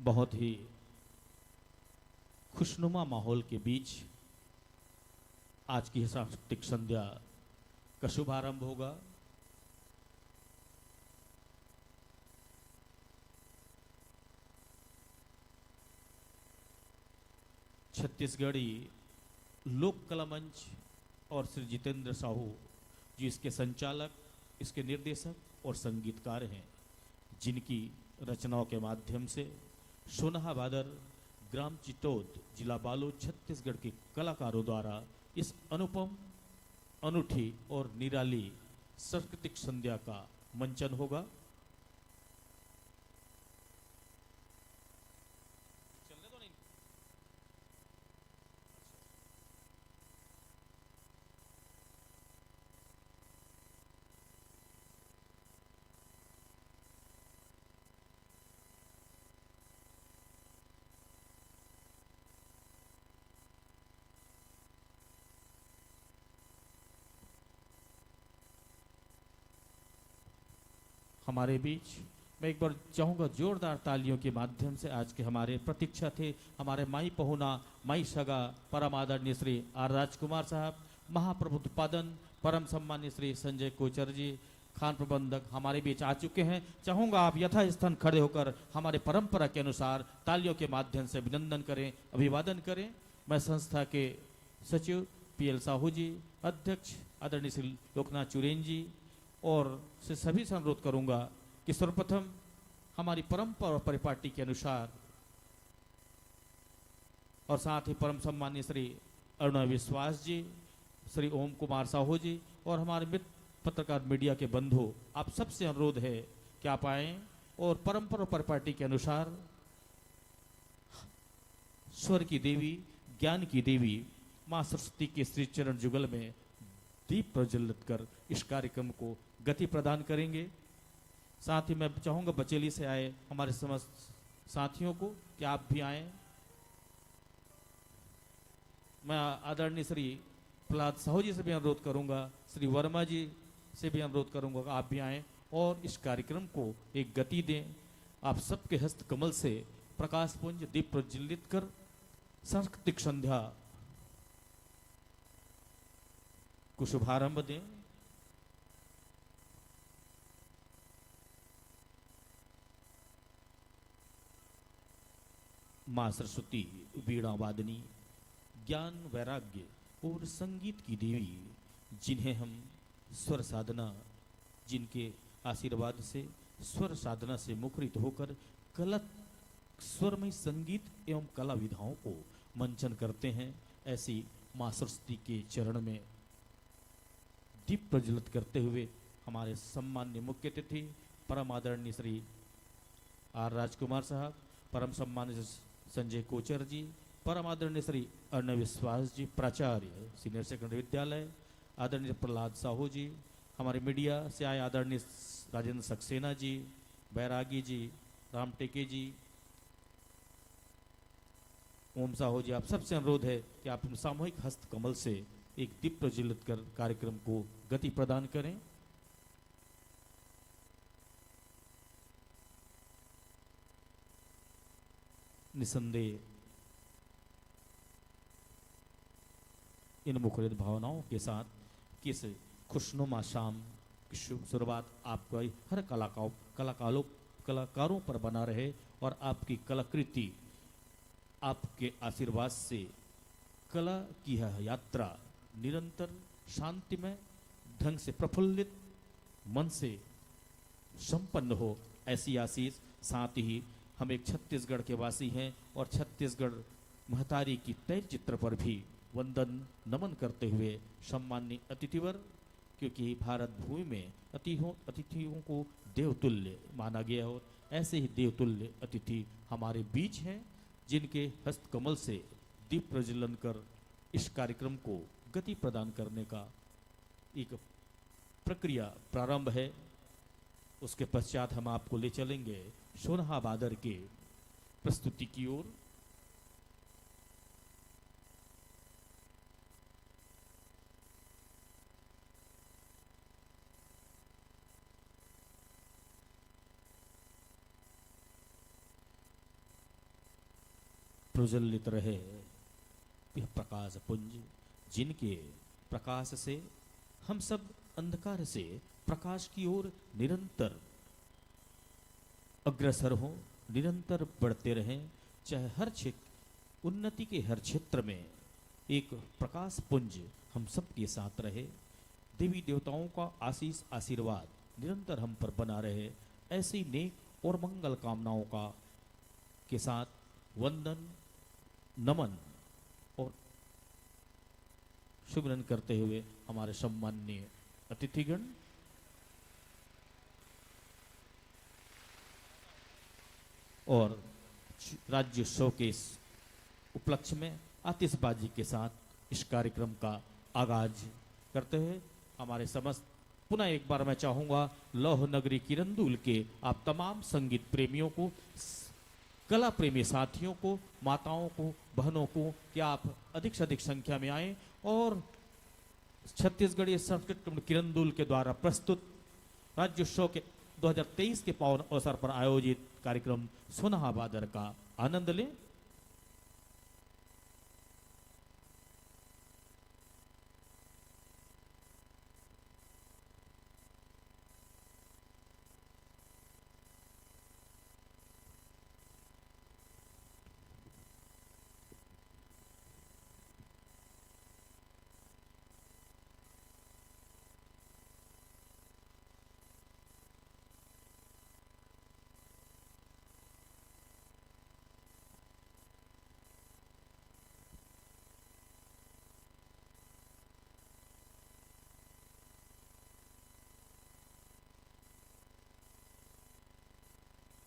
बहुत ही खुशनुमा माहौल के बीच आज की सांस्कृतिक संध्या का शुभारंभ होगा। छत्तीसगढ़ी लोक कला मंच और श्री जितेंद्र साहू जी इसके संचालक, इसके निर्देशक और संगीतकार हैं, जिनकी रचनाओं के माध्यम से सोनहा बादर, ग्राम चिटोद, जिला बालोद, छत्तीसगढ़ के कलाकारों द्वारा इस अनुपम, अनूठी और निराली सांस्कृतिक संध्या का मंचन होगा। हमारे बीच मैं एक बार चाहूँगा जोरदार तालियों के माध्यम से आज के हमारे प्रतीक्षा थे, हमारे माई पहुना, माई सगा, परम आदरणीय श्री आर राजकुमार साहब, महाप्रभुत्पादन परम सम्मान्य श्री संजय कोचर जी, खान प्रबंधक हमारे बीच आ चुके हैं। चाहूँगा आप यथास्थान खड़े होकर हमारे परंपरा के अनुसार तालियों के माध्यम से अभिनंदन करें, अभिवादन करें। मैं संस्था के सचिव PL साहू जी, अध्यक्ष आदरणीय श्री लोकनाथ चुरेन जी और से सभी से अनुरोध करूंगा कि सर्वप्रथम हमारी परंपरा और परिपाटी के अनुसार और साथ ही परम सम्मान्य श्री अरुणा विश्वास जी, श्री ओम कुमार साहू जी और हमारे मित्र पत्रकार मीडिया के बंधु, आप सबसे अनुरोध है कि आप आए और परंपरा और परिपाटी के अनुसार स्वर की देवी, ज्ञान की देवी मां सरस्वती के श्री चरण जुगल में दीप प्रज्वलित कर इस कार्यक्रम को गति प्रदान करेंगे। साथ ही मैं चाहूंगा बचेली से आए हमारे समस्त साथियों को कि आप भी आए। मैं आदरणीय श्री प्रहलाद साहू जी से भी अनुरोध करूंगा, श्री वर्मा जी से भी अनुरोध करूंगा कि आप भी आए और इस कार्यक्रम को एक गति दें। आप सबके हस्त कमल से प्रकाश पुंज दीप प्रज्वलित कर सांस्कृतिक संध्या को शुभारंभ दें। मां सरस्वती वीणा वादनी, ज्ञान वैराग्य और संगीत की देवी, जिन्हें हम स्वर साधना, जिनके आशीर्वाद से स्वर साधना से मुखरित होकर कला स्वरमय संगीत एवं कला विधाओं को मंचन करते हैं, ऐसी मां सरस्वती के चरण में दीप प्रज्वलित करते हुए हमारे सम्मान्य मुख्य अतिथि परम आदरणीय श्री आर राजकुमार साहब, परम सम्मान्य संजय कोचर जी, परम आदरणीय श्री अरुण विश्वास जी, प्राचार्य सीनियर सेकेंडरी विद्यालय, आदरणीय प्रहलाद साहू जी, हमारे मीडिया से आए आदरणीय राजेंद्र सक्सेना जी, बैरागी जी, राम टेके जी, ओम साहू जी, आप सबसे अनुरोध है कि आप सामूहिक हस्त कमल से एक दीप प्रज्वलित कर कार्यक्रम को गति प्रदान करें। निसंदेह इन मुखरित भावनाओं के साथ किस खुशनुमा शाम की शुभ शुरुआत आपका हर कलाकारों पर बना रहे और आपकी कलाकृति, आपके आशीर्वाद से कला की यह यात्रा निरंतर शांतिमय ढंग से प्रफुल्लित मन से संपन्न हो, ऐसी आशीष। साथ ही हम एक छत्तीसगढ़ के वासी हैं और छत्तीसगढ़ महतारी की तैल चित्र पर भी वंदन नमन करते हुए सम्मान्य अतिथिवर, क्योंकि भारत भूमि में अतिथियों को देवतुल्य माना गया हो, ऐसे ही देवतुल्य अतिथि हमारे बीच हैं, जिनके हस्तकमल से दीप प्रज्वलन कर इस कार्यक्रम को गति प्रदान करने का एक प्रक्रिया प्रारंभ है। उसके पश्चात हम आपको ले चलेंगे सोनहा बादर के प्रस्तुति की ओर। प्रज्वलित रहे यह प्रकाश पुंज, जिनके प्रकाश से हम सब अंधकार से प्रकाश की ओर निरंतर अग्रसर हो, निरंतर बढ़ते रहें। चाहे हर क्षेत्र, उन्नति के हर क्षेत्र में एक प्रकाश पुंज हम सब के साथ रहे। देवी देवताओं का आशीष आशीर्वाद निरंतर हम पर बना रहे। ऐसी नेक और मंगल कामनाओं का के साथ वंदन, नमन और शुभरन करते हुए हमारे सम्माननीय अतिथिगण और राज्योत्सव के इस उपलक्ष्य में आतिशबाजी के साथ इस कार्यक्रम का आगाज करते हुए हमारे समस्त, पुनः एक बार मैं चाहूंगा लौह नगरी किरंदुल के आप तमाम संगीत प्रेमियों को, कला प्रेमी साथियों को, माताओं को, बहनों को कि आप अधिक से अधिक संख्या में आएं और छत्तीसगढ़ीय संस्कृत किरंदुल के द्वारा प्रस्तुत राज्योत्सव के 2023 के पावन अवसर पर आयोजित कार्यक्रम सोनहा बादर का आनंद लें।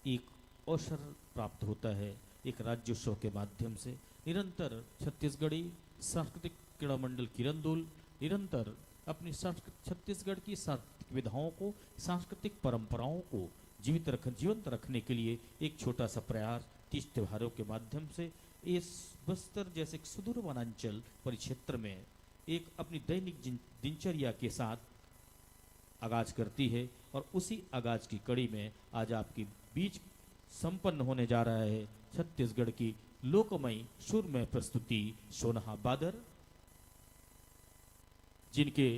एक अवसर प्राप्त होता है एक राज्योत्सव के माध्यम से। निरंतर छत्तीसगढ़ी सांस्कृतिक क्रीड़ा मंडल किरंदुल निरंतर अपनी छत्तीसगढ़ की सांस्कृतिक विधाओं को, सांस्कृतिक परंपराओं को जीवंत रखने के लिए एक छोटा सा प्रयास तीज त्योहारों के माध्यम से इस बस्तर जैसे सुदूर वनांचल परिक्षेत्र में एक अपनी दैनिक दिनचर्या के साथ आगाज करती है। और उसी आगाज की कड़ी में आज आपकी बीच संपन्न होने जा रहा है छत्तीसगढ़ की लोकमयी सुरमय प्रस्तुति सोनहा बादर, जिनके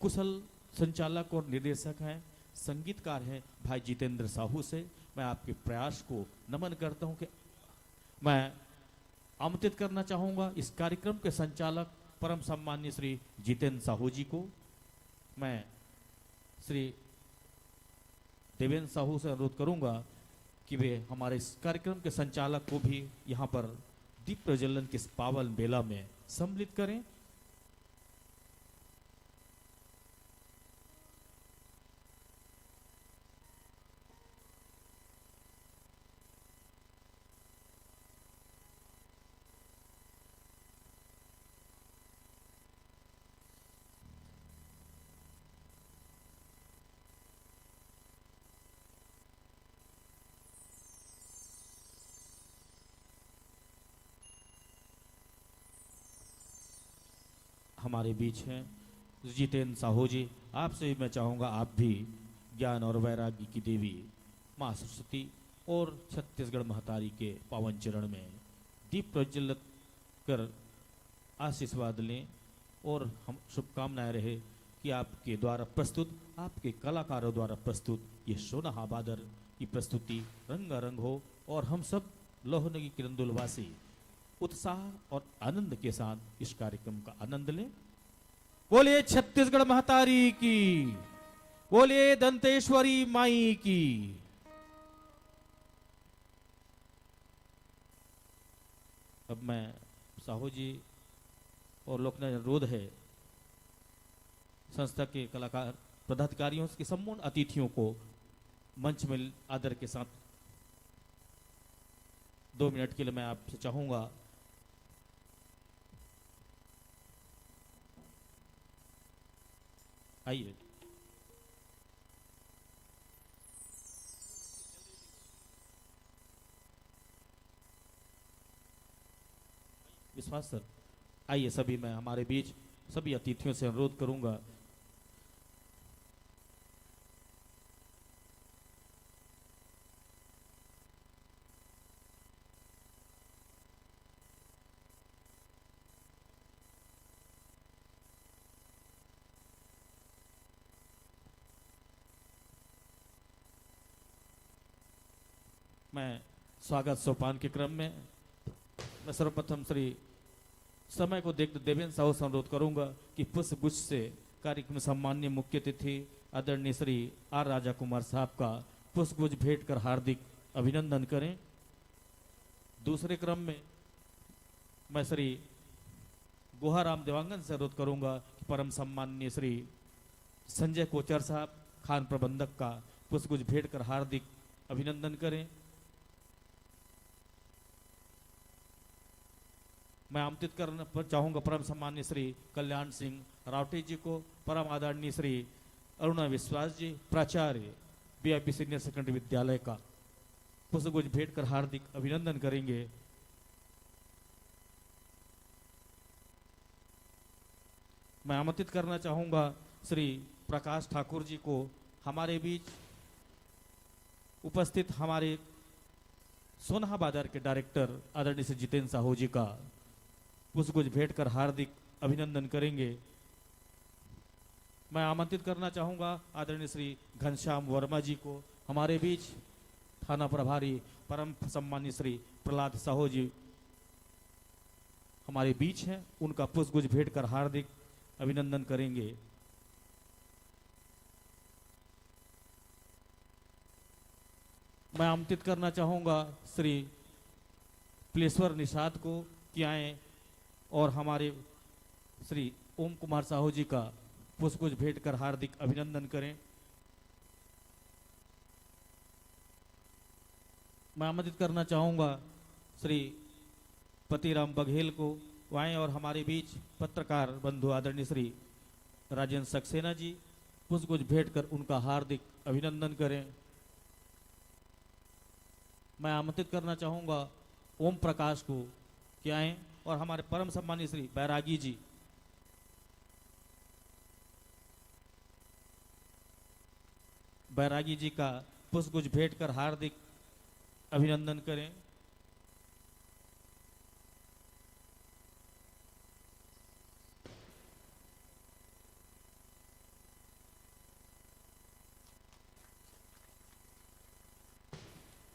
कुशल संचालक और निर्देशक हैं, संगीतकार हैं भाई जितेंद्र साहू से मैं आपके प्रयास को नमन करता हूं कि मैं आमंत्रित करना चाहूंगा इस कार्यक्रम के संचालक परम सम्मान्य श्री जितेंद्र साहू जी को। मैं श्री देवेंद्र साहू से अनुरोध करूंगा कि वे हमारे इस कार्यक्रम के संचालक को भी यहाँ पर दीप प्रज्वलन के इस पावन मेला में सम्मिलित करें। हमारे बीच हैं जितेंद्र साहू जी। आपसे भी मैं चाहूँगा आप भी ज्ञान और वैराग्य की देवी माँ सरस्वती और छत्तीसगढ़ महतारी के पावन चरण में दीप प्रज्वलित कर आशीर्वाद लें और हम शुभकामनाएं रहे कि आपके द्वारा प्रस्तुत, आपके कलाकारों द्वारा प्रस्तुत ये सोनहा बादर की प्रस्तुति रंगारंग हो और हम सब लोहनगी किरंदुलवासी उत्साह और आनंद के साथ इस कार्यक्रम का आनंद लें। बोलिए छत्तीसगढ़ महतारी की, बोलिए दंतेश्वरी माई की। अब मैं साहू जी और लोकनाथ अनुरोध है संस्था के कलाकार पदाधिकारियों के संपूर्ण अतिथियों को मंच में आदर के साथ 2 मिनट के लिए मैं आपसे चाहूंगा आइए। विश्वास सर आइए सभी, मैं हमारे बीच सभी अतिथियों से अनुरोध करूंगा मैं स्वागत सोपान के क्रम में मैं सर्वप्रथम श्री समय को देखते देवेंद्र साहू से अनुरोध करूंगा कि पुष्प गुच्छ से कार्यक्रम सम्मान्य मुख्य अतिथि आदरणीय श्री आर राजा कुमार साहब का पुष्प गुच्छ भेंट कर हार्दिक अभिनंदन करें। दूसरे क्रम में मैं श्री गुहाराम देवांगन से अनुरोध करूंगा कि परम सम्मान्य श्री संजय कोचर साहब खान प्रबंधक का पुष्प गुच्छ भेंट कर हार्दिक अभिनंदन करें। मैं आमंत्रित करना पर चाहूंगा परम सम्मान्य श्री कल्याण सिंह रावटे जी को, परम आदरणीय श्री अरुणा विश्वास जी प्राचार्य बीआईपी सीनियर सेकेंडरी विद्यालय का पुष्प गुच्छ भेंट कर हार्दिक अभिनंदन करेंगे। मैं आमंत्रित करना चाहूंगा श्री प्रकाश ठाकुर जी को, हमारे बीच उपस्थित हमारे सोनहा बाजार के डायरेक्टर आदरणीय श्री जितेंद्र साहू जी का पुष्प गुच्छ भेंट कर हार्दिक अभिनंदन करेंगे। मैं आमंत्रित करना चाहूंगा आदरणीय श्री घनश्याम वर्मा जी को, हमारे बीच थाना प्रभारी परम सम्मान्य श्री प्रहलाद साहू जी हमारे बीच हैं, उनका पुष्प गुच्छ भेंट कर हार्दिक अभिनंदन करेंगे। मैं आमंत्रित करना चाहूंगा श्री पिलेश्वर निषाद को कि आए और हमारे श्री ओम कुमार साहू जी का पुष्प गुच्छ भेंट कर हार्दिक अभिनंदन करें। मैं आमंत्रित करना चाहूंगा श्री पतिराम बघेल को, आए और हमारे बीच पत्रकार बंधु आदरणीय श्री राजेंद्र सक्सेना जी पुष्प गुच्छ भेंट कर उनका हार्दिक अभिनंदन करें। मैं आमंत्रित करना चाहूंगा ओम प्रकाश को कि आए और हमारे परम सम्मानीय श्री बैरागी जी का पुष्प गुच्छ भेंट कर हार्दिक अभिनंदन करें।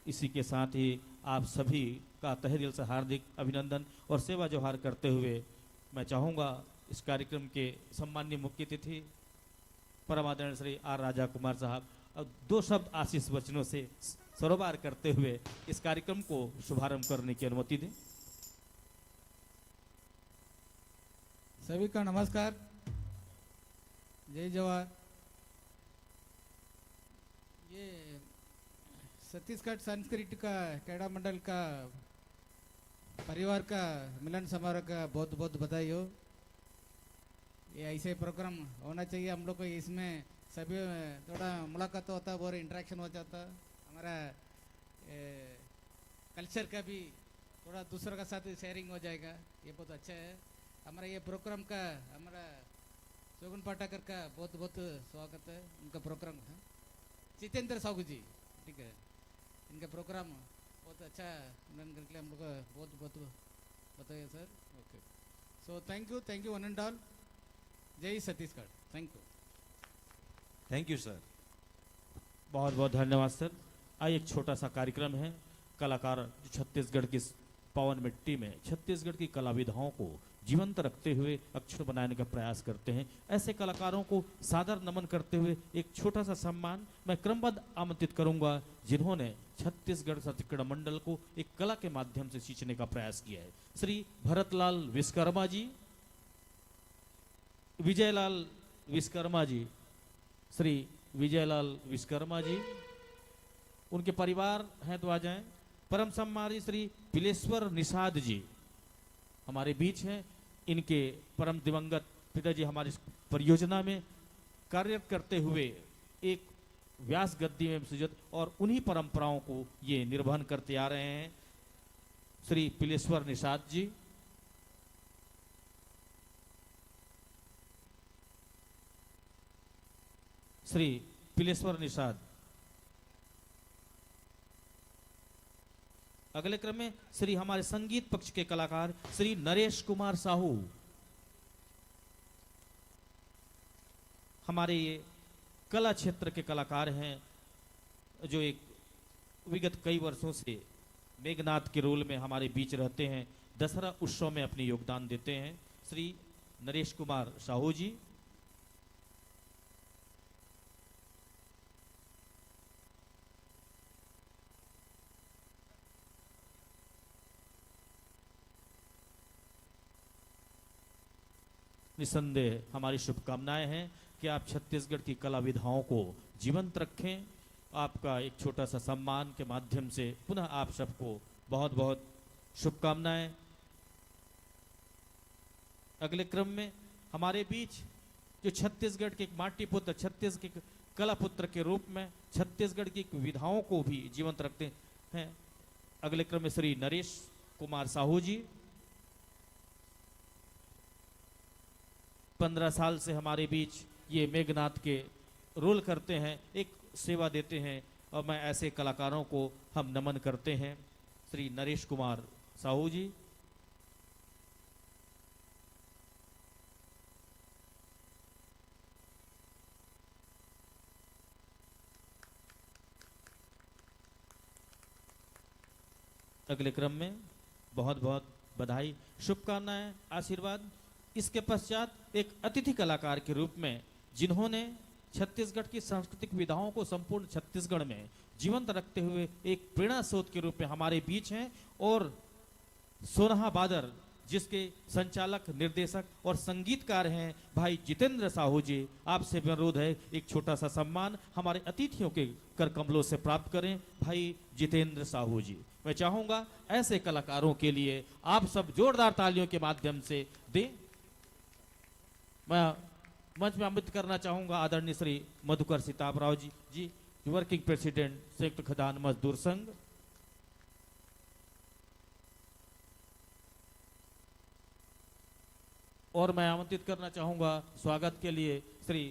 इसी के साथ ही आप सभी का तहे दिल से हार्दिक अभिनंदन और सेवा जोहार करते हुए मैं चाहूंगा इस कार्यक्रम के सम्मान्य मुख्य अतिथि परम आदरणीय श्री आर राजा कुमार साहब और दो शब्द आशीष वचनों से सरोबार करते हुए इस कार्यक्रम को शुभारंभ करने की अनुमति दें। सभी का नमस्कार, जय जवाहर। ये छत्तीसगढ़ सांस्कृतिक क्रीड़ा मंडल का परिवार का मिलन समारोह का बहुत बहुत बधाई हो। ये ऐसे प्रोग्राम होना चाहिए हम लोग को, इसमें सभी थोड़ा मुलाकात होता है और इंटरेक्शन हो जाता, हमारा कल्चर का भी थोड़ा दूसरों का साथ शेयरिंग हो जाएगा, ये बहुत अच्छा है। हमारा ये प्रोग्राम का हमारा शोगुन पाटाकर का बहुत बहुत स्वागत है। उनका प्रोग्राम है जितेंद्र साहू जी, ठीक है, इनका प्रोग्राम बहुत अच्छा करने के लिए हम लोग बहुत बहुत बताइए sir. Okay, so thank you one and all. जय छत्तीसगढ़। Thank you sir. बहुत बहुत धन्यवाद सर। आइए एक छोटा सा कार्यक्रम है, कलाकार जो छत्तीसगढ़ की पावन मिट्टी में छत्तीसगढ़ की कला विधाओं को जीवंत रखते हुए अक्षर बनाने का प्रयास करते हैं, ऐसे कलाकारों को सादर नमन करते हुए एक छोटा सा सम्मान मैं क्रमबद्ध आमंत्रित करूंगा जिन्होंने छत्तीसगढ़ सत्क्रीड़ा मंडल को एक कला के माध्यम से सींचने का प्रयास किया है। श्री भरतलाल विश्वकर्मा जी, विजयलाल विश्वकर्मा जी, श्री विजयलाल विश्वकर्मा जी, उनके परिवार हैं तो आ जाएं। परम सम्मानीय श्री पिलेश्वर निषाद जी हमारे बीच हैं, इनके परम दिवंगत पिताजी हमारी परियोजना में कार्यरत करते हुए एक व्यास गद्दी में सुजत और उन्हीं परंपराओं को ये निर्वहन करते आ रहे हैं। श्री पिलेश्वर निषाद जी, श्री पिलेश्वर निषाद। अगले क्रम में श्री हमारे संगीत पक्ष के कलाकार श्री नरेश कुमार साहू, हमारे ये कला क्षेत्र के कलाकार हैं जो एक विगत कई वर्षों से मेघनाथ के रोल में हमारे बीच रहते हैं, दशहरा उत्सव में अपनी योगदान देते हैं, श्री नरेश कुमार साहू जी। निसंदेह हमारी शुभकामनाएं हैं कि आप छत्तीसगढ़ की कला विधाओं को जीवंत रखें। आपका एक छोटा सा सम्मान के माध्यम से पुनः आप सबको बहुत बहुत शुभकामनाएं। अगले क्रम में हमारे बीच जो छत्तीसगढ़ के एक माटी पुत्र, छत्तीसगढ़ के कला पुत्र के रूप में छत्तीसगढ़ की विधाओं को भी जीवंत रखते हैं, अगले क्रम में श्री नरेश कुमार साहू जी। 15 साल से हमारे बीच ये मेघनाथ के रोल करते हैं, एक सेवा देते हैं, और मैं ऐसे कलाकारों को हम नमन करते हैं। श्री नरेश कुमार साहू जी। अगले क्रम में बहुत बहुत बधाई, शुभकामनाएं, आशीर्वाद। इसके पश्चात एक अतिथि कलाकार के रूप में जिन्होंने छत्तीसगढ़ की सांस्कृतिक विधाओं को संपूर्ण छत्तीसगढ़ में जीवंत रखते हुए एक प्रेरणा स्रोत के रूप में हमारे बीच हैं, और सोनहा बादर जिसके संचालक, निर्देशक और संगीतकार हैं भाई जितेंद्र साहू जी। आपसे अनुरोध है एक छोटा सा सम्मान हमारे अतिथियों के कर कमलों से प्राप्त करें। भाई जितेंद्र साहू जी, मैं चाहूंगा ऐसे कलाकारों के लिए आप सब जोरदार तालियों के माध्यम से दें। मैं मंच में आमंत्रित करना चाहूंगा आदरणीय श्री मधुकर सिताबराव जी, वर्किंग प्रेसिडेंट संयुक्त खदान मजदूर संघ। और मैं आमंत्रित करना चाहूंगा स्वागत के लिए श्री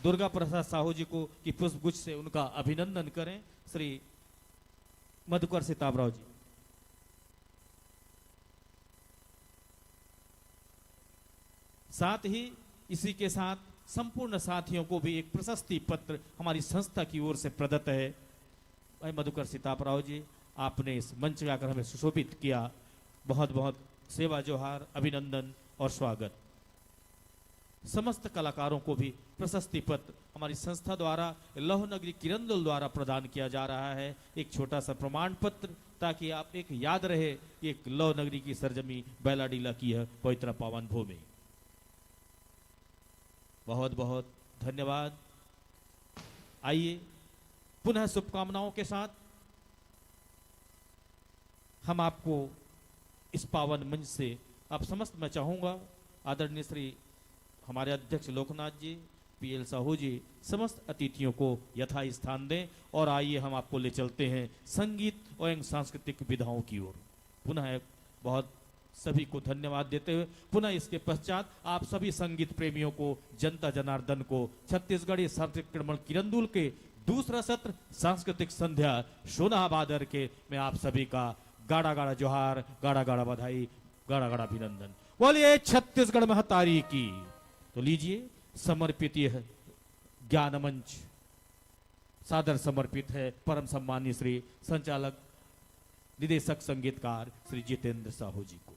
दुर्गा प्रसाद साहू जी को कि पुष्पगुच्छ से उनका अभिनंदन करें। श्री मधुकर सिताबराव जी। साथ ही इसी के साथ संपूर्ण साथियों को भी एक प्रशस्ति पत्र हमारी संस्था की ओर से प्रदत्त है। भाई मधुकर सिताबराव जी, आपने इस मंच का आकर हमें सुशोभित किया, बहुत बहुत सेवा जोहार, अभिनंदन और स्वागत। समस्त कलाकारों को भी प्रशस्ति पत्र हमारी संस्था द्वारा लौह नगरी किरंदुल द्वारा प्रदान किया जा रहा है, एक छोटा सा प्रमाण पत्र, ताकि आप एक याद रहे एक लौह नगरी की सरजमी बैलाडीला की है पवित्र पावन भूमि। बहुत बहुत धन्यवाद। आइए पुनः शुभकामनाओं के साथ हम आपको इस पावन मंच से आप समस्त, मैं चाहूंगा आदरणीय श्री हमारे अध्यक्ष लोकनाथ जी, पीएल साहू जी, समस्त अतिथियों को यथा स्थान दें, और आइए हम आपको ले चलते हैं संगीत एवं सांस्कृतिक विधाओं की ओर। पुनः बहुत सभी को धन्यवाद देते हुए पुनः इसके पश्चात आप सभी संगीत प्रेमियों को, जनता जनार्दन को छत्तीसगढ़ी सांस्कृतिक किरंदुल के दूसरा सत्र सांस्कृतिक संध्या सोनहा बादर के मैं आप सभी का गाड़ा गाड़ा जोहार, गाड़ा गाड़ा बधाई, गाड़ा गाड़ा अभिनंदन। बोलिए छत्तीसगढ़ महतारी की। तो लीजिए समर्पित यह ज्ञान मंच सादर समर्पित है परम सम्मानीय श्री संचालक निदेशक संगीतकार श्री जितेंद्र साहू जी को।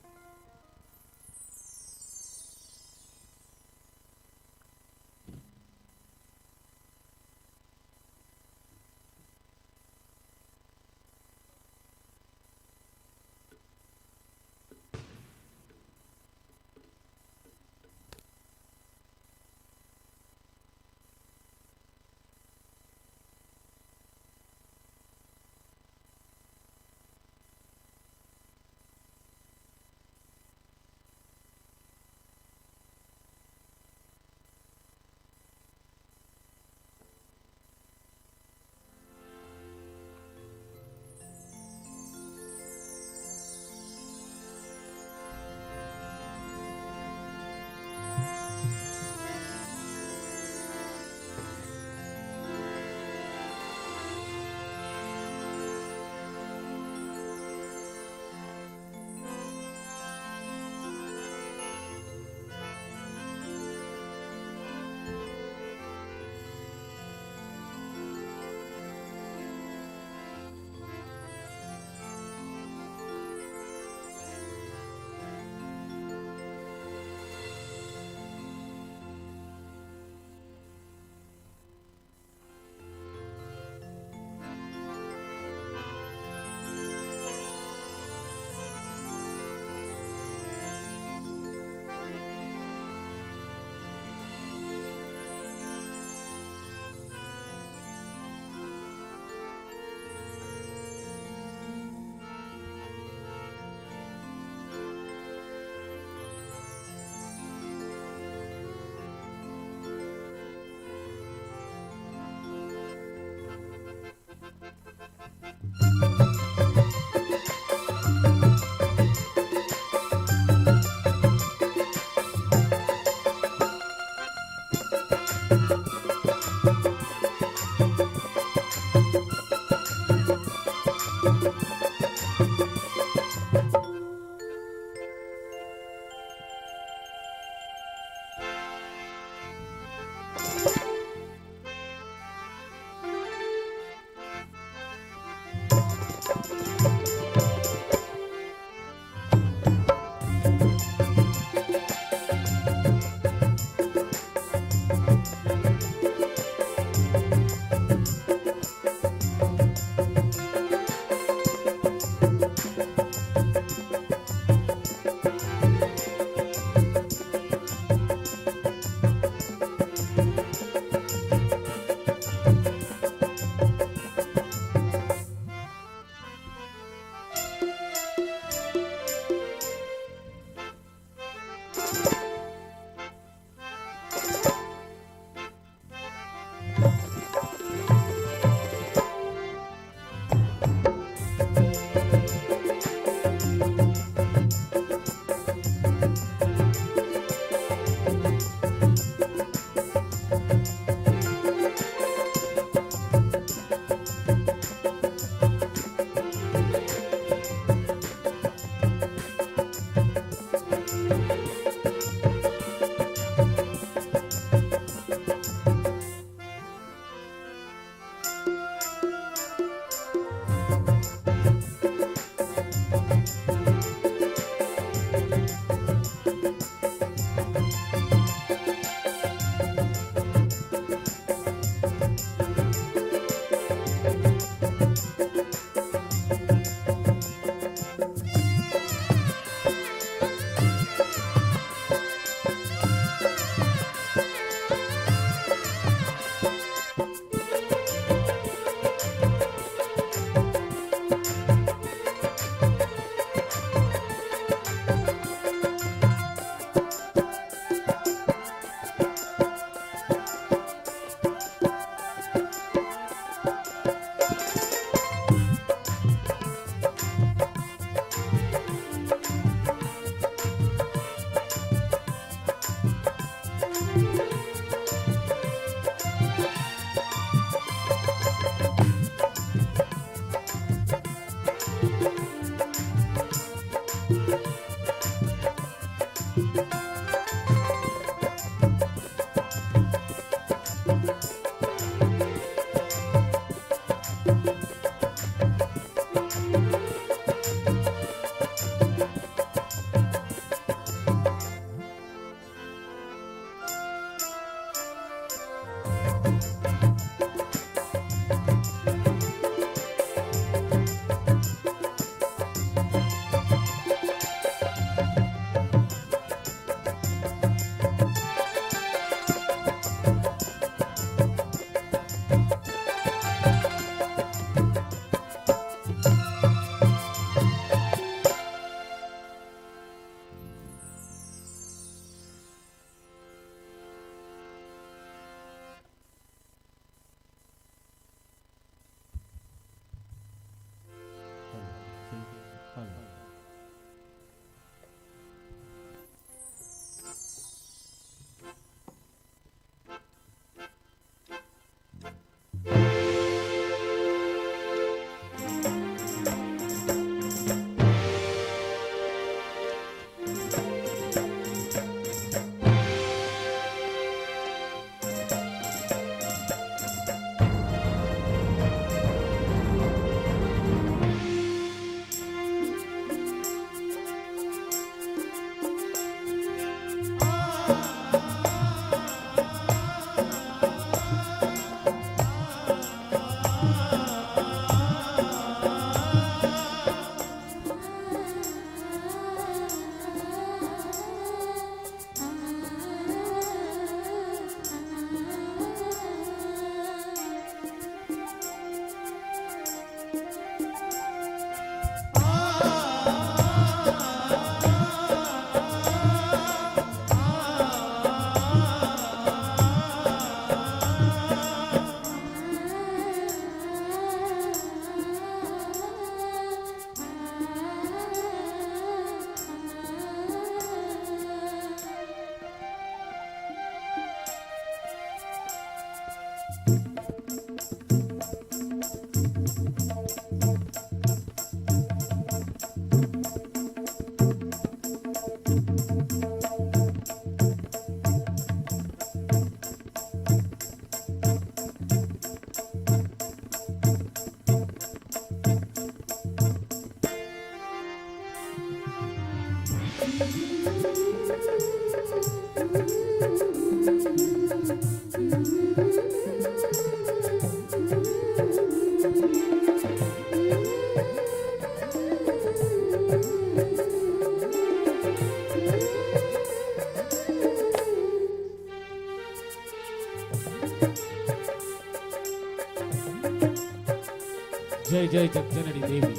जय जय जगजननी देवी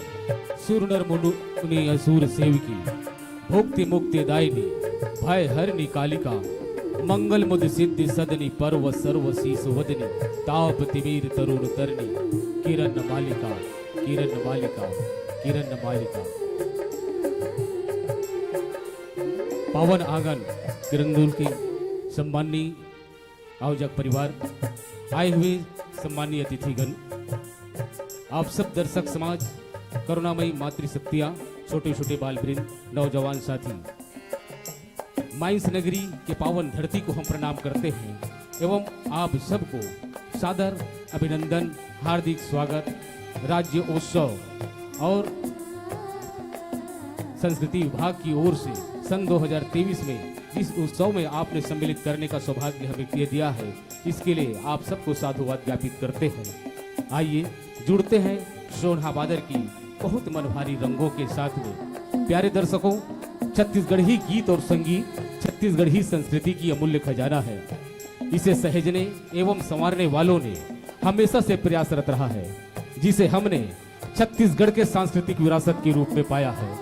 सुरनर मुनि असुर सेविकी भुक्ति मुक्ति दायिनी भय हरनी कालिका मंगल मुद सिद्धि सदनी पर्व सर्व शीस वदनी ताप तिमीर तरुण तरनी किरण मालिका किरण मालिका किरण मालिका। पावन आंगन किरंदुल के सम्मानी आयोजक परिवार, आए हुए सम्मानीय अतिथिगण, आप सब दर्शक समाज, करुणामयी मातृशक्तियां, छोटे छोटे बाल वृंद, नौजवान साथी, माइंस नगरी के पावन धरती को हम प्रणाम करते हैं एवं आप सबको सादर अभिनंदन, हार्दिक स्वागत। राज्य उत्सव और संस्कृति विभाग की ओर से सन 2023 में जिस उत्सव में आपने सम्मिलित करने का सौभाग्य हमें दिया है, इसके लिए आप सबको साधुवाद ज्ञापित करते हैं। आइए जुड़ते हैं सोनहाबादर की बहुत मनभारी रंगों के साथ में। प्यारे दर्शकों, छत्तीसगढ़ी गीत और संगीत छत्तीसगढ़ी संस्कृति की अमूल्य खजाना है। इसे सहेजने एवं संवारने वालों ने हमेशा से प्रयासरत रहा है, जिसे हमने छत्तीसगढ़ के सांस्कृतिक विरासत के रूप में पाया है।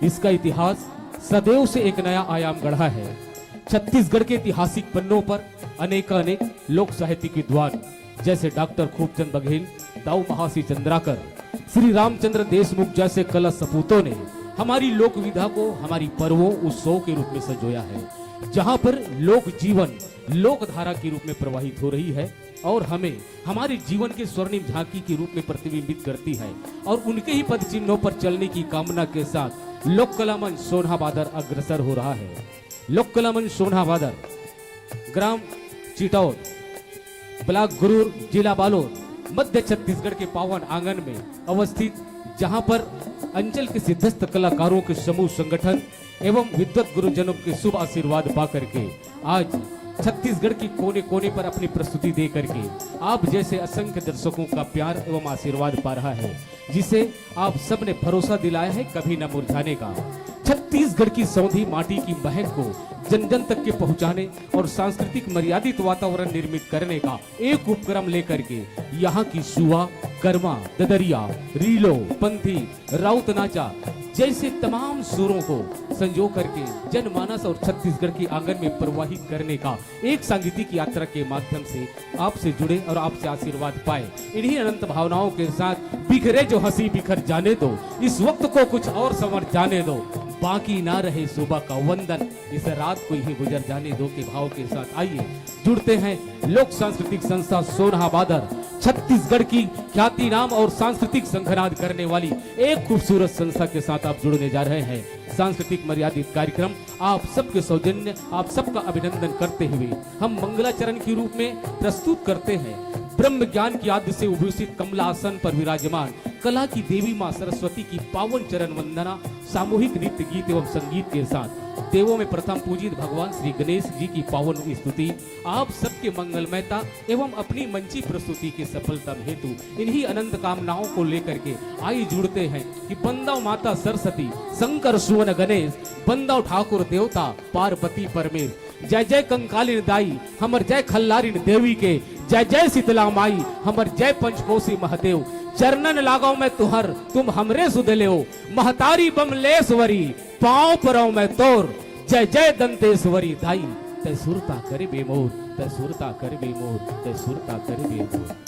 इसका इतिहास सदैव से एक नया आयाम गढ़ा है। छत्तीसगढ़ के ऐतिहासिक पन्नों पर अनेकानेक लोक साहित्यिक विद्वान जैसे डॉक्टर खूबचंद बघेल, दाऊ महासी चंद्राकर, श्री रामचंद्र देशमुख जैसे कला सपूतों ने हमारी लोक विधा को हमारी पर्वों उत्सव के रूप में संजोया है, जहां पर लोक जीवन लोक धारा के रूप में प्रवाहित हो रही है और हमें हमारे जीवन के स्वर्णिम झांकी के रूप में प्रतिबिंबित करती है। और उनके ही पद चिन्हों पर चलने की कामना के साथ लोक कला मंच सोनहाबादर अग्रसर हो रहा है। लोक कला मंच सोनहाबादर, ग्राम चिटौद, ब्लॉक गुरूर, जिला बालोद, मध्य छत्तीसगढ़ के पावन आंगन में अवस्थित, जहां पर अंचल के सिद्धस्थ कलाकारों के समूह संगठन एवं विद्वत गुरुजनों के शुभ आशीर्वाद पा करके आज छत्तीसगढ़ की कोने कोने पर अपनी प्रस्तुति दे करके आप जैसे असंख्य दर्शकों का प्यार एवं आशीर्वाद पा रहा है, जिसे आप सब ने भरोसा दिलाया है कभी न मुरझाने का। छत्तीसगढ़ की सौंधी माटी की महक को जन जन तक के पहुंचाने और सांस्कृतिक मर्यादित वातावरण निर्मित करने का एक उपक्रम लेकर के यहाँ की सुआ, कर्मा, ददरिया, रीलो, पंथी, राउत नाचा जैसे तमाम सुरों को संजो करके जनमानस और छत्तीसगढ़ के आंगन में प्रवाहित करने का एक सांगीतिक यात्रा के माध्यम से आपसे जुड़े और आपसे आशीर्वाद पाए। इन्हीं अनंत भावनाओं के साथ बिखरे जो हंसी बिखर जाने दो, इस वक्त को कुछ और संवर जाने दो, बाकी ना रहे सुबह का वंदन, इस रात को ही गुजर जाने दो के भाव के साथ आइए जुड़ते हैं लोक सांस्कृतिक संस्था सोनहा बादर, छत्तीसगढ़ की ख्याति नाम और सांस्कृतिक संघनाद करने वाली एक खूबसूरत संस्था के साथ आप जुड़ने जा रहे हैं। सांस्कृतिक मर्यादित कार्यक्रम आप सबके सौजन्य, आप सबका अभिनंदन करते हुए हम मंगलाचरण के रूप में प्रस्तुत करते हैं। ब्रह्म ज्ञान की आद्य से उभूषित कमलासन पर विराजमान कला की देवी मां सरस्वती की पावन चरण वंदना सामूहिक नृत्य गीत एवं संगीत के साथ देवों में प्रथम पूजित भगवान श्री गणेश जी की पावन स्तुति आप सबके मंगलमयता एवं अपनी मंची प्रस्तुति के सफलता हेतु इन्हीं अनंत कामनाओं को लेकर के आइए जुड़ते हैं कि बंदाव माता सरस्वती, शंकर सुवन गणेश, बंदाव ठाकुर देवता पार्वती परमेश, जय जय कंकालिन दाई हमर जय खल्लारिन देवी के, जय जय शीतला माई हमर जय पंचकोशी महादेव, चरणन लगाओ मैं तुहर तुम हमरे सुधले हो, महतारी बमलेश्वरी पांव पराओ मैं तोर, जय जय दंतेश्वरी दाई तय सुरता करे बेमोर, तय सुरता करे बेमोर, तय सुरता करे बेमोर।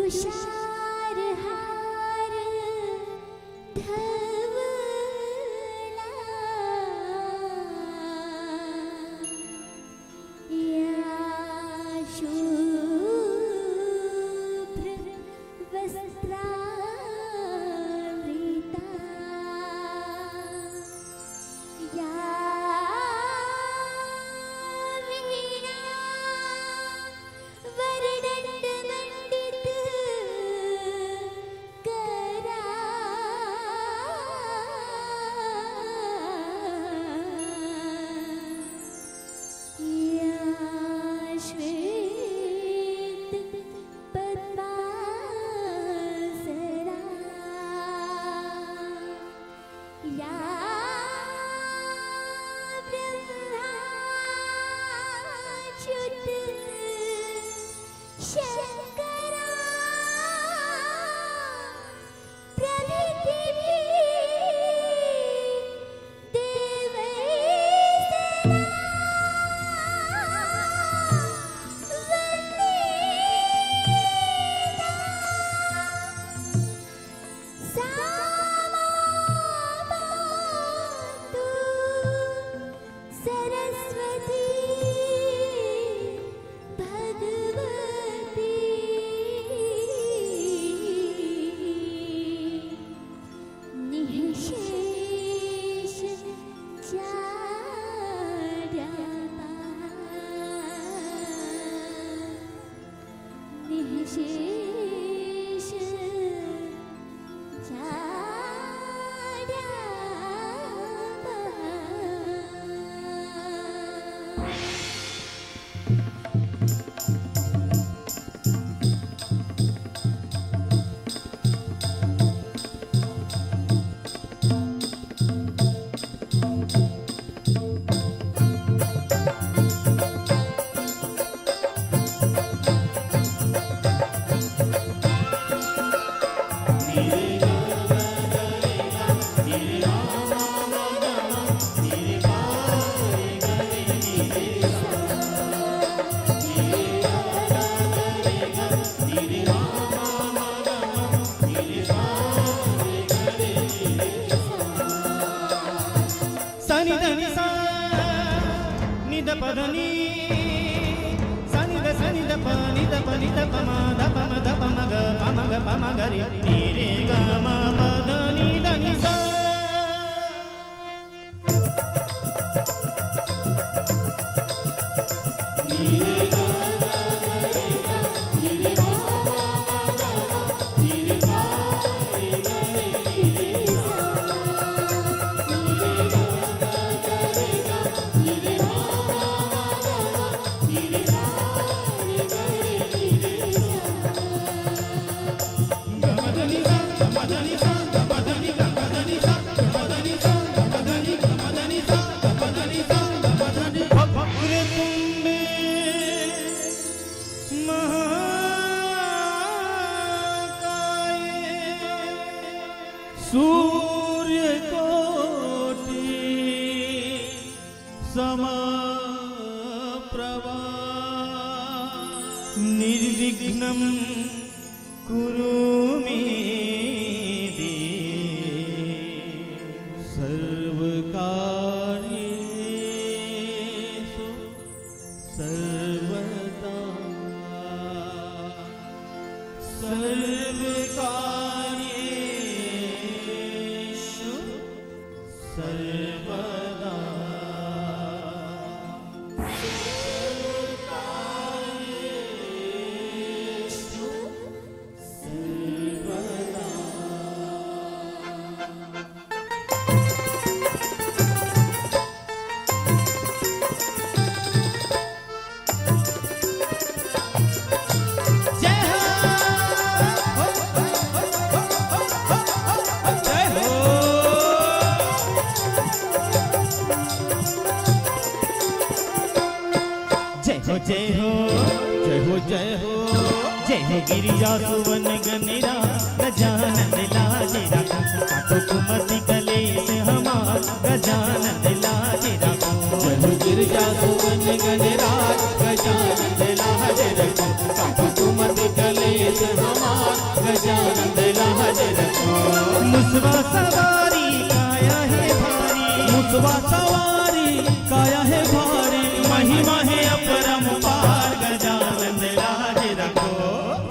तुषार हार धवला या शुभ्र वस्त्रावृता या वीणा वरदण्डमण्डित करा या श्वेत पद्मासरा या ब्रह्माच्युत शंकरा प्रभृति देवैः सामातु सरस्वती भगवती निःशेष चार्यपा निःशेष सनि धनि सा निद पदनी सनि द प नि द प म द प म द प म ग प म ग रे नि रे ग म प द नि द नि सा सूर्य कोटि समप्रभा निर्विघ्नं कुरु मे देव सर्वकार्येषु सर्वदा सर्वकार्येषु सर्वदा जय हो जय हो जय हो जय हो गिरिजा सुवन गनेरा गजानन लाजे राखो काटो कुमति कलेश हमार गजानन लाजे राखो जय हो गिरिजा सुवन गनेरा गजानन लाजे राखो काटो कुमति कलेश हमार महिमा है अपरंपार गजानन लाज रखो।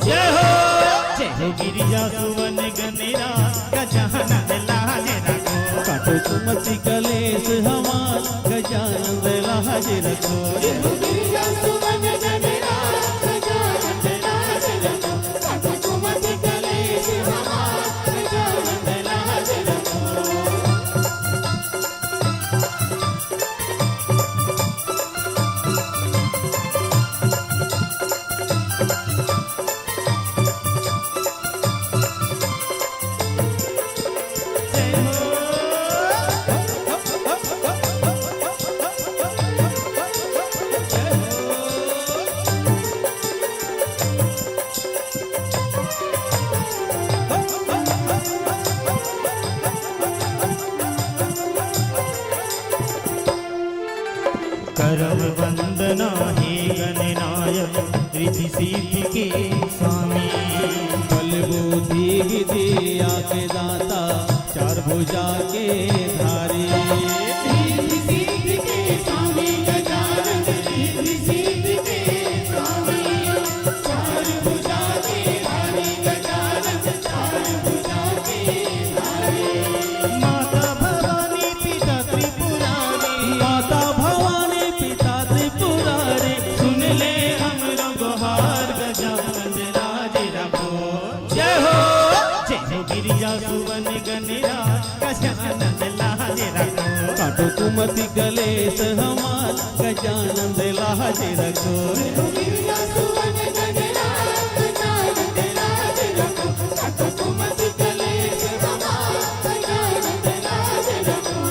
जय हो गिरिजा सुवन गनेरा गजानन लाज रखो। काटो कुमति कलेश हमार गजानन लाज रखो। गिरिजा सुवन गनेरा गजानन लाज रखो। काटो कुमति कलेश हमार गजानन लाज रखो। करम वंदना हे गणनायक रिद्धि सिद्धि के स्वामी। बल बुद्धि विद्या के दाता चार भुजा के धारी। रिद्धि सिद्धि के स्वामी गजानन रिद्धि सिद्धि के स्वामी। चार भुजा के धारी गजानन चार भुजा के धारी। माता भवानी पिता त्रिपुरारी। माता भवानी पिता त्रिपुरारी। सुन ले हमरो गुहार गजानन लाज रखो। जय हो गिरिजा सुवन गनेरा गजानन लाज रखो। काटो कुमति कलेश हमार गजानन लाज रखो। गिरिजा सुवन गनेरा गजानन लाज रखो। काटो कुमति कलेश हमार गजानन लाज रखो।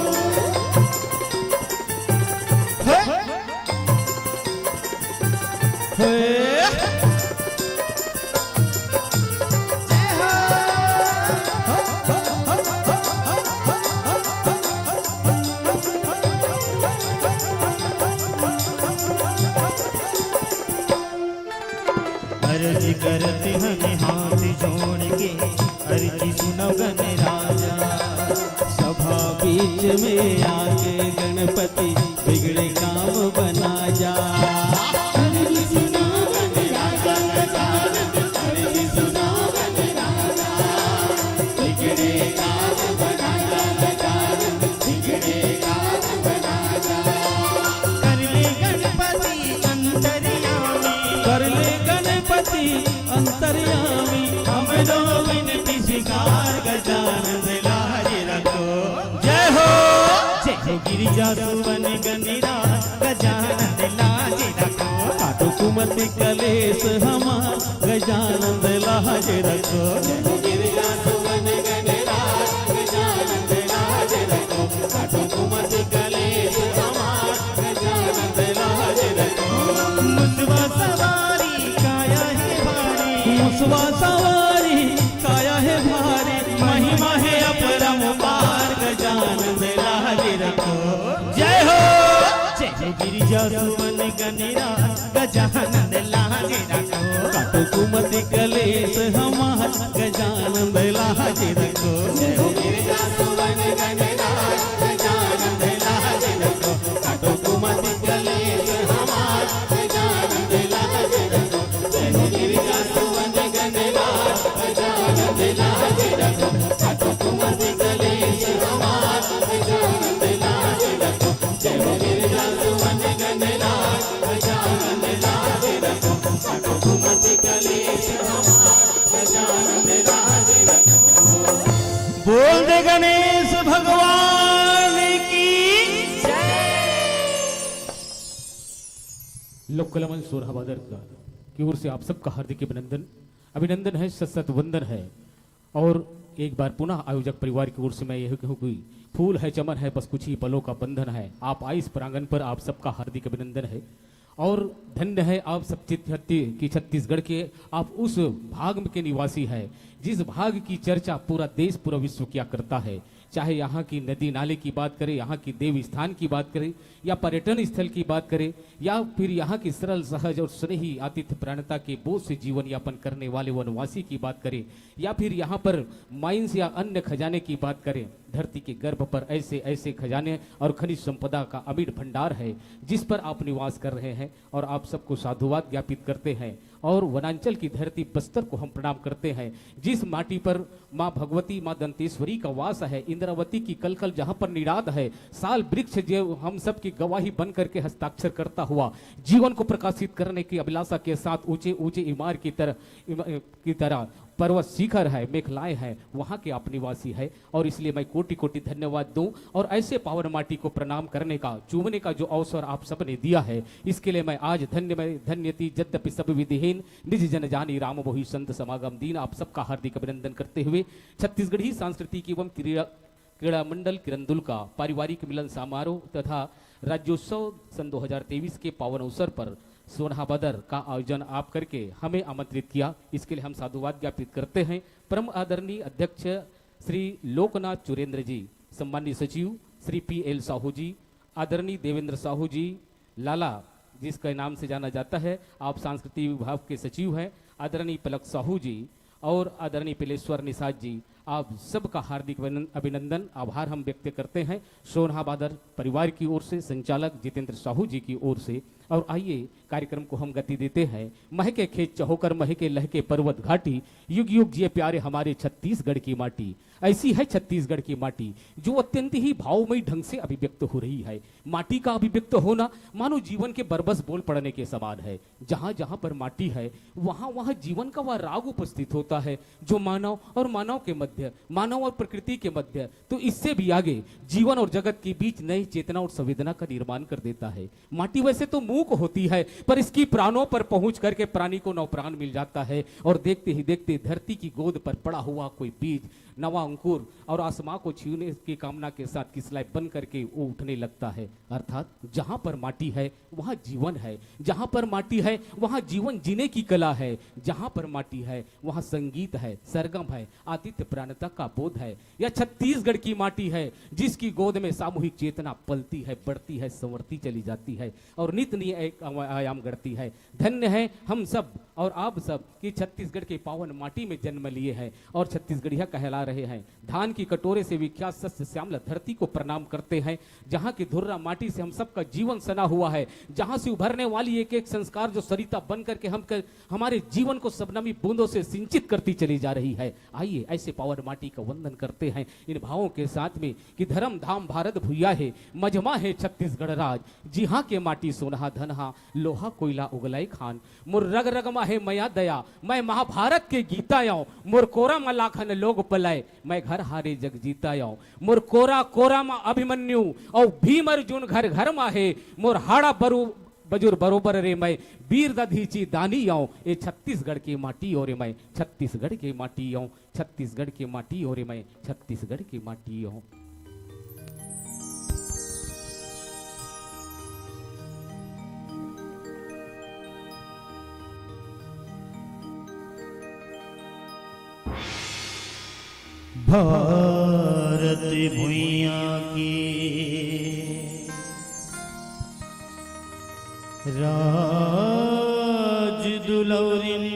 अर्ज करते हमें हाथ जोड़ के अर्जी सुनो गणराजा। सभा बीच में आके गणपति बिगड़े काम बना जा। अर्जी सुनो गणराजा गजानन अर्जी सुनो गणराजा। बिगड़े काम बना जा गजानन बिगड़े काम बना जा। कर ले गणपति अंतर्यामी। कर ले गणपति अंतर्यामी। हमरो विनती स्वीकार गजानन लाज रखो। जय हो गिरिजा सुवन गनेरा गजानन लाज रखो। काटो कुमति कलेश हमार गजानन लाज रखो। गिरिजा सुवन गनेरा गजानन लाज रखो। काटो कुमति कलेश हमार गजानन लाज रखो। मुसवा सवारी काया है भारी। मुसवा सवारी काया है भारी। महिमा है अपरंपार गजानन लाज रखो। जय हो गिरिजा सुवन गनेरा गजानन लाज रखो। काटो कुमति कलेश हमार गजानन लाज रखो। गिरिजा सुवन गनेरा गजानन लाज रखो। काटो कुमति कलेश हमार गजानन लाज रखो। गिरिजा सुवन गनेरा गजानन लाज रखो। काटो कुमति कलेश हमार गजानन लाज रखो। गिरिजा सुवन गनेरा गजानन लाज रखो। काटो कुमति कलेश हमार गजानन लाज रखो। बोल दे गणेश भगवान की लोककलामन सोरहा बादर की ओर से आप सबका हार्दिक अभिनंदन अभिनंदन है, सत वंदन है। और एक बार पुनः आयोजक परिवार की ओर से मैं यह कहूँ कि फूल है चमन है बस कुछ ही पलों का बंधन है। आप आए इस प्रांगण पर, आप सबका हार्दिक अभिनंदन है। और धन्य है आप सब कि छत्तीसगढ़ के आप उस भाग के निवासी है जिस भाग की चर्चा पूरा देश पूरा विश्व क्या करता है। चाहे यहाँ की नदी नाले की बात करें, यहाँ की देव स्थान की बात करें, या पर्यटन स्थल की बात करें, या फिर यहाँ की सरल सहज और स्नेही आतिथ्य प्राणता के बोझ से जीवन यापन करने वाले वनवासी की बात करें, या फिर यहाँ पर माइंस या अन्य खजाने की बात करें। धरती के गर्भ पर ऐसे ऐसे खजाने और खनिज संपदा का अमीर भंडार है जिस पर आप निवास कर रहे हैं, और आप सबको साधुवाद ज्ञापित करते हैं। और वनांचल की धरती बस्तर को हम प्रणाम करते हैं, जिस माटी पर माँ भगवती, माँ दंतेश्वरी का वास है, इंद्रावती की कलकल जहाँ पर निराद है, साल वृक्ष जो हम सब की गवाही बन करके हस्ताक्षर करता हुआ जीवन को प्रकाशित करने की अभिलाषा के साथ ऊंचे ऊंचे इमार की तरह पर्वत शिखर है, मेखलाएं हैं, वहाँ के आप निवासी है। और इसलिए मैं कोटि कोटि धन्यवाद दूं, और ऐसे पावन माटी को प्रणाम करने का, चूमने का जो अवसर आप सबने दिया है, इसके लिए मैं आज धन्यति यद्यपि सब विधिहीन निज जन जानी राम मोहि संत समागम दीन, आप सबका हार्दिक अभिनंदन करते हुए छत्तीसगढ़ी सांस्कृतिक एवं क्रीड़ा मंडल किरंदुल का पारिवारिक मिलन समारोह तथा राज्योत्सव सन 2023 के पावन अवसर पर सोनहाबदर का आयोजन आप करके हमें आमंत्रित किया, इसके लिए हम साधुवाद ज्ञापित करते हैं। परम आदरणीय अध्यक्ष श्री लोकनाथ चुरेंद्र जी, सम्मानीय सचिव श्री PL साहू जी, आदरणीय देवेंद्र साहू जी, लाला जिसका नाम से जाना जाता है, आप सांस्कृतिक विभाग के सचिव हैं, आदरणीय पलक साहू जी और आदरणीय पिलेश्वर निषाद जी, आप सबका हार्दिक अभिनंदन आभार हम व्यक्त करते हैं सोनहाबादर परिवार की ओर से, संचालक जितेंद्र साहू जी की ओर से। और आइए कार्यक्रम को हम गति देते हैं। महके खेत चहोकर महके लहके पर्वत घाटी, युग युग जिए प्यारे हमारे छत्तीसगढ़ की माटी। ऐसी है छत्तीसगढ़ की माटी जो अत्यंत ही भावमयी ढंग से अभिव्यक्त हो रही है। माटी का अभिव्यक्त होना मानो जीवन के बरबस बोल पड़ने के समान है। जहां जहां पर माटी है वहां वहां जीवन का वह राग उपस्थित होता है, जो मानव और मानव के मध्य, मानव और प्रकृति के मध्य, तो इससे भी आगे जीवन और जगत के बीच नई चेतना और संवेदना का निर्माण कर देता है। माटी वैसे तो मूक होती है, पर इसकी प्राणों पर पहुंच करके प्राणी को नवप्राण मिल जाता है, और देखते ही देखते धरती की गोद पर पड़ा हुआ कोई बीज नवा अंकुर और आसमां को छूने की कामना के साथ किसलाय बन करके वो उठने लगता है। अर्थात जहां पर माटी है वहां जीवन है, जहां पर माटी है वहां जीवन जीने की कला है, जहां पर माटी है वहां संगीत है, सरगम है, आतिथ्य प्राणता का बोध है। यह छत्तीसगढ़ की माटी है जिसकी गोद में सामूहिक चेतना पलती है, बढ़ती है, संवरती चली जाती है और नित नई एक आयाम गढ़ती है। धन्य है हम सब और आप सब कि छत्तीसगढ़ के पावन माटी में जन्म लिए हैं और छत्तीसगढ़िया कहला रहे हैं। धान की कटोरे से विख्यात सस्य श्यामला धरती को प्रणाम करते हैं, जहां की धुर्रा माटी से हम सबका जीवन सना हुआ है, जहां से उभरने वाली एक एक संस्कार जो सरिता बन करके हमारे जीवन को सबनमी बूंदों से सिंचित करती चली जा रही है। आइए ऐसे पावन माटी का वंदन करते हैं इन भावों के साथ में कि धर्म धाम भारत भूया है, मजमा है छत्तीसगढ़ राज, जी हाँ के माटी सोनहा धनहा, लोहा कोयला उगलाई खान, मुर रग रगमा है मया दया, मैं महाभारत के गीता आऊं, मुर कोरा मा लाखन लोग पलाए, मैं घर हारे जग जीता आऊं, मुर कोरा कोरा मा अभिमन्यु और भीम अर्जुन घर घर मा है, मुर हाड़ा बरु बजुर बरोबर रे मैं वीर दधीची दानी आऊं, ये छत्तीसगढ़ की माटी और मैं छत्तीसगढ़ की माटी आऊं, छत्तीसगढ़ की माटी और मैं छत्तीसगढ़ की माटी आऊं। भारत भुइया की राज दुलौरिन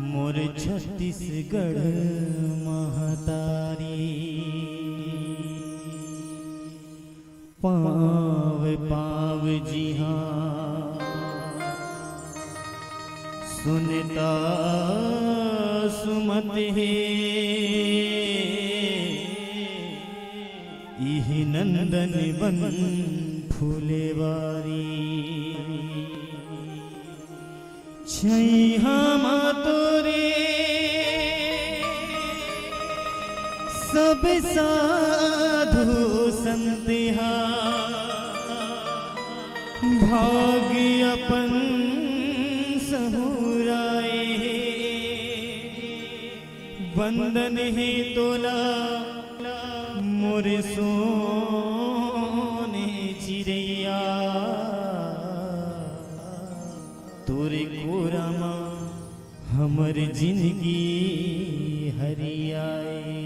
मोर छत्तीसगढ़ महतारी, पाव पाव जी हाँ सुनता सुमत है, इहि नंदन बन फूलेवारी, छैहा मातोरे सब साधु संतिहा, भाग्य अपन सहुराए, वंदन है तोला मोर सोने चिड़ैया, तोरे कोरमा हमर जिंदगी हरियाए।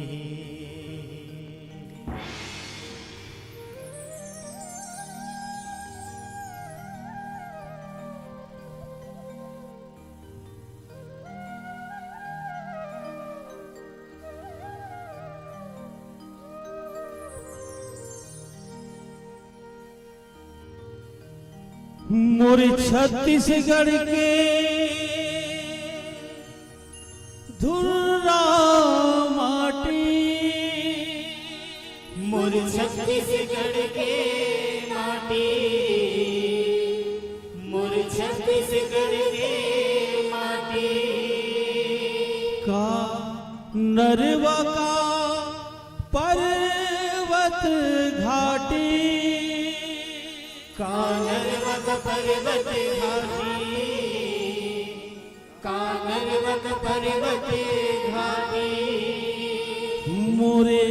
मोर छत्तीसगढ़ के धुर्रा माटी, मोर छत्तीसगढ़ के माटी, मोर छत्तीसगढ़ के माटी, का नरवा का पर्वत घाटी, कानरवत पर्वत घाटी, कानरवत पर्वत घाटी, मोरे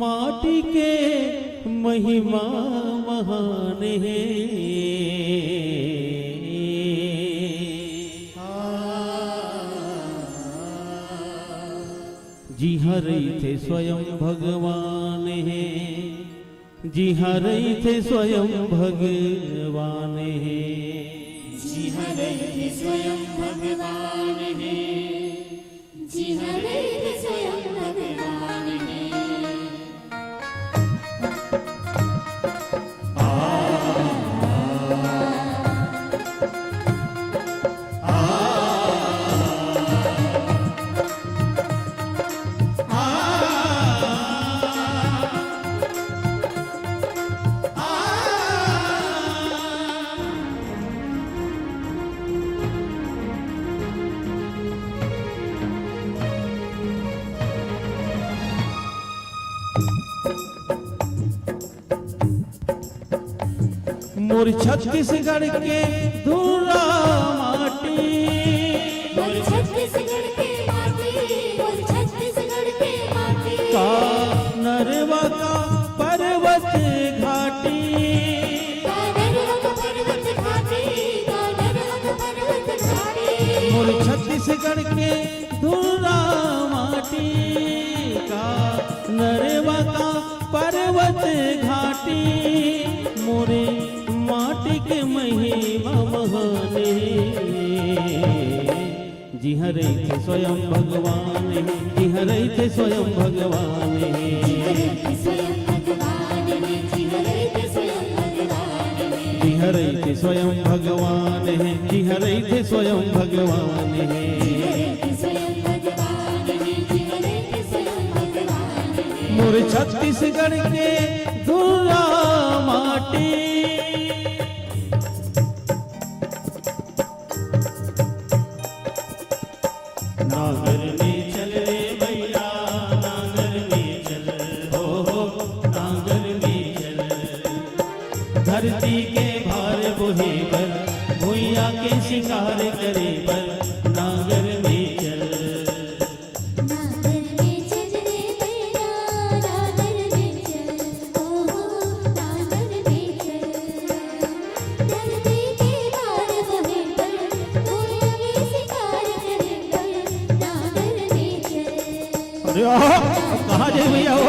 माटी के महिमा महान है। जी हरई थे स्वयं भगवान है, जी हरई थे स्वयं भगवान है। जी हरई स्वयं भगवान है, जी हरई स्वयं भगवान है। मोर छत्तीसगढ़ के धुर्रा माटी, मोर छत्तीसगढ़ के माटी, मोर छत्तीसगढ़ के माटी, का नरवा का पर्वत घाटी, कानरवत पर्वत घाटी, कानरवत पर्वत घाटी, मोर छत्तीसगढ़ के धुर्रा माटी, का नरवा का पर्वत घाटी, मोरे माटी के महिमा महान है। जी हरे थे स्वयं भगवान है, जी हरे थे स्वयं भगवान है। जी हरई स्वयं भगवान है, जी हरई स्वयं भगवान है। जी हरे थे स्वयं भगवान है, जी हरे थे स्वयं भगवान है। मोर छत्तीसगढ़ के धुर्रा माटी, नागर में चल रे भैया, नागर में चल, हो नागर में चल, धरती के भार बोहे पर, भुइया के शिकार करे पर, नागर में चल। नागर में चल रे भैया, नागर में चल, ओ नागर में चल, धरती के भार बोहे पर, भुइया के शिकार करे पर, नागर में चल। अरे कहाँ जाए भैया हो?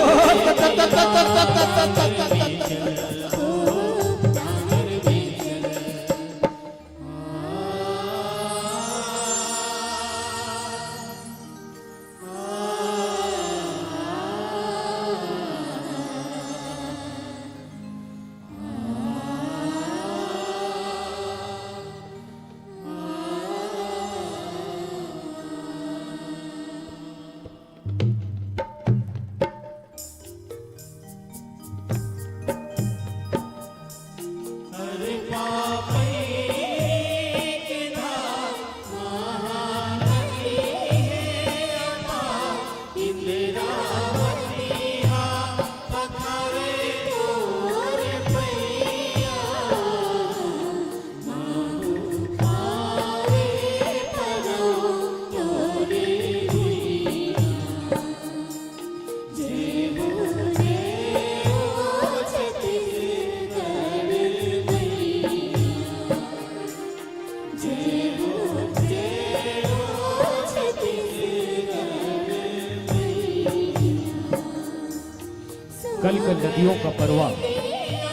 कल कल नदियों का परवाह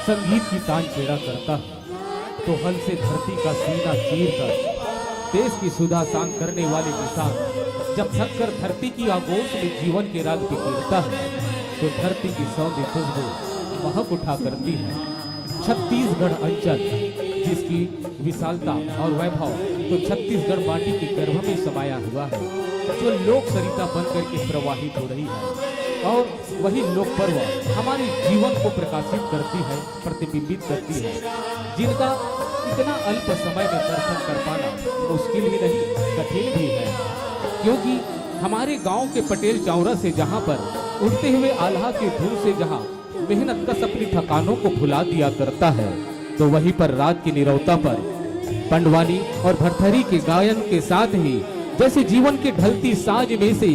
संगीत की तान छेड़ा करता है, तो हल से धरती का सीना चीर कर देश की सुधा शांत करने वाले किसान जब थककर धरती की आगोश में जीवन के राग बिखेरता है, तो धरती की सौंदर्य खुशबू महक उठा करती है। छत्तीसगढ़ अंचल जिसकी विशालता और वैभव तो छत्तीसगढ़ माटी के गर्भ में समाया हुआ है, जो लोक सरिता बन करके प्रवाहित हो रही है। और वही लोक पर्व हमारे जीवन को प्रकाशित करती है, प्रतिबिंबित करती है, जिनका इतना अल्प समय में दर्शन कर पाना मुश्किल ही नहीं, कठिन भी है। क्योंकि हमारे गांव के पटेल चौरा से जहां पर उड़ते हुए आल्हा के धूल से जहां मेहनत कश अपनी थकानों को भुला दिया करता है, तो वहीं पर रात की नीरवता पर पंडवानी और भरथरी के गायन के साथ ही जैसे जीवन की ढलती साँझ में से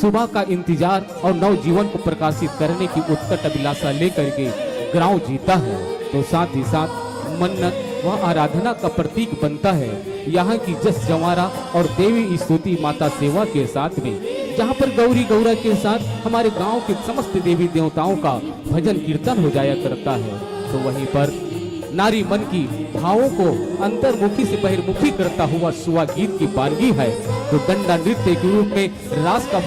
सुबह का इंतजार और नव जीवन को प्रकाशित करने की उत्कट अभिलाषा लेकर के गांव जीता है, तो साथ ही साथ मन्नत व आराधना का प्रतीक बनता है यहाँ की जस जंवारा और देवी स्तुति माता सेवा के साथ में, जहाँ पर गौरी गौरा के साथ हमारे गांव के समस्त देवी देवताओं का भजन कीर्तन हो जाया करता है। तो वहीं पर नारी मन की भावों को अंतर्मुखी से बहिर्मुखी करता हुआ सुआ गीत की वानगी है, तो दंडा नृत्य के रूप में रास का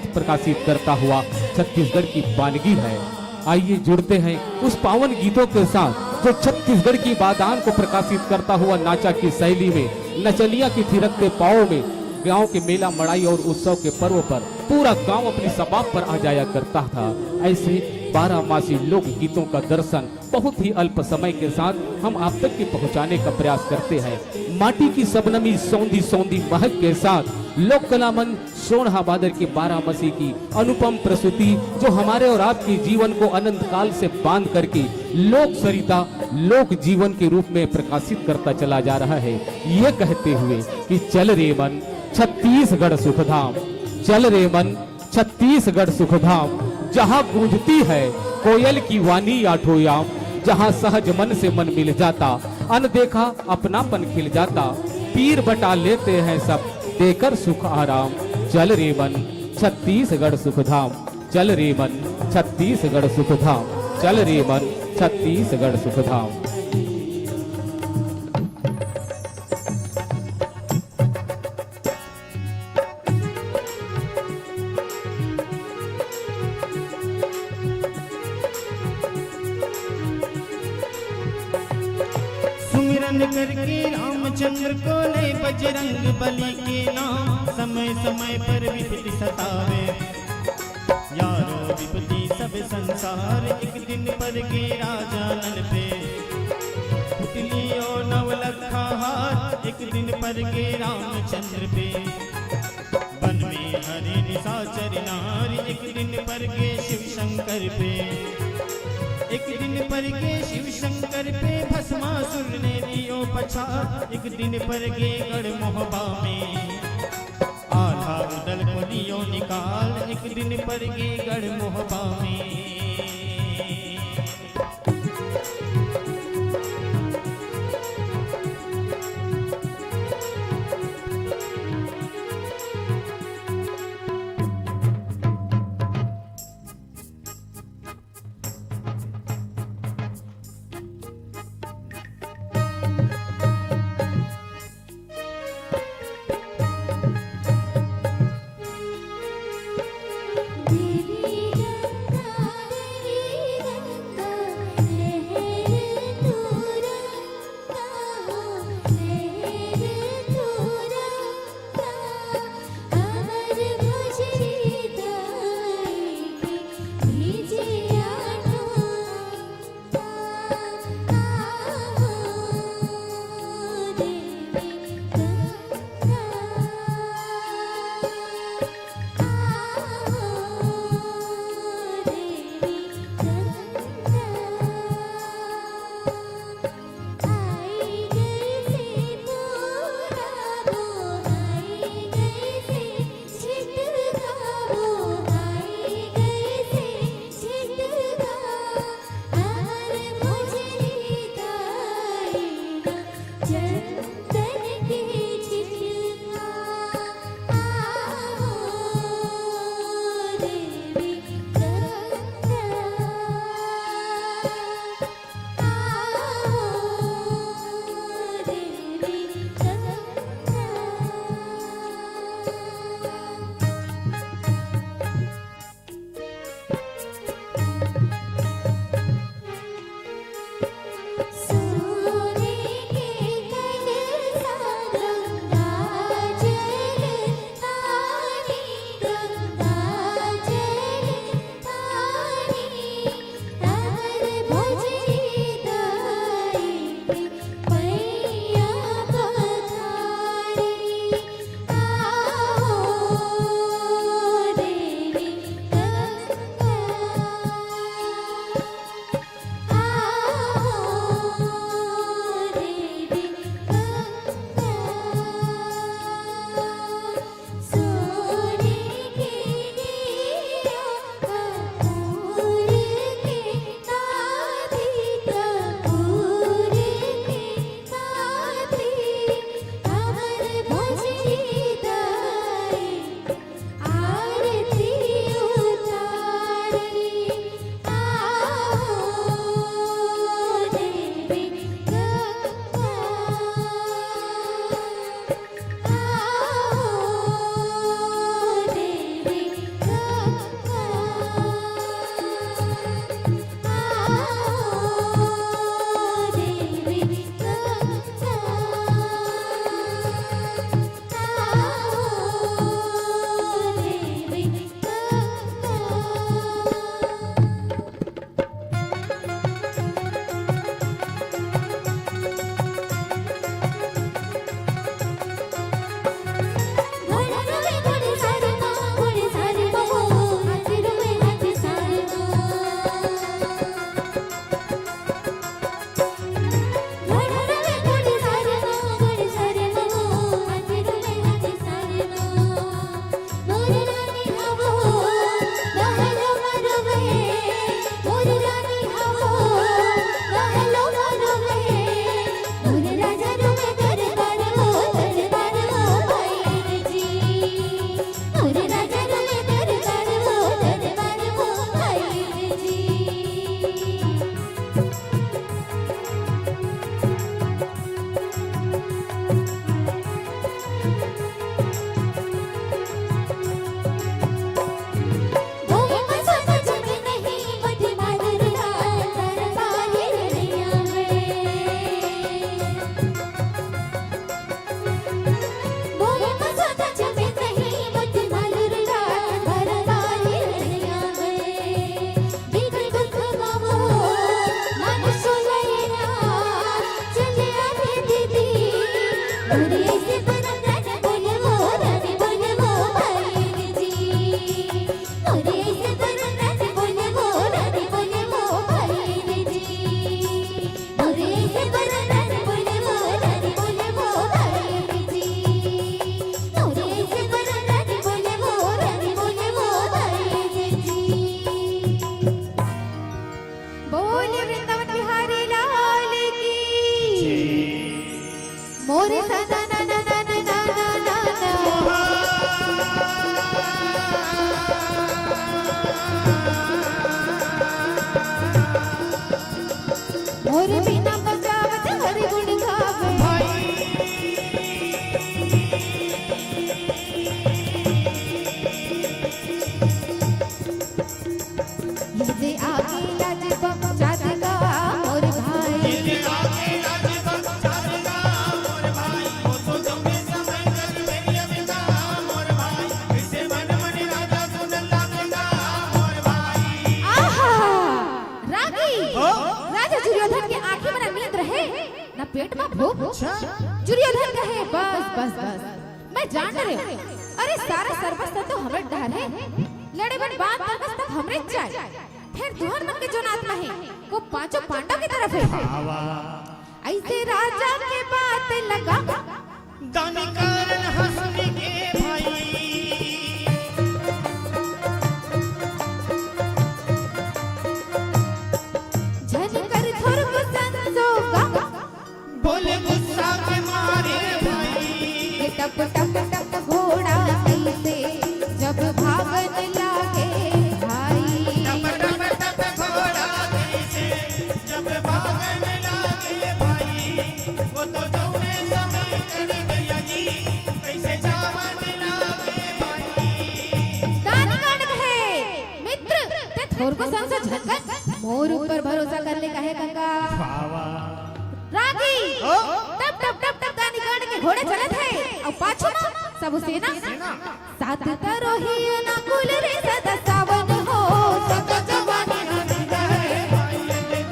प्रकाशित करता हुआ छत्तीसगढ़ की वानगी है। आइए जुड़ते हैं उस पावन गीतों के साथ जो छत्तीसगढ़ की बादान को प्रकाशित करता हुआ नाचा की शैली में, नचनिया की थिरकते पाँव में गांव के मेला मड़ाई और उत्सव के पर्व पर पूरा गांव अपनी सबाब पर आ जाया करता था। ऐसे 12 मासी लोक गीतों का दर्शन बहुत ही अल्प समय के साथ हम आप तक के पहुंचाने का प्रयास करते हैं। माटी की सबनमी सौंधी सौंधी महक के साथ लोक कला मंच सोनहा बादर के 12 मासी की अनुपम प्रस्तुति, जो हमारे और आपके जीवन को अनंत काल से बांध करके लोक सरिता लोक जीवन के रूप में प्रकाशित करता चला जा रहा है। ये कहते हुए कि चल रे मन छत्तीसगढ़ सुखधाम, चल रे मन छत्तीसगढ़ सुखधाम, जहाँ गूंजती है कोयल की वाणी आठोयाम, जहाँ सहज मन से मन मिल जाता, अनदेखा अपनापन खिल जाता, पीर बटा लेते हैं सब देकर सुख आराम। चल रे मन छत्तीसगढ़ सुखधाम, चल रे मन छत्तीसगढ़ सुखधाम, चल रे मन छत्तीसगढ़ सुखधाम। सुमिरन करके रामचंद्र को ले बजरंग बली के नाम, समय समय पर विपत्ति सतावे यारो विपत्ति सब संसार, एक दिन पर गिरा जानन पे पुतलियों नवलखा हार, एक दिन पर गे रामचंद्र पे वन में हरे निशाचर नारी, एक दिन पर गे शिव शंकर पे, एक दिन पर गे शिव शंकर पे भस्मासुर ने दियो पछा, एक दिन पर गे गढ़ मोहबा में आधा उदल को दियो निकाल, एक दिन पर गे गढ़ मोहबा में। देवी गंगा मोरे सदा ना ना ना ना ना ना ना मोरे बिना बजावत हरि गुण गावे ये आगे लाज बचा देगा मोरे भाई पेट में भूख दुर्योधन कहे बस बस बस मैं जान रहे हूँ अरे सारा सर्वस्व तो हमें डर है लड़े बन बात बस तक हमरे जाए फिर दुहर मन के जो आत्मा है वो पांचों पांडव की तरफ है ऐसे राजा के बात लगा दानी कारण हंसने के भाई जन कर थोर को संजोगा बोले गुस्सा के मारे भाई टप टप टप घोड़ा कैसे जब भागन लागे भाई टप टप टप घोड़ा कैसे जब भागने लागे भाई वो तो जौने समय कर गया जी कैसे जावने लागे भाई दान कांड है मित्र ते थोर को संसा झटक मोर ऊपर भरोसा करने का है गंगा रागी टप टप टप टप दानी कांड के घोड़े चलत है और पाछू सब सेना साथ करो ही ना कुल रे सदा सावन हो सदा जवानी हंस है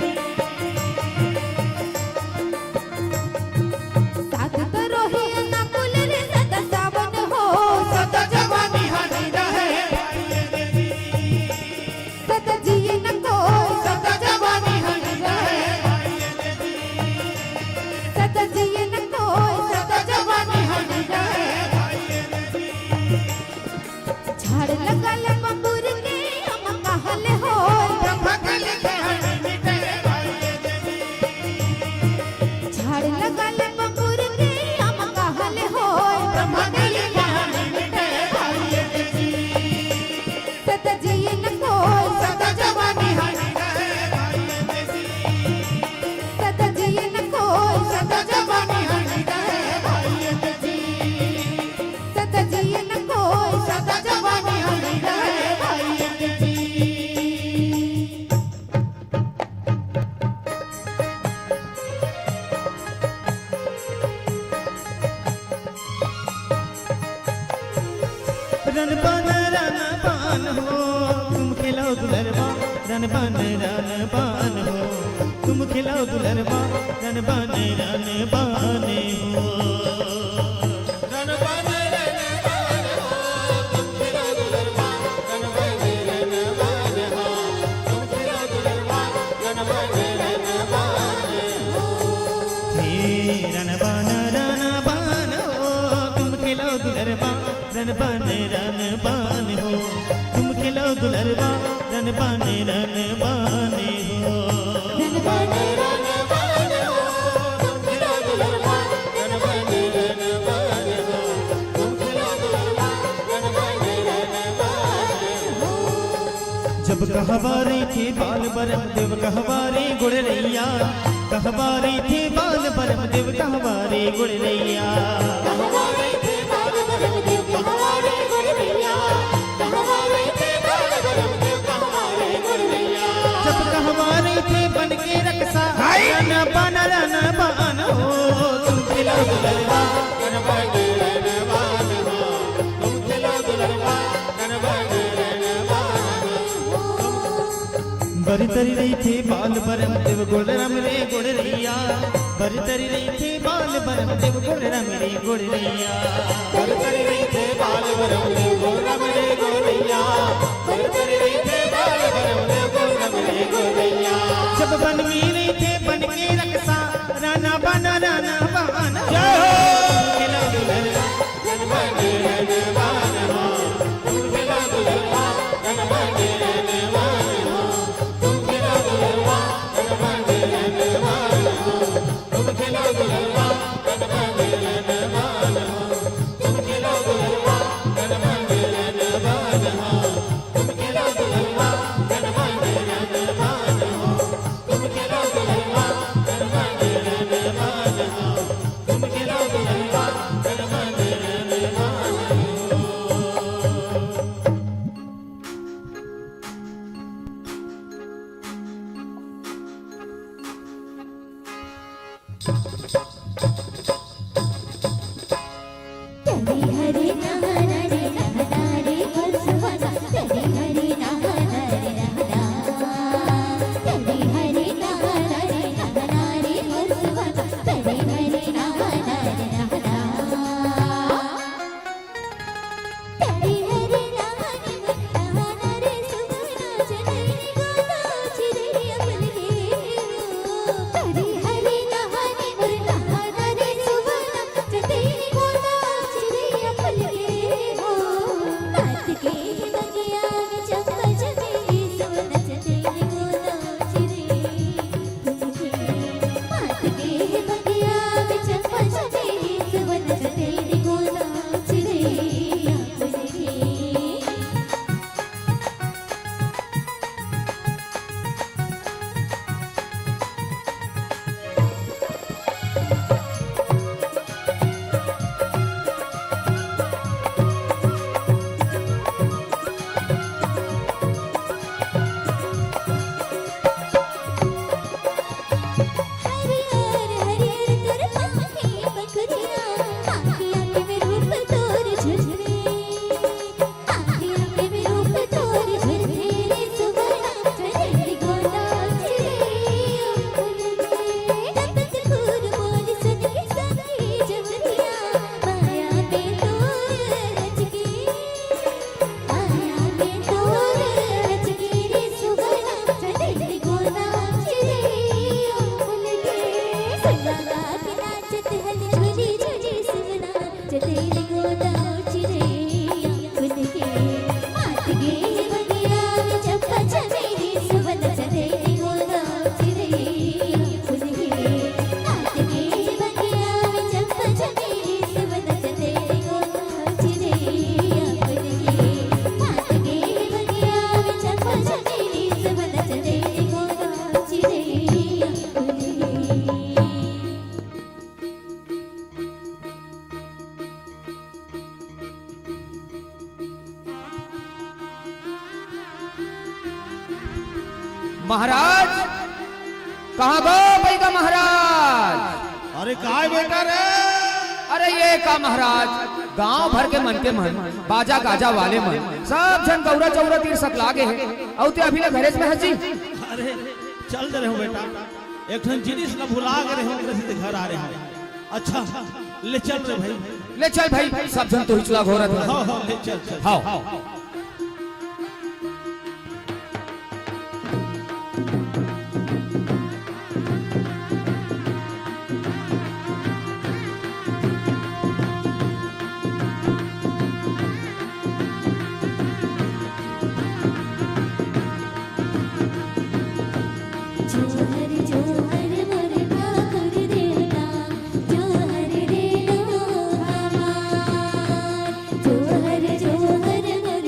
साथ करो ही ना कुल रे सदा सावन हो सदा जवानी हंस है सदा जिए न कोई सदा जवानी हंस है सदा जिए न कोई सदा जवानी हंस है झाड़ लगा ले बबूर के हम कहले हो भगल के हट मिटे झाड़ लगा ले बबूर के हम कहले हो भगल के हट मिटे सदा जिए न कोई सदा जवानी हंस है सदा जिए न कोई सदा जवानी हंस है सदा जिए न कोई सदा जवानी हंस है रन हो तुम खिलाओ दुलरबा रन पान हो तुम खिलाओ दुलरबा रन पान हो रन पान हो तुम खिलाओ दुलरबा रन पान हो तुम खिलाओ दुलरबा रन पान हो जब जब कहवारे थे बाल बरम देव कहवारे गुड़ रैया, कहवारे थे बाल बरम देव कहवारे गुड़ रैया। कहवारे थे बाल बरम देव कहवारे गुड़ रैया, कहवारे थे बाल बरम देव कहवारे गुड़ रैया। जब कहवारे थे बन के रक्षा रन बन हो, तुम खिलो दुलरवा गन बन रन बान हो, तुम खिलो दुलरवा गन बन रन बान हो। बरतरी रही थे बाल बरम देव गुड़ रम रे गुड़ रैया, बरतरी रही थे बाल बरम देव गुड़ रम रे गुड़ रैया। बरतरी रही थे बाल बरम देव गुड़ रम रे गुड़ रैया, बरतरी रही थे बाल बरम देव गुड़ रम रे गुड़ रैया। जब बन में रही थे बन के रक्षा राना बन हो, खिलो दुलरवा गन बन रन बान हो, तुम खिलो दुलरवा गन बन रन बान हो, तुम खिलो दुलरवा गन बन रन बान हो, तुम खिलो दुलरवा गन बन रन बान हो, तुम खिलो दुलरवा गन बन रन बान हो, तुम खिलो दुलरवा गन बन रन बान हो, तुम खिलो दुलरवा गन बन रन बान हो, तुम खिलो दुलरवा गन बन रन बान हो। तरी हरि नहना रे नहना रे बरसवाना, तरी हरि नहना रे नहना, तरी हरि नहना रे नहना रे बरसवाना, तरी हरि नहना रे नहना। तरी हरि नहना रे सुमना जननी गोदा चिरे अपने हो, तरी हरि नहना रे सुमना जननी गोदा चिरे अपने हो। हाथ के बगिया में चंपा चमेली सोना जननी गोदा चिरे अपने, हाथ के बगिया में चंपा चमेली सोना जननी गोदा चिरे अपने। हरियर हरियर तोर पाखी बकरिया, आँखी आँखी में रूप तोर झुरझुरे, आँखी आँखी में रूप तोर झुरझुरे रे सुवना जननी गोदा चिरे अपने। तपत फूल बोल सुन के सखी जवरिया, माया में तोर रच के, माया में तोर रच के रे सुवना जननी गोदा चिरे अपने। सुना के नाचत हल झुली झुली सुवना जननी गोदा चिरे अपने। हाथ गे बगिया में चंपा चमेली सुवना जननी गोदा चिरे अपने। हाथ गे बगिया में चंपा चमेली सुवना जननी गोदा चिरे अपने। हाथ गे बगिया में चंपा चमेली सुवना जननी गोदा चिरे अपने। महाराज कहाँ गो पैगा महाराज? अरे काय बेटा रे, अरे ये का महाराज, गांव भर के मन बाजा गाजा वाले मन सब जन गौरा चौरा तीर सक लागे है और ते अभी ले घरे में हजी। अरे चल दे रहे हो बेटा, एक ठन जिनिस न भुला गए हो, घर आ रहे हो। अच्छा ले चल रे भाई, ले चल भाई, सब जन तो हिचला घोरत है। हाँ हाँ ले चल चल। हां जोहर जोहर मोर ठाकुर देवता, जोहर रे लो हमार। जोहर जोहर मोर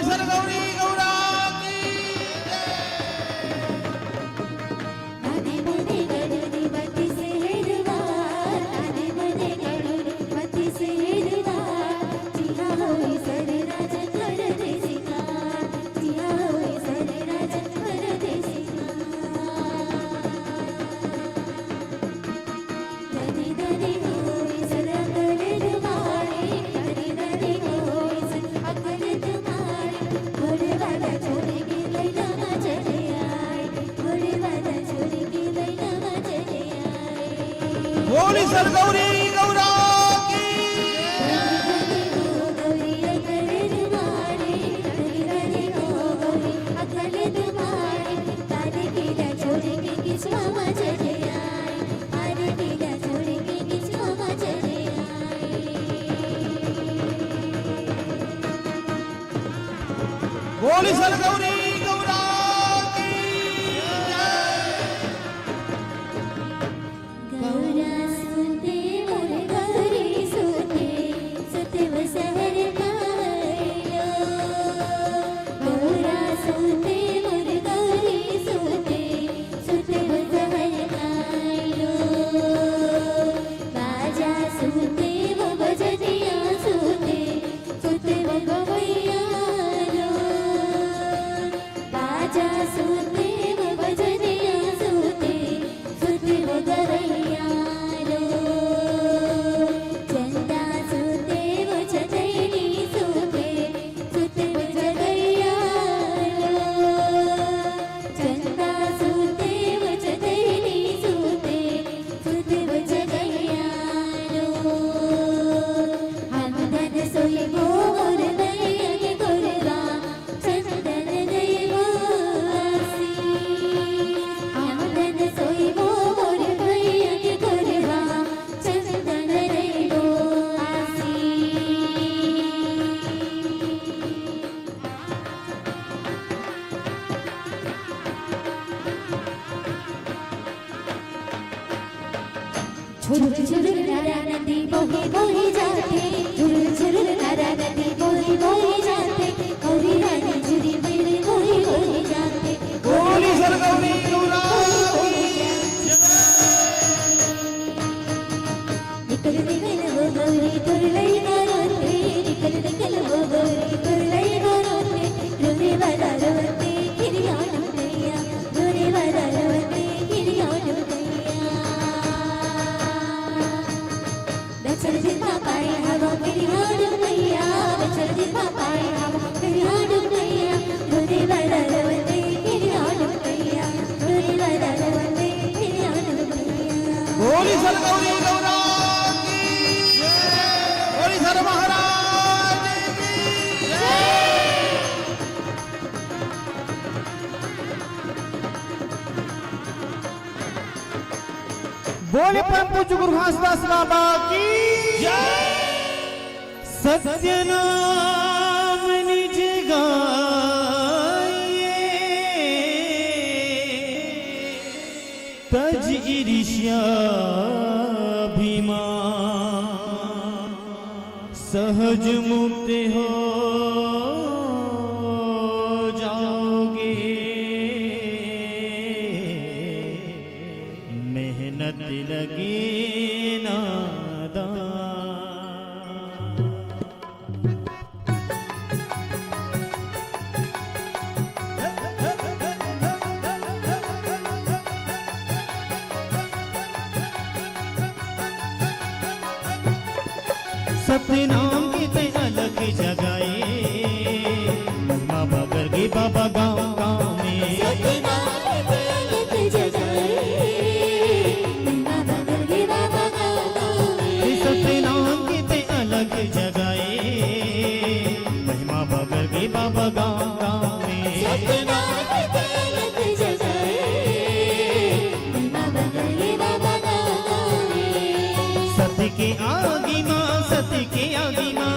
बोली सर गौरी गौरा की ताने बने गडरी मती से हेरवार ताने बने गडरी मती से हेरवार जिया होई सर राजन कर दे सिंगार जिया होई सर राजन कर दे सिंगार दनी दनी होई सर अकल तुम्हारे दनी दनी होई सर अकल तुम्हारे घोड़े वाला छोड़ के लैला मा चले आए घोड़े वाला छोड़ के लैला मा चले आए बोली सर गौरी गौरा की गरी हो गौरी अकल तुम्हारे गरी हो गौरी अकल तुम्हारे तारे कीड़ा छोड़ के किसवा मा चले आए तारे कीड़ा छोड़ के किसवा मा चले आए बोली सर गौरी गौरा की गौरा सुते मोर गौरी सुते सुते वो सहर कालो गौरा सुते मोर गौरी सुते सुते वो सहर कालो बाजा सुते वो बजनिया सुते सुते वो गवैया लो बाजा सुते वो बजनिया सुते सुते वो गवैया लो चंदा सुते वो चतैनी सुते सुते वो जगैया लो चंदा सुते वो चतैनी सुते सुते वो जगैया लो हम धन सोई वो मोर नैया के गोरवा चंदन दई वो आसी हम धन सोई वो मोर नैया के गोरवा चंदन दई वो आसी झुरुर झुरुर नारा नदी बोहे बोहे जाते झुरुर झुरुर नारा नदी बोहे बोहे जाते गौरी रानी झुरी मेरे बोहे बोहे जाते बोली सर गौरी गौरा निकल निकल वो गौरी तुरलई गारोते निकल निकल वो गौरी तुरलई गारोते रोने वाला रोते गिरिया डुमैया रोने वाला रोते गिरिया डुमैया बचल दिन पाए हवा गिरिया डुमैया बचल दिन पाए हवा गिरिया डुमैया रोने वाला रोते गिरिया डुमैया रोने वाला रोते गिरिया डुमैया बोली सर गौरी गौरा की बोली सर महाराज की बोले परम पूज्य गुरु घासदास बाबा की सत्य नाम निज गाइए तज ईर्ष्याभिमान सहज मुक्त हो जाओगे मेहनत लगे नादान सत्य नाम की ते अलग जगाए महिमा बगर के बाबा गाँव गाँव में सत्य नाम की ते अलग जगाए महिमा बगर के बाबा गाँव गाँव में सत्य के आगे माँ सत्य के आगे माँ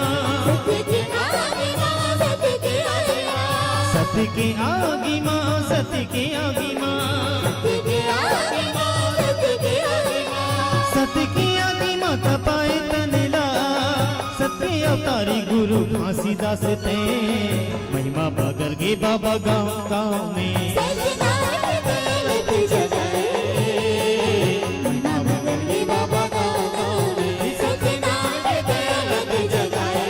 सत्य के आगे माँ सत्य के आगे माँ सत्य की आगे माँ तपाए तनला सत्य अवतारी गुरु घासीदास ते महिमा बगर गे बाबा गाँव गाँव में सजना के दौलत जगाए महिमा बदल के बाबा गाँव में सजना के दौलत जगाए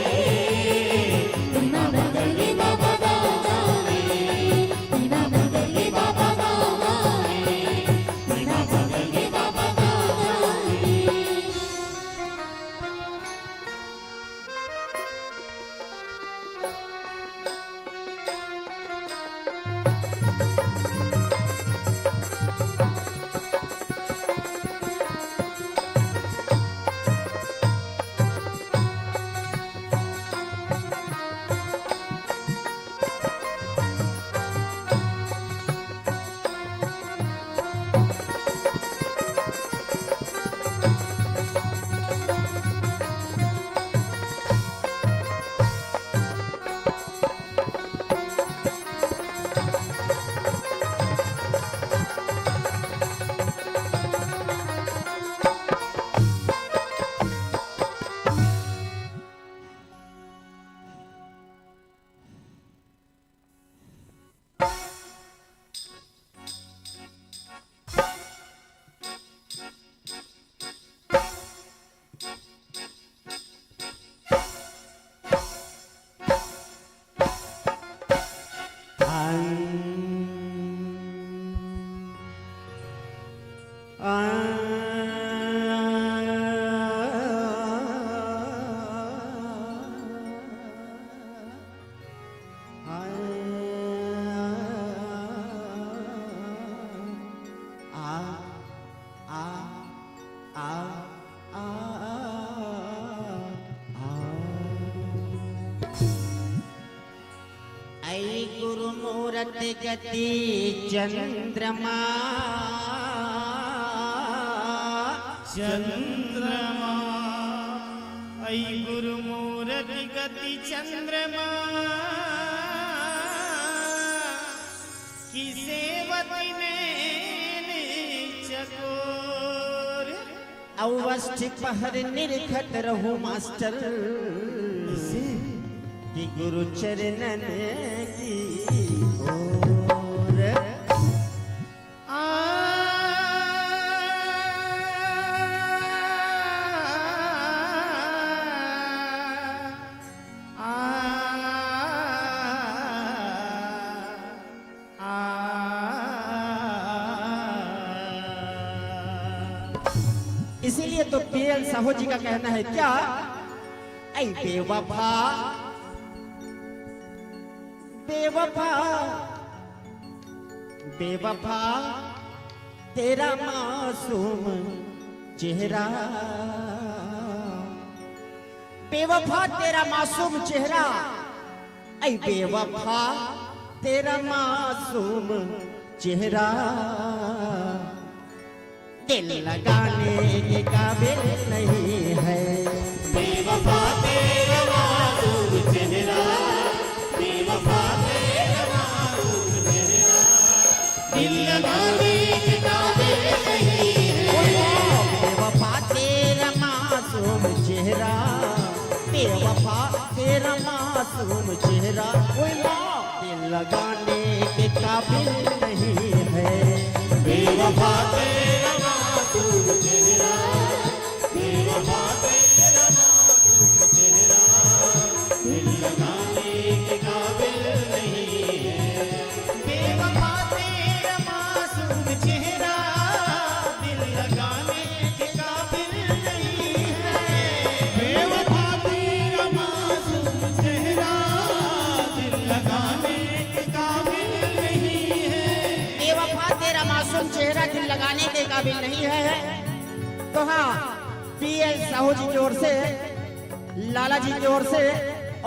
महिमा बदल के बाबा गाँव में महिमा बदल के बाबा गाँव में महिमा बदल के बाबा गाँव में ऐ गुरु मूरत गति चंद्रमा चंद्रमा ऐ गुरु मूरत गति चंद्रमा की सेवती में चकोर अवस्थी पहर निरखत रहूं मास्टर कि गुरु चरणन की ओर इसीलिए तो पीएल साहू जी का कहना है क्या, ऐ बेवफा बेवफा बेवफा तेरा मासूम चेहरा, बेवफा तेरा मासूम चेहरा, ऐ बेवफा तेरा मासूम चेहरा दिल लगाने के काबिल नहीं है। बेवफा तेरा मासूम चेहरा, बेवफा तेरा मासूम चेहरा दिल लगाने के काबिल नहीं है। बेवफा तेरा मासूम चेहरा, बेवफा तेरा मासूम चेहरा दिल लगाने के काबिल नहीं है। बेवफा तेरा मासूम चेहरा, बेवफा तेरा मासूम चेहरा दिल लगाने के काबिल नहीं है। बेवफा तेरा मासूम चेहरा दिल लगाने के काबिल नहीं है। बेवफा तेरा मासूम चेहरा दिल लगाने के काबिल नहीं है। बेवफा तेरा मासूम चेहरा दिल लगाने के काबिल नहीं है। तो हाँ, पीएल साहू जी की ओर से, लाला जी की ओर से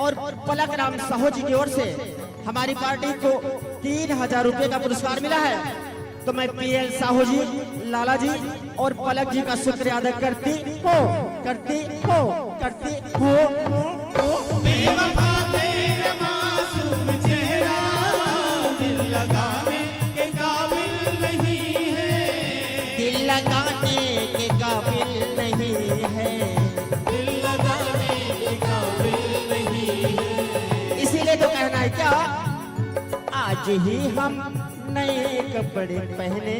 और पलक राम साहू जी की ओर से हमारी पार्टी को 3000 रुपए का पुरस्कार मिला है। तो मैं पीएल साहू जी, लाला जी और पलक जी का शुक्रिया अदा करती हूँ। बेवफा तेरा मासूम चेहरा दिल लगाने के काबिल नहीं है। दिल लगाने के काबिल नहीं है। दिल लगाने के काबिल इसीलिए तो कहना है क्या, आज ही हम नए कपड़े पहने,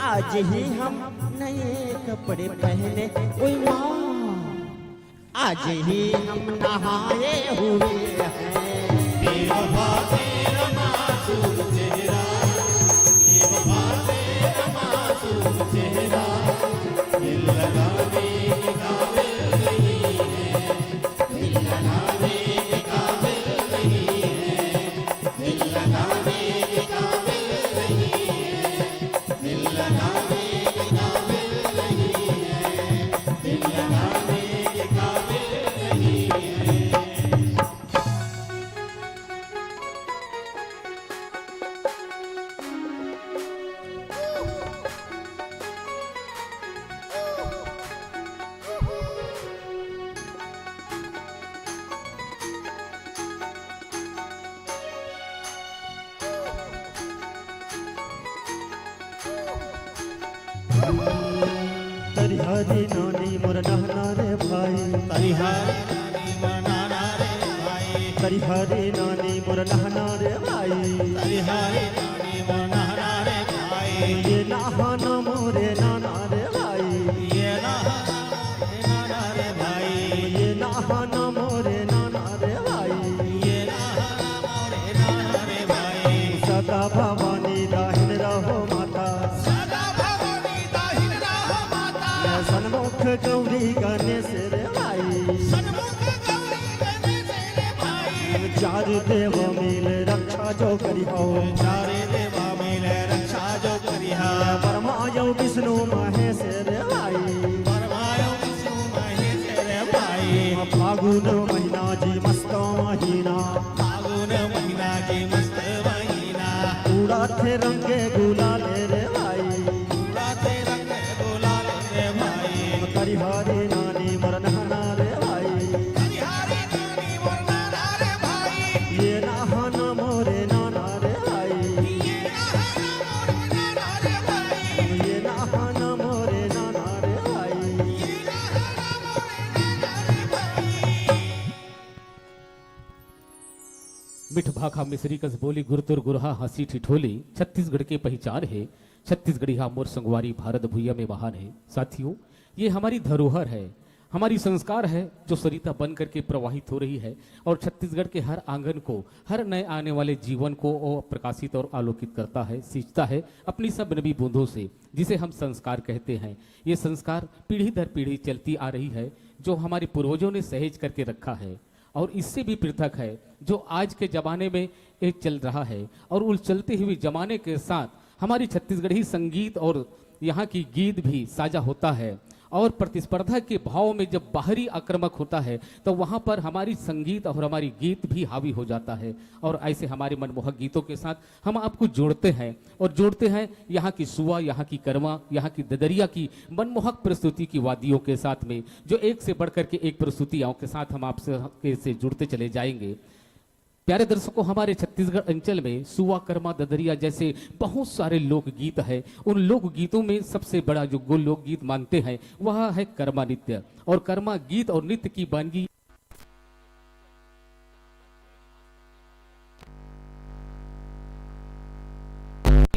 आज ही हम नए कपड़े पहने, ओए वाह आज ही हम नहाए हुए हैं। बेवफा तेरा मासूम चेहरा, बेवफा तेरा मासूम चेहरा, दिल लगाने के काबिल नहीं है, दिल लगाने के काबिल नहीं है, दिल लगाने के काबिल नहीं है, दिल लगाने के काबिल नहीं है, दिल लगाने के काबिल नहीं है। तरिहारी नानी मोर नहना रे भाई, तरिहारी नानी मनाना रे भाई, तरिहारी नानी मोर नहना रे भाई, तरिहारी नानी मनाना रे भाई, ये नहाना मोरे नाना रे भाई, ये नाना रे भाई, ये नहाना मोरे नाना रे भाई, ये नाना रे भाई, सदा भवानी दाहिन रहो माता, सदा भवानी दाहिन रहो माता, मैं सन्मुख गौरी गणेश रे भाई, सन्मुख गौरी गणेश रे भाई, चारु देव मिल रक्षा जो करी हो, चारे देवा मिले रक्षा जो करिहा, परमायु विष्णु महेश रे भाई, परमायो विष्णु महेश रे भाई, फागुन महीना जी मस्त महीना, फागुन महीना की मस्त महीना, पूरा थे रंगे गुलाल रे भाई, राते रंग गुलाल रे भाई, तरिहारी नानी मोर नहना रे भाई, तरिहारी नानी मनाना रे भाई, ये नहाना मोरे नाना रे भाई, ये नाना रे भाई, ये नहाना मोरे नाना रे भाई। ये नाना रे भाई। मिठ भाखा मिसरी कस बोली गुरतुर गुरहा हंसी ठिठोली, छत्तीसगढ़ के पहचान है, छत्तीसगढ़ी हा मोर संगवारी भारत भुइया में महान है। साथियों, ये हमारी धरोहर है, हमारी संस्कार है जो सरिता बन करके प्रवाहित हो रही है और छत्तीसगढ़ के हर आंगन को, हर नए आने वाले जीवन को वो प्रकाशित और आलोकित करता है, सींचता है अपनी सब नबी बूंदों से, जिसे हम संस्कार कहते हैं। ये संस्कार पीढ़ी दर पीढ़ी चलती आ रही है, जो हमारे पूर्वजों ने सहेज करके रखा है और इससे भी पृथक है जो आज के जमाने में ये चल रहा है। और उस चलते हुए जमाने के साथ हमारी छत्तीसगढ़ी संगीत और यहाँ की गीत भी साझा होता है और प्रतिस्पर्धा के भाव में जब बाहरी आक्रामक होता है तो वहाँ पर हमारी संगीत और हमारी गीत भी हावी हो जाता है। और ऐसे हमारे मनमोहक गीतों के साथ हम आपको जोड़ते हैं और जोड़ते हैं यहाँ की सुआ, यहाँ की कर्मा, यहाँ की ददरिया की मनमोहक प्रस्तुति की वादियों के साथ में, जो एक से बढ़कर के एक प्रस्तुतियों के साथ हम आपसे जुड़ते चले जाएंगे। प्यारे दर्शकों, हमारे छत्तीसगढ़ अंचल में सुआ, कर्मा, ददरिया जैसे बहुत सारे लोकगीत है। उन लोकगीतों में सबसे बड़ा जो लोकगीत मानते हैं वह है कर्मा नृत्य। और कर्मा गीत और नृत्य की वानगी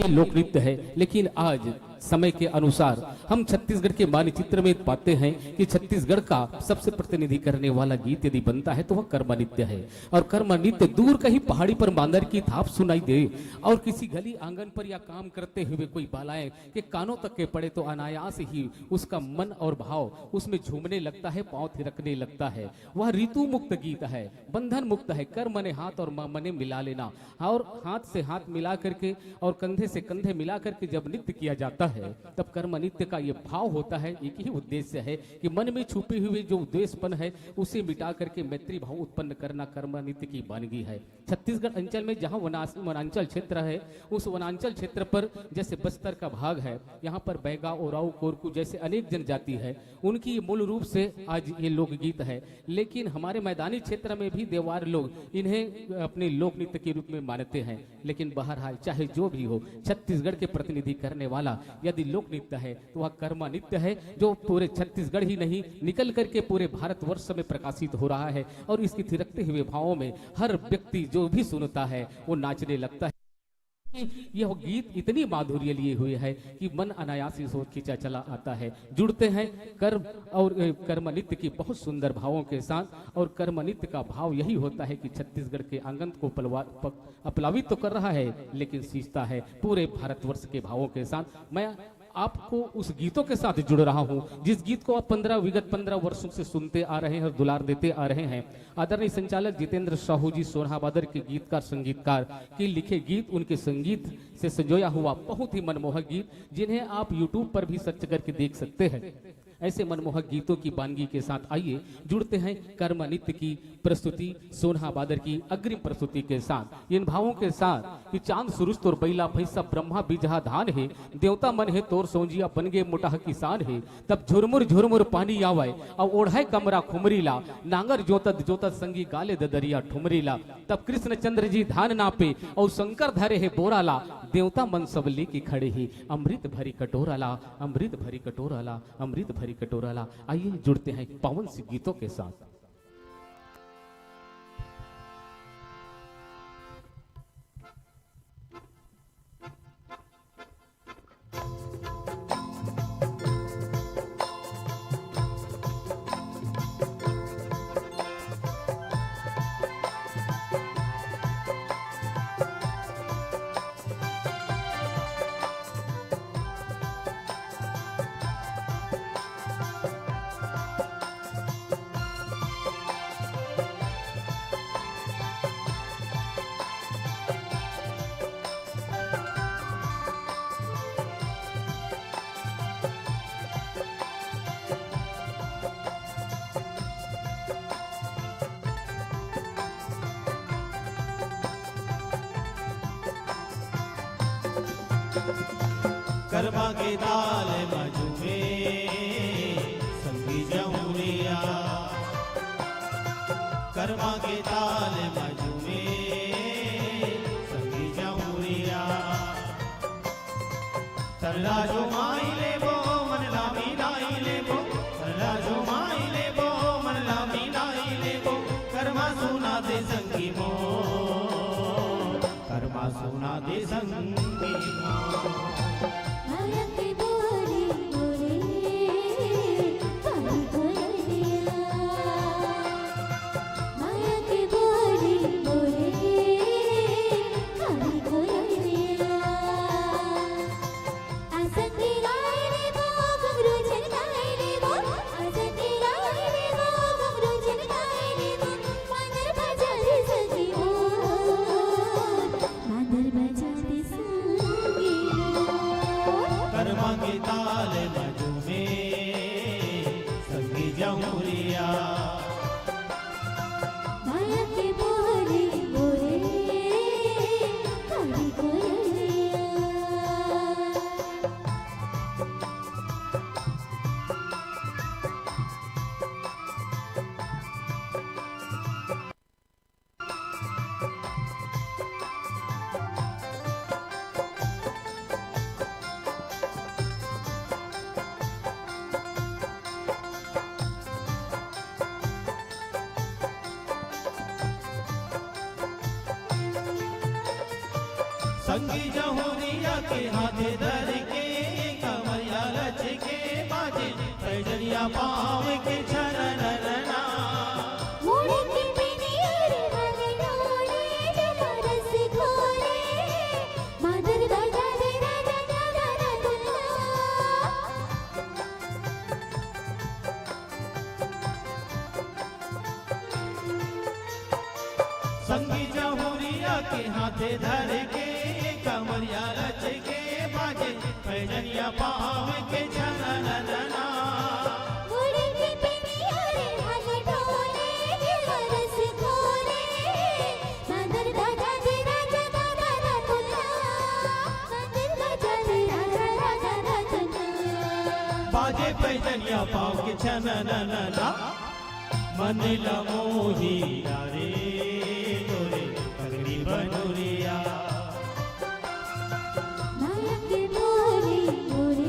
लोक नृत्य है, लेकिन आज समय के अनुसार हम छत्तीसगढ़ के मानचित्र में पाते हैं कि छत्तीसगढ़ का सबसे प्रतिनिधि करने वाला गीत यदि बनता है तो वह कर्मा नृत्य है। और कर्मा नृत्य दूर कहीं पहाड़ी पर बांदर की थाप सुनाई दे और किसी गली आंगन पर या काम करते हुए कोई बालाएं के कानों तक के पड़े तो अनायास ही उसका मन और भाव उसमें झूमने लगता है, पांव थिरकने लगता है। वह ऋतु मुक्त गीत है, बंधन मुक्त है। कर मने हाथ और मने मिला लेना, और हाथ से हाथ मिला करके और कंधे से कंधे मिला करके जब नृत्य किया जाता है तब कर्म नृत्य का ये भाव होता है। एक ही उद्देश्य है कि मन में छुपे हुए जो द्वेषपन है उसे मिटा करके मैत्री भाव उत्पन्न करना कर्म नृत्य की वानगी है। छत्तीसगढ़ अंचल में जहां वनांचल क्षेत्र है, उस वनांचल क्षेत्र पर जैसे बस्तर का भाग है, यहाँ पर बैगा, ओराऊ, कोरकू जैसे अनेक जनजाति है, उनकी मूल रूप से आज ये लोकगीत है। लेकिन हमारे मैदानी क्षेत्र में भी देवार लोग इन्हें अपने लोक नृत्य के रूप में मानते हैं। लेकिन बहरहाल चाहे जो भी हो, छत्तीसगढ़ के प्रतिनिधि करने वाला यदि लोक नृत्य है तो वह कर्मा नृत्य है, जो पूरे छत्तीसगढ़ ही नहीं निकल करके पूरे भारतवर्ष में प्रकाशित हो रहा है। और इसकी थिरकते हुए भावों में हर व्यक्ति जो भी सुनता है वो नाचने लगता है। यह गीत इतनी माधुर्य लिए हुए है कि मन अनायास इस ओर खींचा चला आता है। जुड़ते हैं कर्म और कर्म नृत्य की बहुत सुंदर भावों के साथ। और कर्म नृत्य का भाव यही होता है कि छत्तीसगढ़ के आंगन को अपलावित तो कर रहा है, लेकिन सींचता है पूरे भारतवर्ष के भावों के साथ। मैं आपको उस गीतों के साथ जुड़ रहा हूं जिस गीत को आप विगत 15 वर्षों से सुनते आ रहे हैं और दुलार देते आ रहे हैं। आदरणीय संचालक जितेंद्र साहू जी सोनहाबादर के गीतकार संगीतकार के लिखे गीत, उनके संगीत से संजोया हुआ बहुत ही मनमोहक गीत, जिन्हें आप YouTube पर भी सर्च करके देख सकते हैं। ऐसे मनमोहक गीतों की बानगी के साथ आइए जुड़ते हैं कर्म नृत्य की प्रस्तुति सोनहाबादर की अग्रिम प्रस्तुति के साथ। इन भावों के साथ कि चांद सुरुज तोर बैला भैसा ब्रह्मा बीजहा धान है, देवता मन है तोर सौजिया बन गे मोटा किसान है। तब झुरमुर झुरमुर पानी आवे और ओढ़ाए कमरा खुमरीला, नांगर जोतत जोतत संगी गाले ददरिया ठुमरीला। तब कृष्ण चंद्र जी धान नापे और शंकर धरे है बोराला, देवता मन सब लेके खड़े ही अमृत भरी कटोराला, अमृत भरी कटोराला, अमृत भरी कटोराला। आइए जुड़ते हैं पावन सी गीतों के साथ। कर्मा के दाल मजुमे संगी जमुरिया, कर्मा के दाल मजुमे संगी जमुरिया। सरला जो माई ले वो मन लामी लाई ले वो, सरला जो माई ले वो मन लामी लाई ले वो। कर्मा सुना दे संगी मो, कर्मा सुना दे संगी मो। संगी जहुरिया के हाथे धर के कमरिया लच के बाजे पैजनिया पाव के छरना। संगी जहुरिया के हाथे धर के कमरिया रच के बाजे पैजनिया पाव के छरना। बाजे पैजनिया पाव के छनना, मन लमोही रे तोरे पगड़ी बनोरिया। नायक मोरे मोरे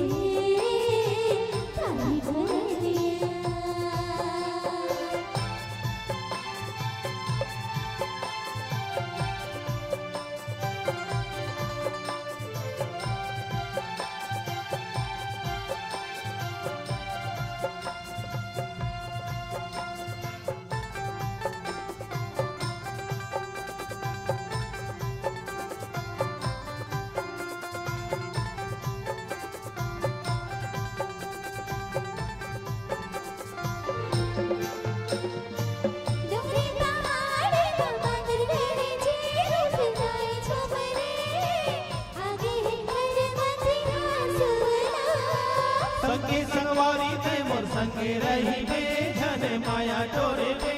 संगे रही बे जन माया टोरे बे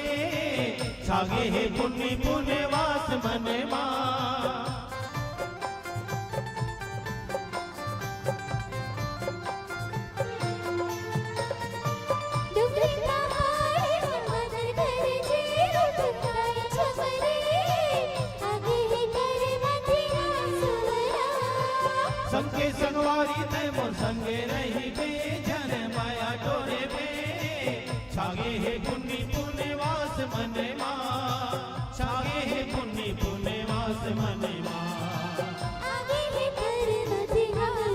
छागे हे पुण्य पुण्य वास मन मा संगे संगवारी ते मोर संगे रही बे जन माया टोरे बे छागे हे पुण्य पुण्य वास मन मा छागे हे पुण्य पुण्य वास मन मा आगे है पर्वती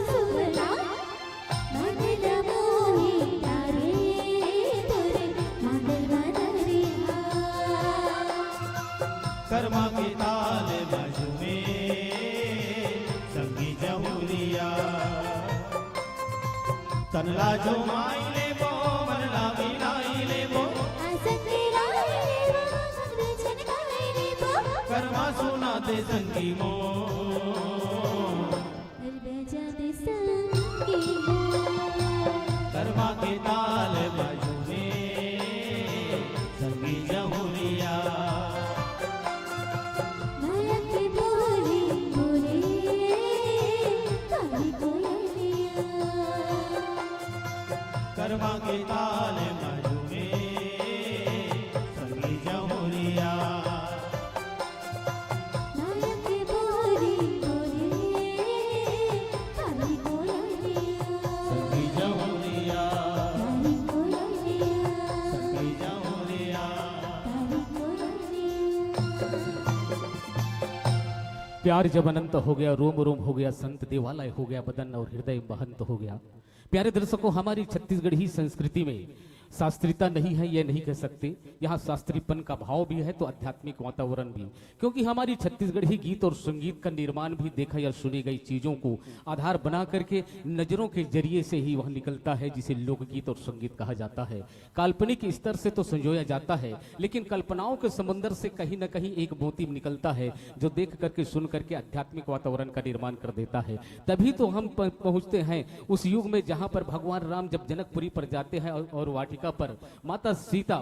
सुवला मंडल मोही तारे तोरे मंडल बनरिया कर्मा के ताल बाजू में संगी जहुरिया तन लाजो माई ले बो मन लागी लाई ले बो संगे राई रे छन गाई रे बो कर्मा सुना दे संगी मो बजाते संगी कर्मा के ताल बाजू में संगी जहुरिया नायक बोले बोले काली कोयलिया कर्मा के ताल बाजू में संगी जहुरिया नायक बोले बोले काली कोयलिया संगी जहुरिया काली कोयलिया संगी जहुरिया काली कोयलिया प्यार जब अनंत हो गया, रोम रोम हो गया, संत देवालय हो गया, बदन और हृदय महंत हो गया। प्यारे दर्शकों, हमारी छत्तीसगढ़ी संस्कृति में शास्त्रीयता नहीं है ये नहीं कह सकते, यहाँ शास्त्रीयपन का भाव भी है तो आध्यात्मिक वातावरण भी, क्योंकि हमारी छत्तीसगढ़ी गीत और संगीत का निर्माण भी देखा या सुनी गई चीजों को आधार बना करके नजरों के जरिए से ही वह निकलता है, जिसे लोकगीत और संगीत कहा जाता है। काल्पनिक स्तर से तो संजोया जाता है, लेकिन कल्पनाओं के समुद्र से कहीं न कहीं एक मोती निकलता है जो देख करके सुन करके आध्यात्मिक वातावरण का निर्माण कर देता है। तभी तो हम पहुंचते हैं उस युग में जहां पर भगवान राम जब जनकपुरी पर जाते हैं और वाटिका पर माता सीता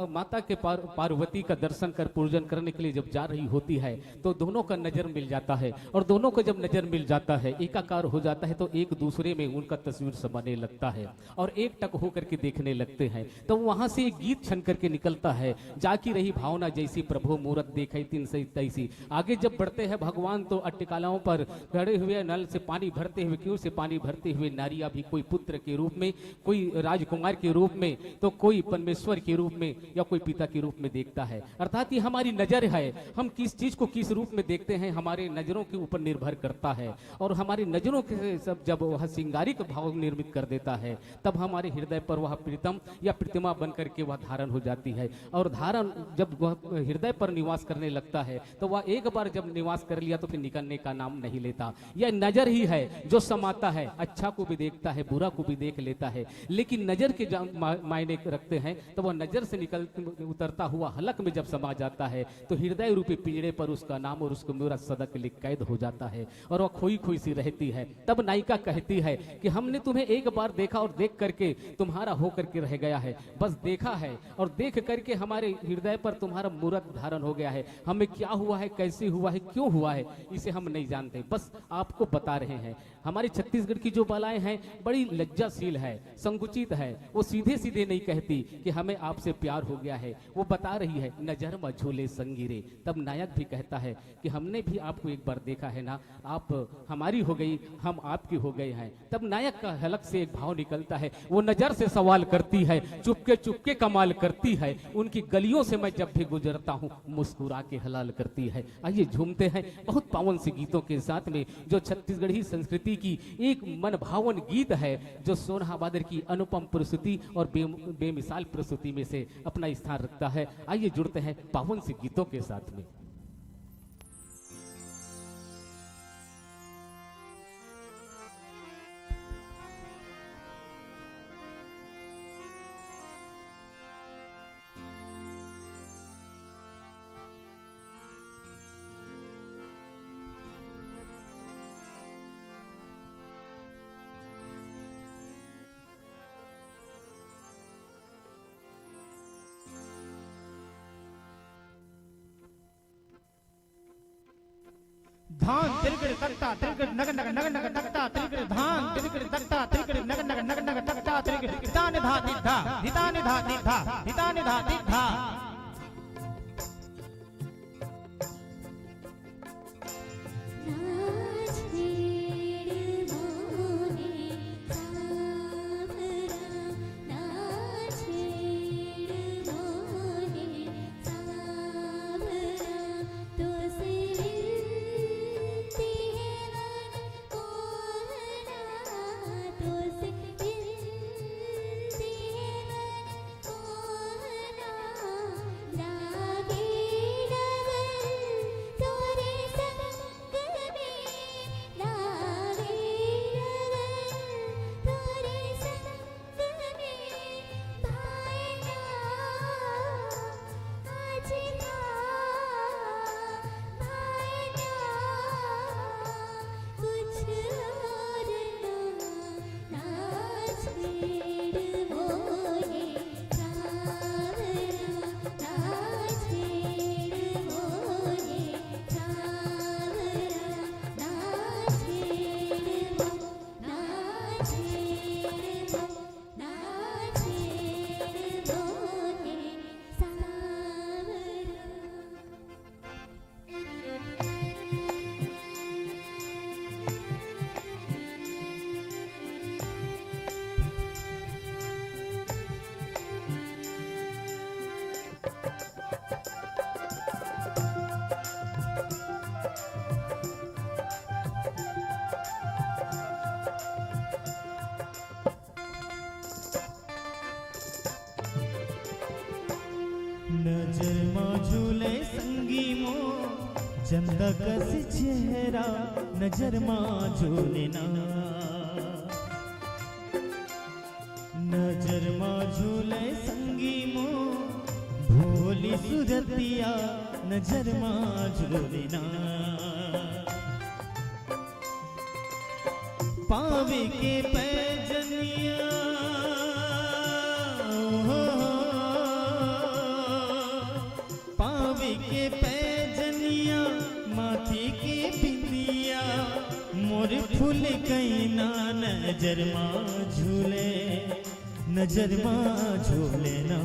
माता के पार्वती का दर्शन कर पूजन करने के लिए जब जा रही होती है तो दोनों का नजर मिल जाता है, और दोनों को जब नजर मिल जाता है एकाकार हो जाता है तो एक दूसरे में उनका तस्वीर समाने लगता है और एक टक होकर के देखने लगते हैं। तो वहां से एक गीत छन करके निकलता है, जाकी रही भावना जैसी प्रभु मूरत देखे तीन सही तैसी। आगे जब बढ़ते हैं भगवान तो अट्टिकालाओं पर खड़े हुए नल से पानी भरते हुए, क्यों से पानी भरते हुए नारियां भी, कोई पुत्र के रूप में, कोई राजकुमार के रूप में, तो कोई परमेश्वर के रूप में या कोई पिता के रूप में देखता है। अर्थात ये हमारी नजर है, हम किस चीज को किस रूप में देखते हैं हमारे नजरों के ऊपर निर्भर करता है। और हमारी नजरों के सब जब वह सिंगारिक भाव निर्मित कर देता है तब हमारे हृदय पर वह प्रीतम या प्रतिमा बन करके वह धारण हो जाती है। और धारण जब वह हृदय पर निवास करने लगता है तो वह एक बार जब निवास कर लिया तो फिर निकलने का नाम नहीं लेता। यह नजर ही है जो समाता है, अच्छा को भी देखता है, बुरा को भी देख लेता है, लेकिन नजर के मायने रखते हैं तो वह नजर से निकल उतरता हुआ हलक में जब समा जाता है तो हृदय रूपी पिंजड़े पर उसका नाम और उसको मेरा सदा के लिए कैद हो जाता है और वह खोई खोई सी रहती है। तब नायिका कहती है कि हमने तुम्हें एक बार देखा और देख करके तुम्हारा हो करके रह गया है, बस देखा है और देख करके हमारे हृदय पर तुम्हारा मूर्त धारण हो गया है। हमें क्या हुआ है, कैसे हुआ है, क्यों हुआ है, इसे हम नहीं जानते, बस आपको बता रहे हैं। हमारी छत्तीसगढ़ की जो बालाएं हैं बड़ी लज्जाशील है, संकुचित है, वो सीधे सीधे नहीं कहती कि हमें आपसे प्यार हो गया है, वो बता रही है नजर में झूले संगीरे। तब नायक भी कहता है कि हमने भी आपको एक बार देखा है ना, आप हमारी हो गई, हम आपकी हो गए हैं। तब नायक का हलक से एक भाव निकलता है, वो नजर से सवाल करती है, चुपके चुपके कमाल करती है, उनकी गलियों से मैं जब भी गुजरता हूँ मुस्कुरा के हलाल करती है। आइए झूमते हैं बहुत पावन से गीतों के साथ में, जो छत्तीसगढ़ी संस्कृति की एक मन भावन गीत है जो सोनहा बादर की अनुपम प्रस्तुति और बेमिसाल प्रस्तुति में से अपना स्थान रखता है। आइए जुड़ते हैं पावन से गीतों के साथ में। धान तिरकड़ तकता तिरकड़ नग नग नग नग तकता तिरकड़ धान तिरकड़ तकता तिरकड़ नग नग नग नग तकता तिरकड़ धितानि धा निधा धितानि धा निधा धितानि धा निधा नजर मां झूले संगी मो चंदा कस चेहरा नजर मां झूले ना नजर मां झूले संगी मो भोली सुरतिया नजर मां झूले ना पावे के पैजनिया के पैजनिया माथे के बिंदिया मोर फूल कैना नजर मां झूले नजर मां झूले ना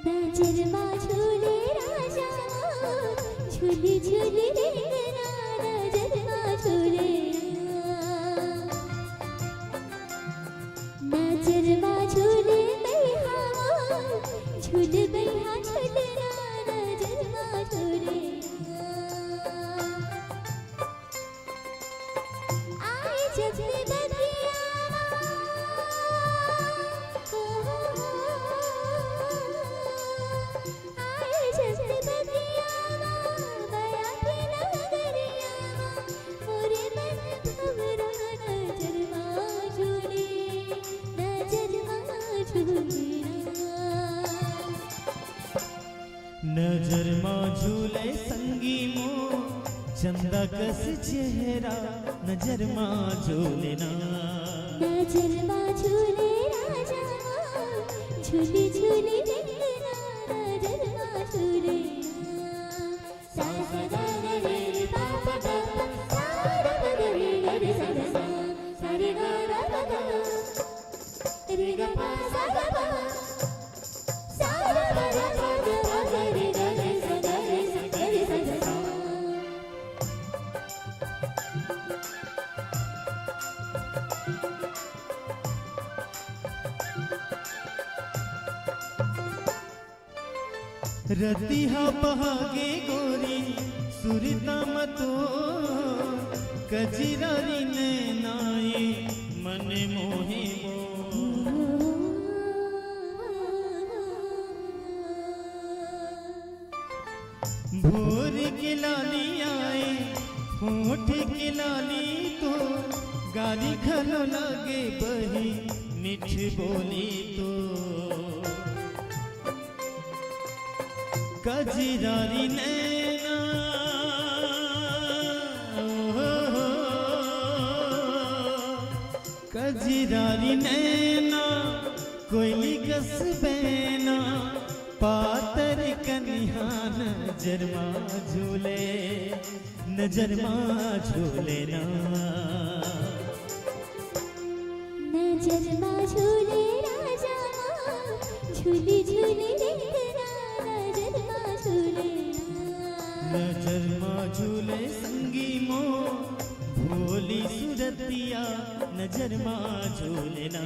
नजर मां झूले राजा झूली झूली रेंगना नजर मां झूले नजर मां झूले झूल बैठा झूलना नजर मां झूले आए जब बगिया आए जब बगिया बया के नगरिया मोरे मन भवरा नजर मां झूले नजर मां झूले नजर मां झूले संगी मो चंदा कस चेहरा नजर मां झूले ना नजर मां झूले राजा झूली झूली रेंगना नजर मां झूले सा सा गा गा रे पा पा गा सा रा गा गा रे सा गा सा सा रे गा रा गा गा रे गा पा सा गा पा सा रा गा रा गा गा रे गा रे सा गा रे सा गा रे सा गा सा रतिहा बहागे गोरी सुरता मतो कजरारी नैनाए मन मोहे भोर के लाली आए होठ के लाली तो गाली खलो लागे बही मिठ बोली तो कजरारी नैना कजरारी नैना कोयली कस बैना पातर कन्या नजर माँ झूले, नजर माँ झूले ना। नजर माँ झूले राजा माँ, झूली झूली देखना नजर माँ झूले ना। नजर माँ झूले संगी मो, भोली सुरतिया नजर माँ झूले ना।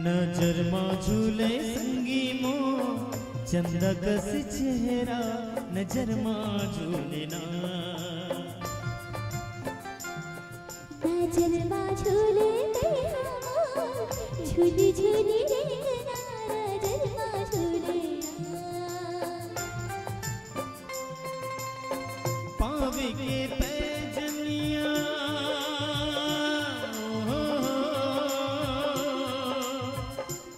नजर माँ झूले संगी मो, चंदा कस चेहरा नजर माँ झूले ना। नजर माँ झूले तेरा माँ, झूली झूली देखना नजर माँ झूले ना। पावे के पैजनिया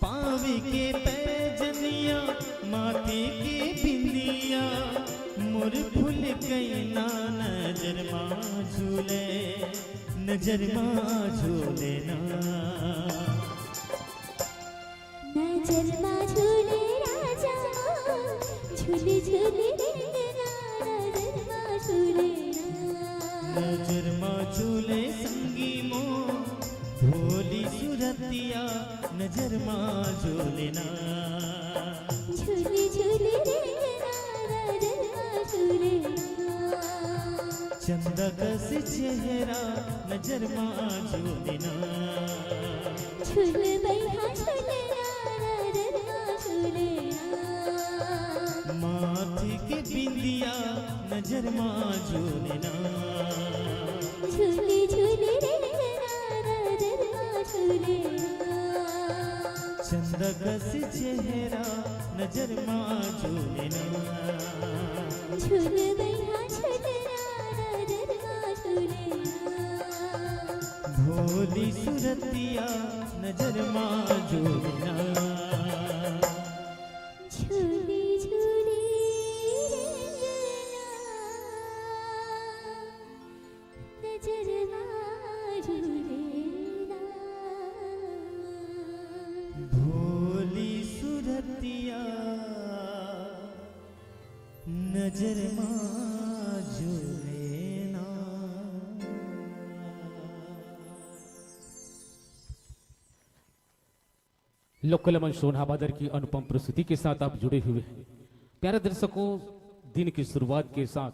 पावे के पैजनिया, माथे के बिंदिया मोर फूल कैना नजर माँ झूले, नजर माँ झूले ना। नजर माँ झूले राजा माँ, झूली झूली देखना नजर माँ झूले ना। नजर माँ झूले संगी मो, भोली सुरतिया नजर माँ झूले ना। झूली झूली देखना नजर माँ झूले ना। चंदा कस चेहरा नजर माँ झूले ना। झूल बैठा झूलना नजर माँ झूले ना। माथे के बिंदिया नजर माँ झूले ना। झूली झूली देखना नजर माँ झूले ना। चंदा कस चेहरा नजर माँ झूले ना। झूल बैठा झूलना नजर माँ झूले ना। भोली सुरतिया नजर माँ झूले ना। झूली झूली नजर माँ झूले ना। भोली सुरतिया नजर माँ झूले ना। लोकल मन सोना बादर की अनुपम प्रस्तुति के साथ आप जुड़े हुए हैं। प्यारे दर्शकों, दिन की शुरुआत के साथ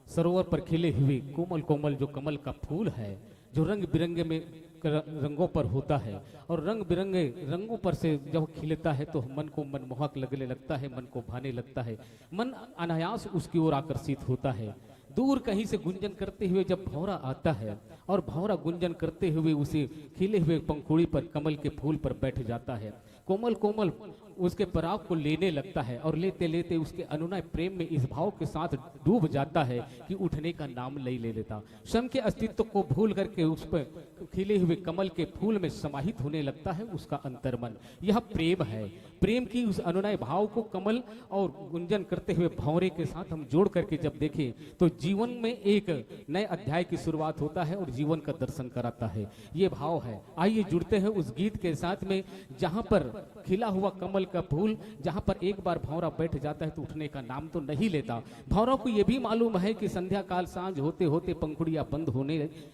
सरोवर पर खिले हुए कोमल कोमल जो कमल का फूल है, जो रंग बिरंगे में रंगों पर होता है, और रंग बिरंगे रंगों पर से जब खिलता है तो मन को मनमोहक लगने लगता है, मन को भाने लगता है, मन अनायास उसकी ओर आकर्षित होता है। दूर कहीं से गुंजन करते हुए जब भौरा आता है और भौरा गुंजन करते हुए उसे खिले हुए पंखुड़ी पर कमल के फूल पर बैठ जाता है, कोमल कोमल उसके पराग को लेने लगता है और लेते लेते उसके अनुनय प्रेम में इस भाव के साथ डूब जाता है कि उठने का नाम नहीं ले लेता। स्वयं के अस्तित्व को भूल करके उस पर खिले हुए कमल के फूल में समाहित होने लगता है उसका अंतर्मन। यह प्रेम है। प्रेम की उस अनुनय भाव को कमल और गुंजन करते हुए भंवरे के साथ हम जोड़ करके जब देखें तो जीवन में एक नए अध्याय की शुरुआत होता है और जीवन का दर्शन कराता है। ये भाव है। आइए जुड़ते हैं उस गीत के साथ में जहां पर खिला हुआ कमल का फूल, जहां पर एक बार भंवरा बैठ जाता है तो उठने का नाम तो नहीं लेता। भंवरा को यह भी मालूम है कि संध्या काल सांझ होते होते पंखुड़ियां बंद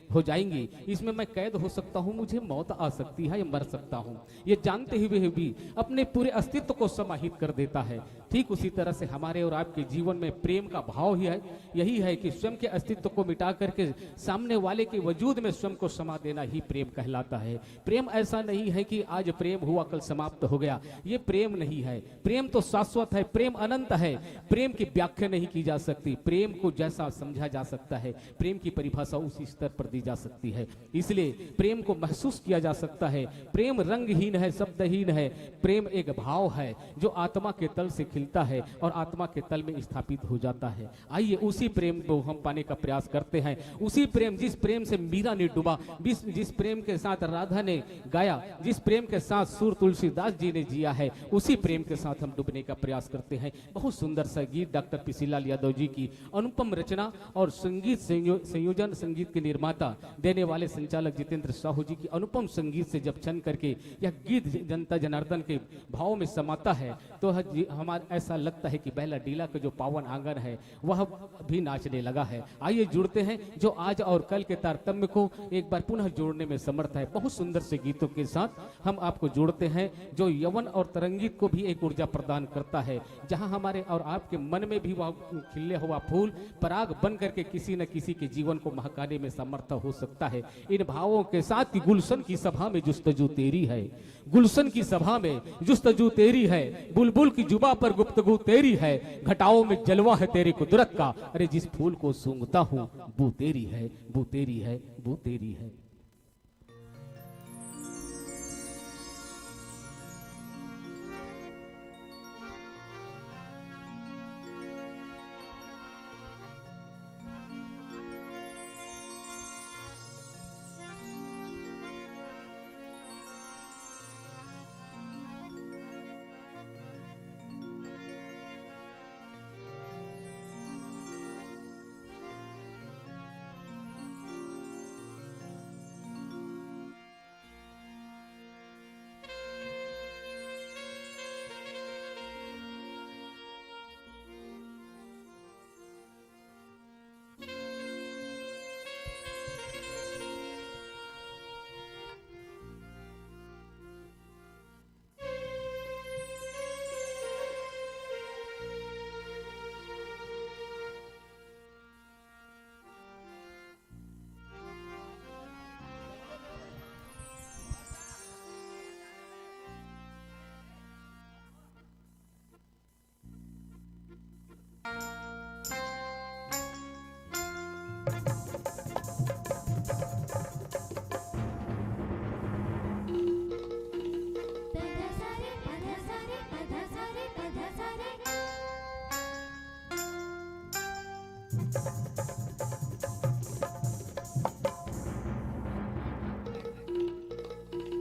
हो जाएंगी, इसमें मैं कैद हो सकता हूं, मुझे मौत आ सकती है या मर सकता हूं। ये जानते हुए भी अपने पूरे अस्तित्व को समाहित कर देता है। ठीक उसी तरह से हमारे और आपके जीवन में प्रेम का भाव ही है, यही है कि स्वयं के अस्तित्व को मिटा करके सामने वाले के वजूद में स्वयं को समा देना ही प्रेम कहलाता है। प्रेम ऐसा नहीं है कि आज प्रेम हुआ कल समाप्त हो गया, ये प्रेम नहीं है। प्रेम तो शाश्वत है, प्रेम अनंत है। प्रेम की व्याख्या नहीं की जा सकती। प्रेम को जैसा समझा जा सकता है, प्रेम की परिभाषा उसी स्तर पर दी जा सकती है। इसलिए प्रेम को महसूस किया जा सकता है। प्रेम रंगहीन है, शब्दहीन है। प्रेम एक भाव है जो आत्मा के तल से खिलता है और आत्मा के तल में स्थापित हो जाता है। आइए उसी प्रेम को हम पाने का प्रयास करते हैं। उसी प्रेम, जिस प्रेम से मीरा ने डूबा, जिस प्रेम के साथ राधा ने गाया, जिस प्रेम के साथ सूर तुलसीदास जी ने जिया है, उसी प्रेम के साथ हम डूबने का प्रयास करते हैं। बहुत सुंदर सा गीत डॉक्टर पीसीलाल यादव जी की अनुपम रचना और संगीत संयोजन, संगीत के निर्माता देने वाले संचालक जितेंद्र साहू जी की अनुपम संगीत से जब छन करके यह गीत जनता जनार्दन के भाव में समाता है तो हमारा ऐसा लगता है कि बेला डीला का जो पावन आंगन है वह भी नाचने लगा है। आइए जुड़ते हैं जो आज और कल के तारतम्य को एक बार पुनः जोड़ने में समर्थ है। बहुत सुंदर से गीतों के साथ हम आपको जोड़ते हैं जो यवन और तरंगित को भी एक ऊर्जा प्रदान करता है। जहां हमारे और आपके मन में भी वह खिले हुआ फूल पराग बन करके किसी न किसी के जीवन को महकाने में समर्थ हो सकता है। इन भावों के साथ गुलशन की सभा में जुस्तजू तेरी है, गुलशन की सभा में जुस्तजू तेरी है, बुलबुल की जुबा पर गुफ्तगू तेरी है, घटाओं में जलवा है तेरी कुदरत का, अरे जिस फूल को सूंघता हूं वो तेरी है, वो तेरी है, वो तेरी है।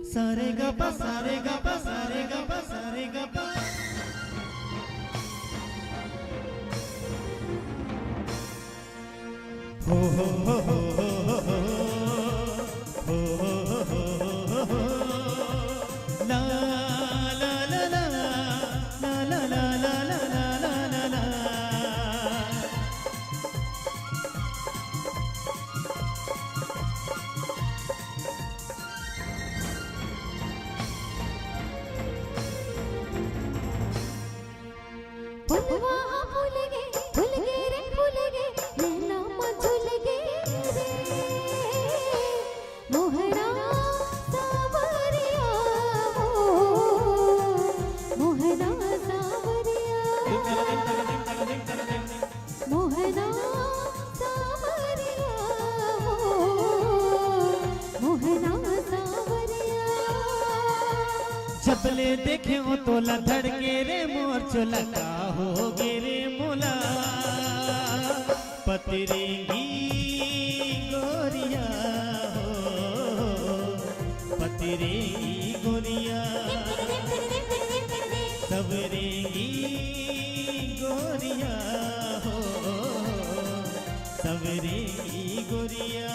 सारे गा पा सारे गा पा सारे गा पा सारे गा पा हो हो हो हो हो हो हो हो ला ला ला ला ला ला ला ला ला ला ला। फुलवा फूल गे रे फूल गे नैना मधुल गे रे मोहरा सावरिया मोहरा सावरिया मोहरा सावरिया मोहरा सावरिया जबले देखे हो तोला धड़के रे मोर चोला का हो गे रे मोला पतरेंगी गोरिया हो पतरेंगी गोरिया सवरेंगी गोरिया हो सवरेंगी गोरिया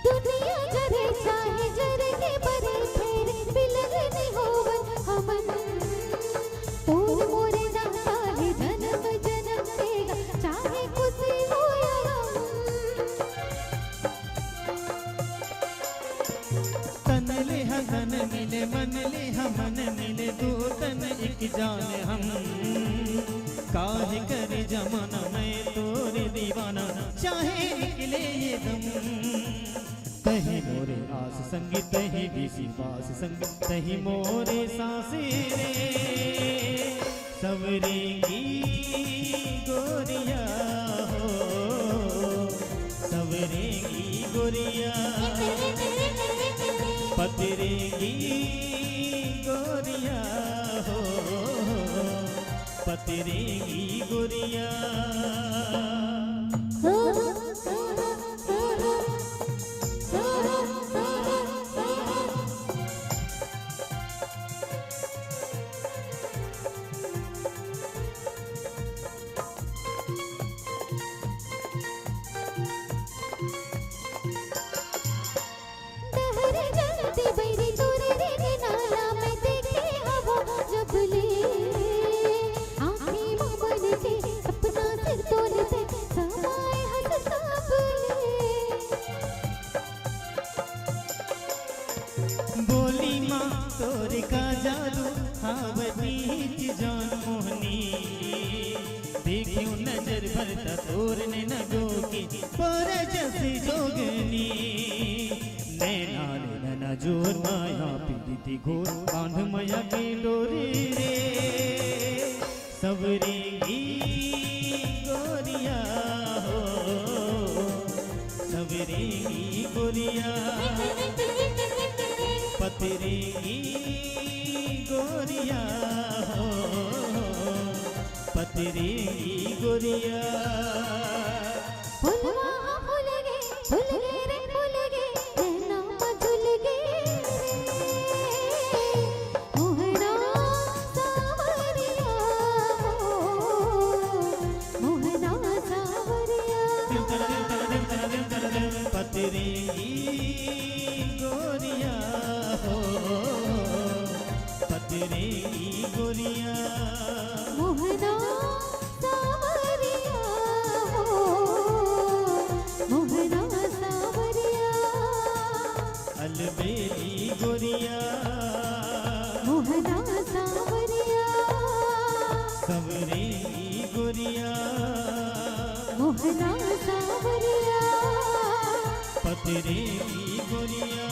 दुनिया जरे चाहे जरे के बरे फेर बिलग नहीं होवन हमन तोर मोरे ना चाहे जन्म जन्म देगा चाहे कुछ हो या तन ले हसन मिले मन ले हमन मिले दो तन एक जान हम काहे करे जमाना मैं तोरे दीवाना चाहे निकले ये दम तही मोरे आस संग तही बीसी पास संग तही मोरे सांसे रे सवरेंगी गोरिया हो सवरेंगी गोरिया पतरेंगी गोरिया हो पतरेंगी गोरिया दहरे जलती बैरी तोरे रे नाला में देखे हवा जब ले आँखें मुँह बन के अपना सिर तोलते समाए हंस साबले बोली माँ तोरे का जादू हावती जान मोहनी देखियो नजर भरता तोरने नगो की पर जैसे जोगनी नैना नैना जोर माया पीड़िती घोर बांध माया के डोरे रे सवरेंगी गोरिया हो सवरेंगी गोरिया पतरेंगी गोरिया हो पतरेंगी गोरिया फुलवा फूल गे रे फूल गे नैना झुल गे मोहना सावरिया हो मोहना सावरिया पतरेंगी गोरिया हो पतरेंगी गोरिया मोहना सावरिया हो मोहना सावरिया अलबेली गोरिया मोहना सावरिया सवरेंगी गोरिया मोहना सावरिया पतरेंगी गोरिया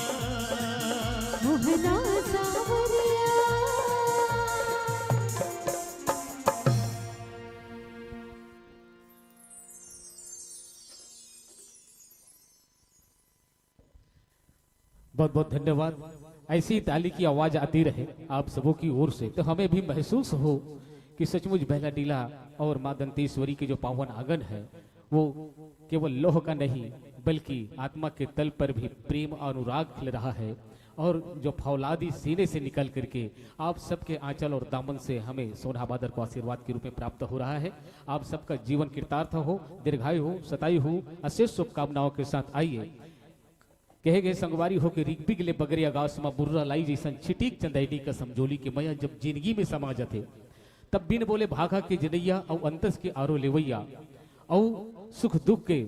मोहना सावरिया बहुत बहुत धन्यवाद। ऐसी ताली की आवाज आती रहे आप सबों की ओर से तो हमें भी महसूस हो कि सचमुच बेला डीला और मां दंतेश्वरी के जो पावन आंगन है वो केवल लोह का नहीं बल्कि आत्मा के तल पर भी प्रेम और अनुराग खिल रहा है और जो फौलादी सीने से निकल करके आप सबके आंचल और दामन से हमें सोना बादर को आशीर्वाद के रूप में प्राप्त हो रहा है। आप सबका जीवन कृतार्थ हो, दीर्घायु हो, शतायु हो, अशेष शुभकामनाओं के साथ आइए कहे गए संगवारी हो के रिगबी गले बगरिया गाँव में बुर्रा लाई जैसन छिटीक चंदैनी का समझोली के मया जब जिंदगी में समा जाते तब बिन बोले भागा के जनैया और अंतस के आरो लेवैया और सुख दुख के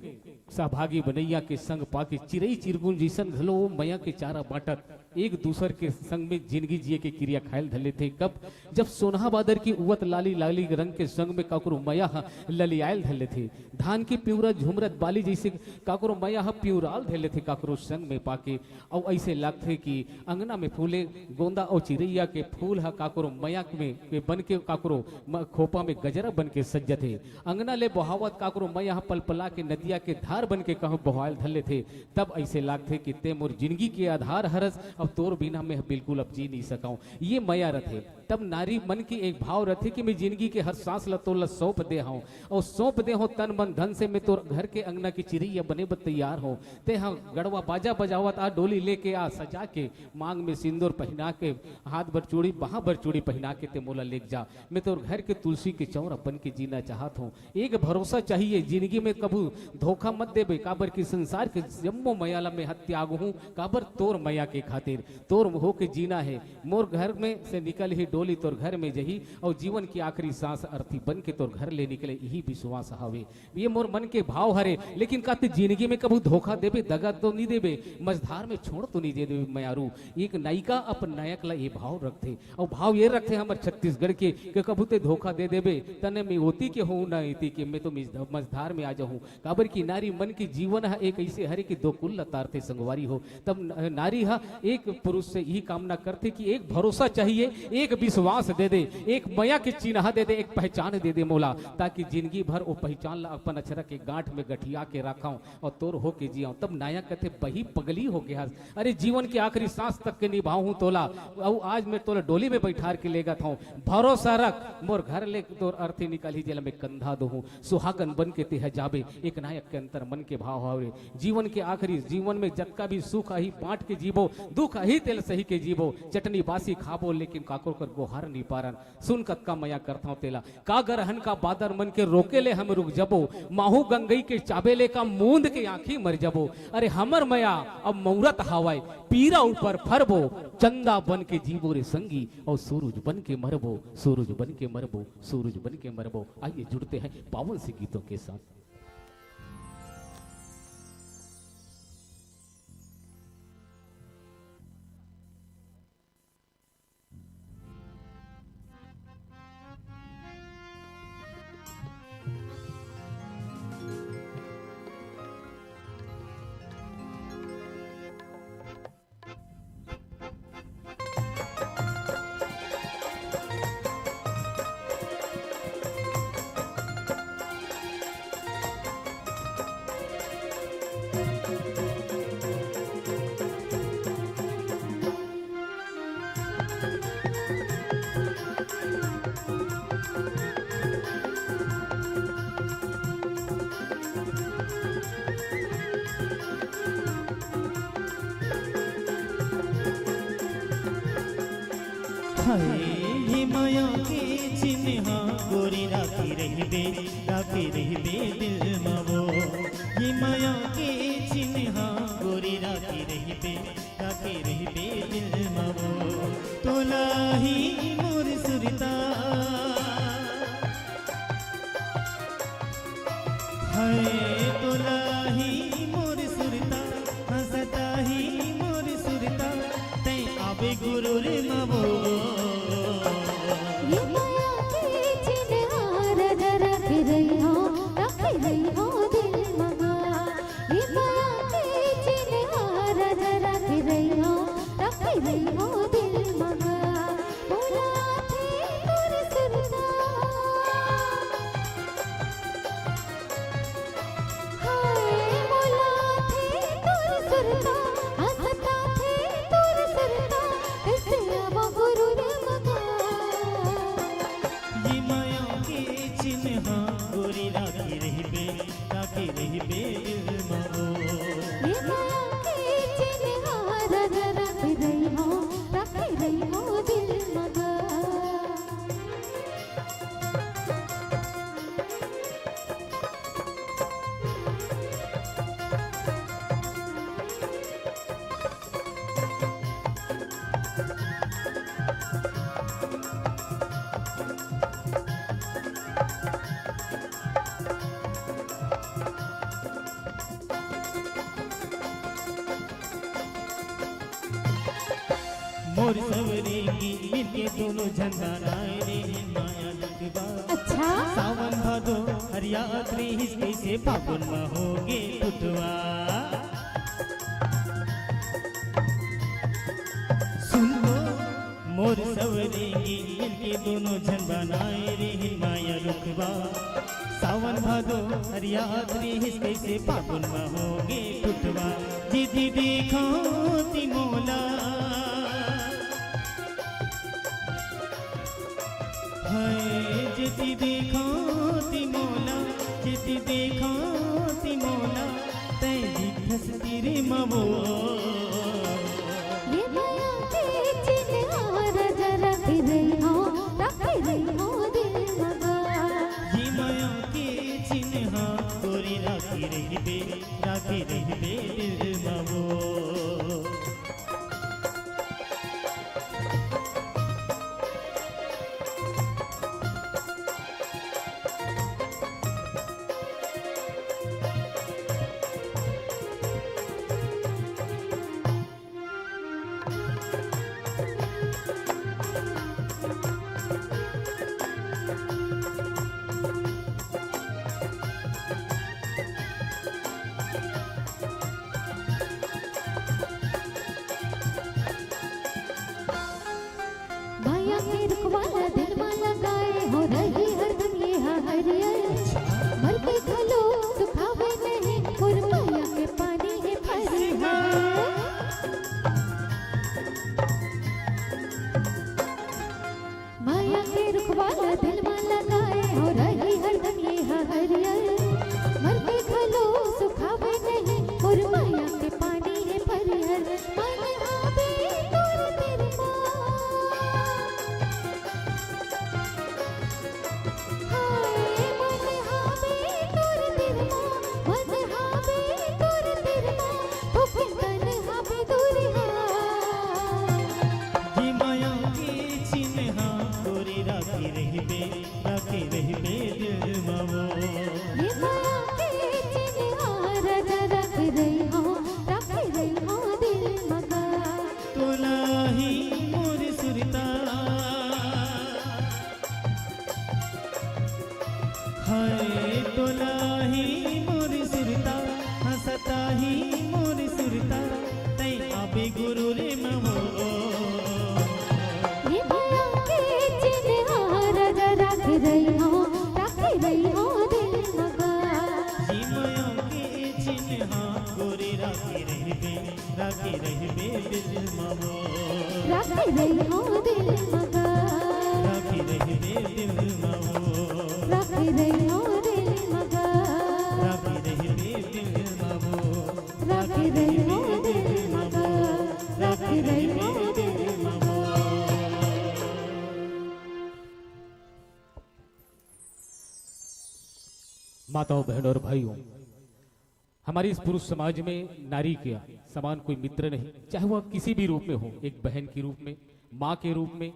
सहभागी बनैया के संग पाके चिरई चिरगुन जैसन घलो मैया के चारा बाटत एक दूसर के संग में जिंदगी जिए के क्रिया खायल धले थे। कब जब सोनहा बादर की उवत लाली लाली रंग के संग में काकरो मैया ललियाल धले थे। धान की प्यूरा झुमरत बाली जैसे काकरो मैया प्यूराल धले थे काकरो संग में पाके। और ऐसे लगते कि अंगना में फूले गोंदा और चिरैया के फूल हा काकरो मैया में बन के काकरो खोपा में गजरा बन के सज्ज थे। अंगना ले बहावत काकरो मैया पलपला के नदिया के धार बन के कहूँ बहाल धले थे। तब ऐसे लागते कि ते मोर जिंदगी के आधार हरस, अब तोर बिना मैं बिल्कुल अब जी नहीं सकाऊं। ये मैया रथे। तब नारी मन की एक भाव रथे कि मैं जिंदगी के हर सांस ला तोला सौंप दे हूं और सौंप दे हो तन मन धन से। मैं तोर घर के अंगना की चिड़ैया बने बत तैयार हो। ते हाँ गड़वा बाजा बजावत आ डोली लेके आ सजा के मांग में सिंदूर पहना के हाथ भर चूड़ी बाह भर चूड़ी पहना के ते मोला लेक जा। मैं तोर घर के तुलसी के चौरा बन के जीना चाहत हूँ। एक भरोसा चाहिए जिंदगी में कबू धोखा मत देबे। काबर की संसार के जम्मो मयाला में हत्याग हूँ काबर तोर मैया के खातिर तोर हो के जीना है। मोर घर में से निकल ही डोली तोर घर में जही और जीवन की आखिरी सांस अर्थी बन के तोर घर ले निकले यही विश्वास हवे। ये मोर मन के भाव हरे। लेकिन कहते जिंदगी में कबू धोखा देबे दगा तो नहीं देबे मझधार में छोड़ तो नहीं दे देबे मयारू। एक नायिका अपन नायक ला ये भाव रखते और भाव ये रखते हमारे छत्तीसगढ़ के कि कबू ते धोखा दे देबे तने में होती के हो ना इति के मैं तो मझधार में आ जाऊं। काबर की नारी मन की जीवन है एक ऐसे हरे कि दो कुल तारते संगवारी हो। तब नारी हा एक पुरुष से यही कामना करते कि एक भरोसा चाहिए, एक विश्वास दे दे, एक माया के चिन्ह दे दे, एक पहचान दे दे मोला, ताकि जिंदगी भर वो पहचान ला अपन अक्षरा के गांठ में गठिया के रखाऊं और तोर हो के जियाऊं। तब नायक कहते बही पगली हो गया। अरे जीवन की आखिरी सांस तक के निभाऊं तोला और आज मैं तोला डोली में बैठार के लेगा था। भरोसा रख मोर घर ले तोर अर्थी निकाल ही जेल में कंधा दो सुहागन बन के तेह जाबे। एक नायक के अंतर मन के भाव हवे। जीवन के आखिरी जीवन में जतका भी सुख ही बांट के जीवो, दुख ही तेल सही के जीवो। चटनी बासी खाबो लेकिन काको कर गोहार नहीं पारन। सुन कक्का मया करता हूं तेला का गरहन का बादर मन के रोके ले हम रुक जबो। माहू गंगई के चाबेले का मूंद के आंखी मर जबो। अरे हमर मया अब मौरत हवाई पीरा ऊपर फरबो। चंदा बन के जीवो रे संगी और सूरज बन के मरबो, सूरज बन के मरबो, सूरज बन के मरबो। आइए जुड़ते हैं पावन से गीतों के साथ। हाय माया के चिन्ह गोरी राखी रहिबे दिल मवो। ये माया के चिन्ह गोरी राखी रहिबे दिल मवो। तोला ही मोर सुरता हाय तोला ही मोर सुरता हंसता ही मोर सुरता तै आबे गुरु रे मवो। ये माया के चिन्ह रख रही हो दिल मगा। ये माया के चिन्ह रख रही हो दिल मगा। बोला थे तोर सुरता हाय बोला थे तोर सुरता हंसता थे तोर सुरता कैसे आवा गुरु रे मगा। ये माया के चिन्ह गोरी राखी रहिबे दिल मवो। ये माया के चिन्ह रख रही हो दिल मगा। मोर सवरे की मिलके दोनों झंडा नाय रे माया लुकवा अच्छा सावन भादो हरियात्री हिस्से से फागुन में होगे टुटवा सुन लो मोर सवरे की मिलके दोनों झंडा नाय रे माया लुकवा सावन भादो हरियात्री हिस्से से फागुन में होगे टुटवा दीदी देखो ती मोला हाय जिति देखो ती मोला जिति देखो ती मोला तेरी खसती रे मवो ये माया के चिन्ह राजा रख रही हो दिल मगा ये माया के चिन्ह गोरी राखी रही बे दिल मवो माया के रुखवाला दिल में लगाए हो रही हरदम ये हरियर मर के खलो सुखावे नहीं और माया के पानी है भरी है माया के रुखवाला दिल में लगाए हो रही हरदम ये हरियर मर के खलो सुखावे नहीं और माया के पानी है भरी है मन आवे तोर तेरे ये माया के चिन्ह गोरी राखी रही बे दिल मवो ये माया के चिन्ह राजा रख रही हो दिल मगा तोला ही मोर सुरता हाय तोला ही मोर सुरता हंसता ही मोर सुरता तै आबे गुरु रे मवो ये माया के चिन्ह राजा रख रही हो दिल मगा ये माया के चिन्ह गोरी राखी रही बे दिल मवो रख रही हो दिल मगा राखी रही बे दिल मवो रख रही हो दिल मगा राखी रही बे दिल मवो रख रही हो दिल मगा रख रही हो दिल मगा माताओं बहनों और भाइयों, हमारे इस पुरुष समाज में नारी के समान कोई मित्र नहीं, चाहे वह किसी भी रूप में हो, एक बहन के रूप में, माँ के रूप में,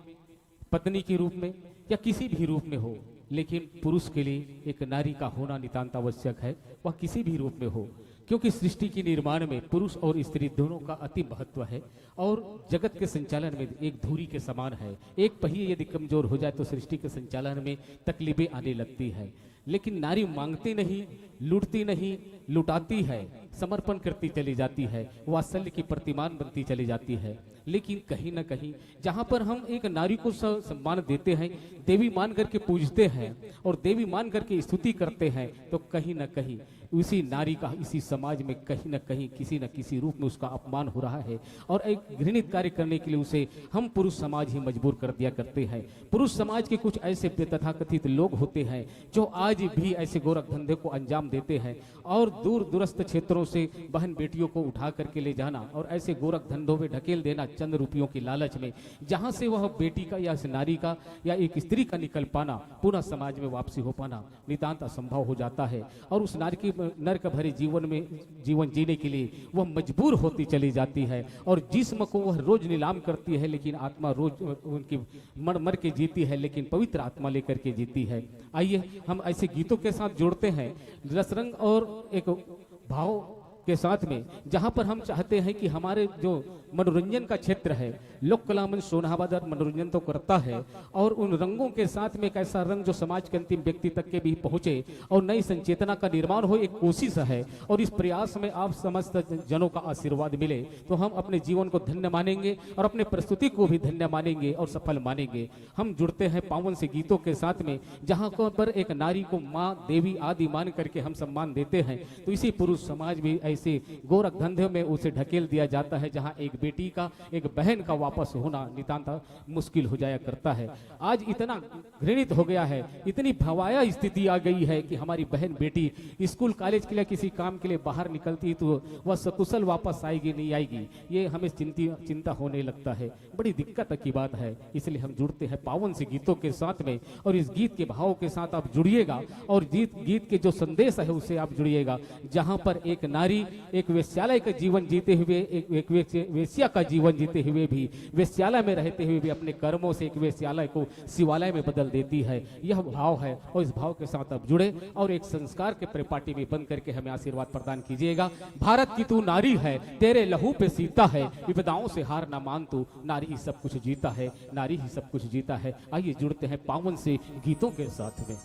पत्नी के रूप में या किसी भी रूप में हो, लेकिन पुरुष के लिए एक नारी का होना नितांत आवश्यक है, वह किसी भी रूप में हो, क्योंकि सृष्टि के निर्माण में पुरुष और स्त्री दोनों का अति महत्व है और जगत के संचालन में एक धुरी के समान है। एक पहिए यदि कमजोर हो जाए तो सृष्टि के संचालन में तकलीफें आने लगती है, लेकिन नारी मांगती नहीं, लूटती नहीं, लुटाती है, समर्पण करती चली जाती है, वात्सल्य की प्रतिमान बनती चली जाती है। लेकिन कहीं ना कहीं जहां पर हम एक नारी को सम्मान देते हैं, देवी मान करके पूजते हैं और देवी मान करके स्तुति करते हैं, तो कहीं ना कहीं उसी नारी का इसी समाज में कहीं ना कहीं किसी न किसी रूप में उसका अपमान हो रहा है और एक घृणित कार्य करने के लिए उसे हम पुरुष समाज ही मजबूर कर दिया करते हैं। पुरुष समाज के कुछ ऐसे तथाकथित लोग होते हैं जो आज भी ऐसे गोरख धंधे को अंजाम देते हैं और दूर दूरस्थ क्षेत्रों से बहन बेटियों को उठा करके ले जाना और ऐसे गोरख धंधों में ढकेल देना चंद रुपयों की लालच में, जहां से वह बेटी का या नारी का या एक स्त्री का निकल पाना, पुनः समाज में वापसी हो पाना नितांत असंभव हो जाता है और उस नारी की नरक भरे जीवन जीने के लिए वह मजबूर होती चली जाती है और जिस्म को वह रोज नीलाम करती है, लेकिन आत्मा रोज उनकी मर मर के जीती है, लेकिन पवित्र आत्मा लेकर के जीती है। आइए हम ऐसे गीतों के साथ जोड़ते हैं रसरंग और एक भाव के साथ में जहां पर हम चाहते हैं कि हमारे जो मनोरंजन का क्षेत्र है, लोक कला मंच सोनहाबाद मनोरंजन तो करता है और उन रंगों के साथ में एक ऐसा रंग जो समाज के अंतिम व्यक्ति तक के भी पहुंचे और नई संचेतना का निर्माण हो, एक कोशिश है। और इस प्रयास में आप समस्त जनों का आशीर्वाद मिले तो हम अपने जीवन को धन्य मानेंगे और अपने प्रस्तुति को भी धन्य मानेंगे और सफल मानेंगे। हम जुड़ते हैं पावन से गीतों के साथ में, जहां पर एक नारी को माँ देवी आदि मान करके हम सम्मान देते हैं, तो इसी पुरुष समाज भी ऐसे गोरख धंधे में उसे ढकेल दिया जाता है, जहां एक बेटी का, एक बहन का वापस होना नितांत मुश्किल हो जाया करता है। आज इतना घृणित हो गया है, इतनी भवाया स्थिति आ गई है कि हमारी बहन बेटी स्कूल कॉलेज के लिए किसी काम के लिए बाहर निकलती तो वह सकुशल वापस आएगी नहीं आएगी, ये हमें चिंता होने लगता है। बड़ी दिक्कत की बात है। इसलिए हम जुड़ते हैं पावन से गीतों के साथ में और इस गीत के भाव के साथ आप जुड़िएगा और गीत के जो संदेश है उससे आप जुड़िएगा, जहां पर एक नारी एक वेश्यालय का जीवन जीते हुए, एक वेश्या का जीवन जीते हुए भी, वेश्यालय में रहते हुए भी अपने कर्मों से एक वेश्यालय को शिवालय में बदल देती है। यह भाव है और इस भाव के साथ आप जुड़े और एक संस्कार के परिपाटी में बन करके हमें आशीर्वाद प्रदान कीजिएगा। भारत की तू नारी है, तेरे लहू पे सीता है, विपदाओं से हार ना मान तू, नारी ही सब कुछ जीता है, नारी ही सब कुछ जीता है। आइए जुड़ते हैं पावन से गीतों के साथ में।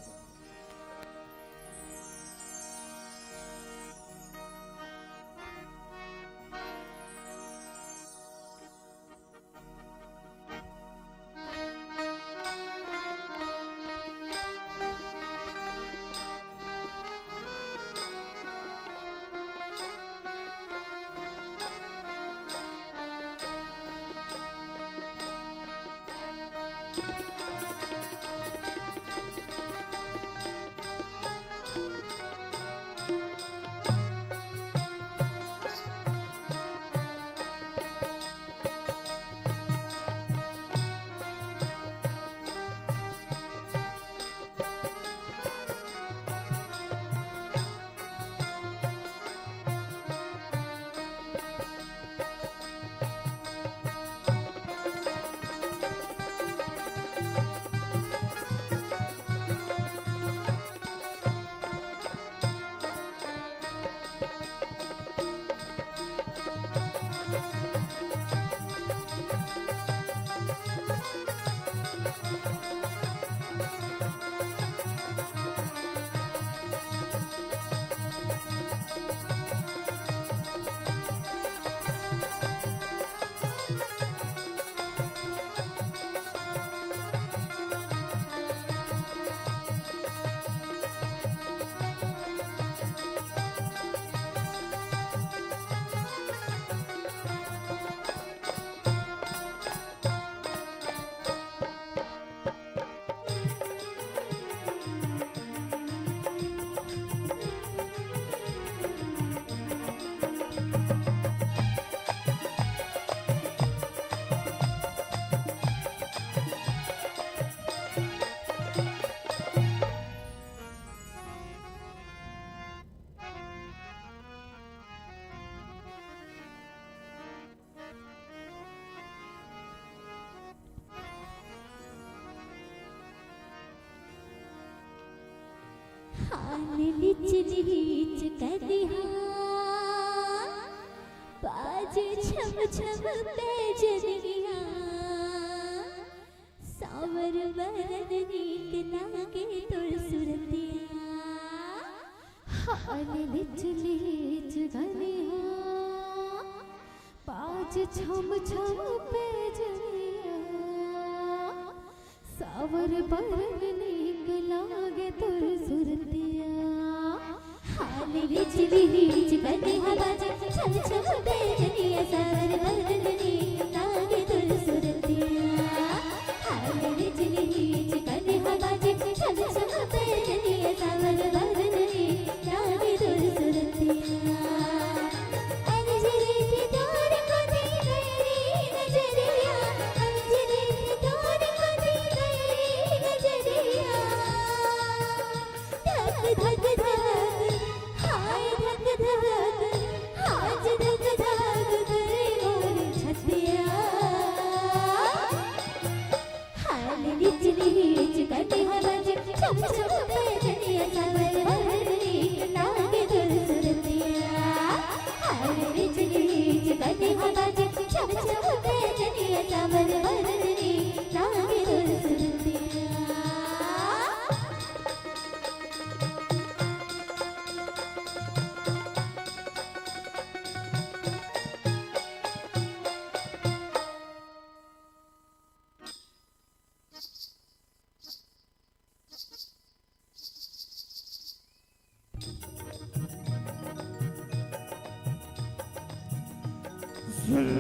लीच लीच करिहा बाज छम छम पैजनिया सावर बरन नीक लागे तोर सुरतिया हाल लीच लीच करिहा बाज छम छम पैजनिया सावर बरन नीक लागे तोर सुरतिया हाल लीच लीच करिहा बाज छम छम पैजनिया सावर बरन नीक लागे तोर सुरतिया हाल लीच लीच करिहा बाज छम छम पैजनिया सावर बरन नीक लागे तोर सुरतिया धक धक हाय धक धक चम चम बैजनिया सावर वरनी लागे दूर सुरतिया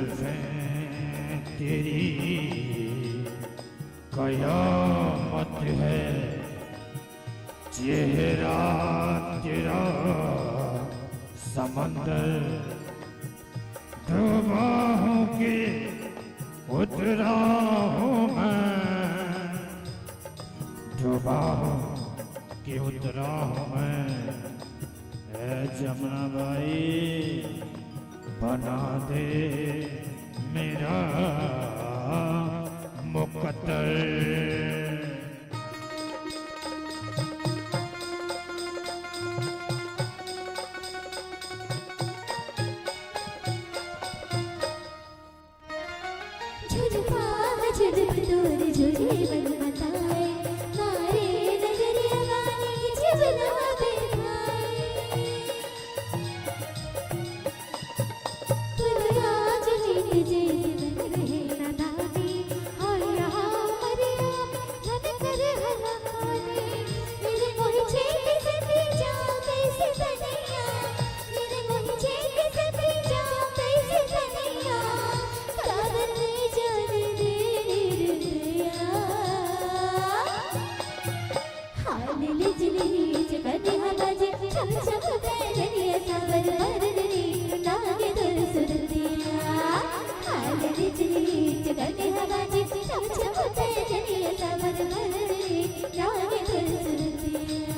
जुल्फें तेरी कयामत है, चेहरा तेरा समंदर, डूबा हूँ कि उतरा हूँ मैं, डूबा हूँ कि उतरा हूँ मैं। ऐ जमुना बाई बना दे मेरा मुकद्दर। झुझुपा झुझुप दूर झुझे बन बताए मारे नजरिया वाली झुझुना बेखाए पुलिया झुझीक जैसे बन रहे नादानी और यहाँ मरिया रन कर हला खाने मेरे मोहि छेक सती जाओ कैसे तनिया मेरे मोहि छेक सती जाओ कैसे तनिया कादर ले जाने दे दिया हाल लिजली जगने हवाजे छम छम बैजनिया सावर वरनी लागे दूर सुरतिया हाल लिजली जगने हवाजे छम छम बैजनिया सावर वरनी लागे दूर सुरतिया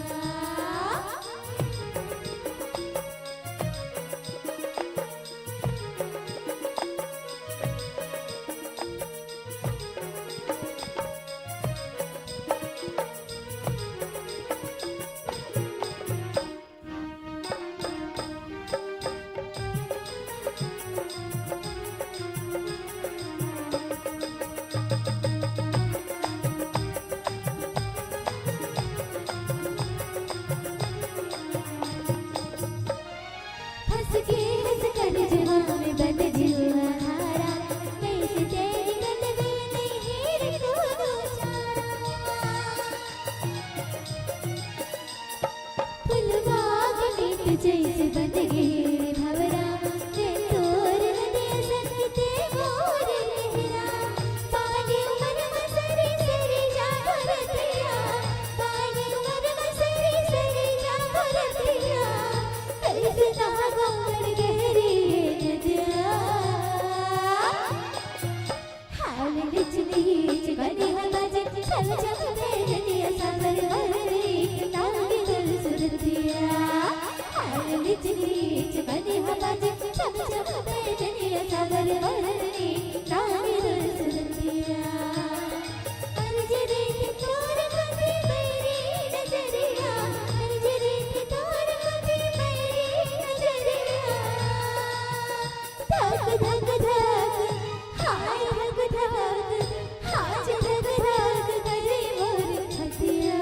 हंस कर जवां में बन जुआ हारा कैसे तेरी कदम नहीं हीर को दो चारा फुलबाग मीत जैसे बन गए भवरा रे तोर नदिया सकते मोर लहरा पानी उमर मसरी सरी जागो रतिया पानी उमर मसरी सरी जागो रतिया कैसे तागोर गहरी नदिया हाल लिचली चिकनी हवाजे छल छल बैजनिया सावर वरनी लागे दूर सुरतिया हाल लिचली चिकनी हवाजे छल छल बैजनिया सावर वरनी लागे दूर सुरतिया अंजरी की तोर कभी मेरी नजरिया अंजरी की तोर कभी मेरी नजरिया धक धक धक हाय धक धक हाज धक धक करे मोर छतिया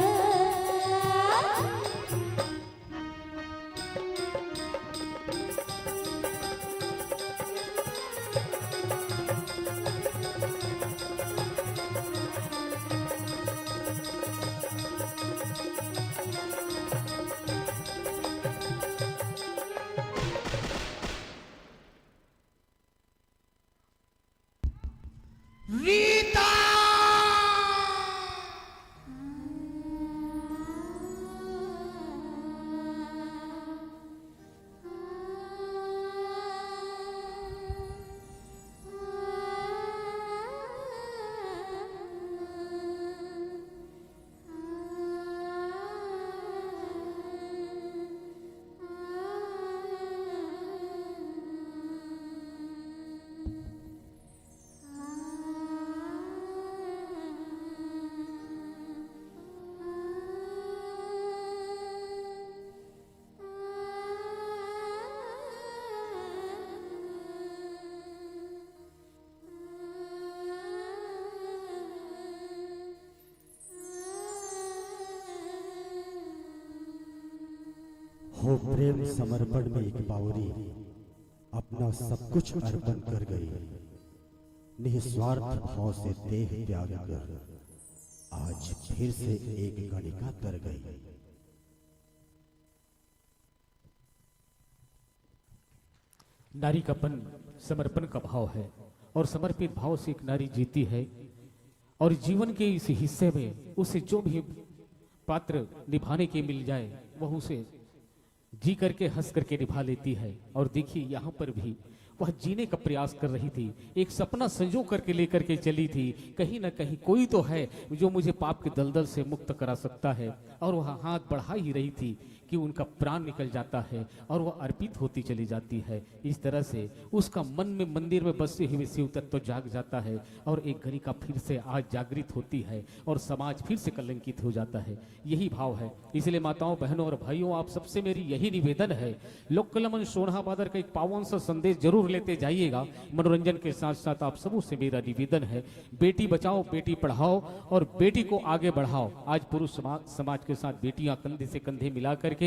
रीता आ हो प्रेम समर्पण में एक बावरी अपना सब कुछ अर्पण कर गई, निस्वार्थ भाव से देह त्याग कर आज फिर से एक गणिका तर गई। नारी का पन समर्पण का भाव है और समर्पित भाव से एक नारी जीती है और जीवन के इस हिस्से में उसे जो भी पात्र निभाने के मिल जाए वह उसे जी करके हंस करके निभा लेती है। और देखिए यहाँ पर भी वह जीने का प्रयास कर रही थी, एक सपना संजो करके लेकर के चली थी, कहीं ना कहीं कोई तो है जो मुझे पाप के दलदल से मुक्त करा सकता है। और वह हाथ बढ़ा ही रही थी कि उनका प्राण निकल जाता है और वह अर्पित होती चली जाती है। इस तरह से उसका मन में मंदिर में बसे हुए शिव तत्व जाग जाता है और एक गणिका फिर से आज जागृत होती है और समाज फिर से कलंकित हो जाता है। यही भाव है। इसलिए माताओं, बहनों और भाइयों, आप सबसे मेरी यही निवेदन है, लोक कलमन सोनहा बादर का एक पावन सा संदेश जरूर लेते जाइएगा। मनोरंजन के साथ साथ आप सबों से मेरा निवेदन है, बेटी बचाओ, बेटी पढ़ाओ और बेटी को आगे बढ़ाओ। आज पुरुष समाज के साथ बेटियां कंधे से कंधे मिला करके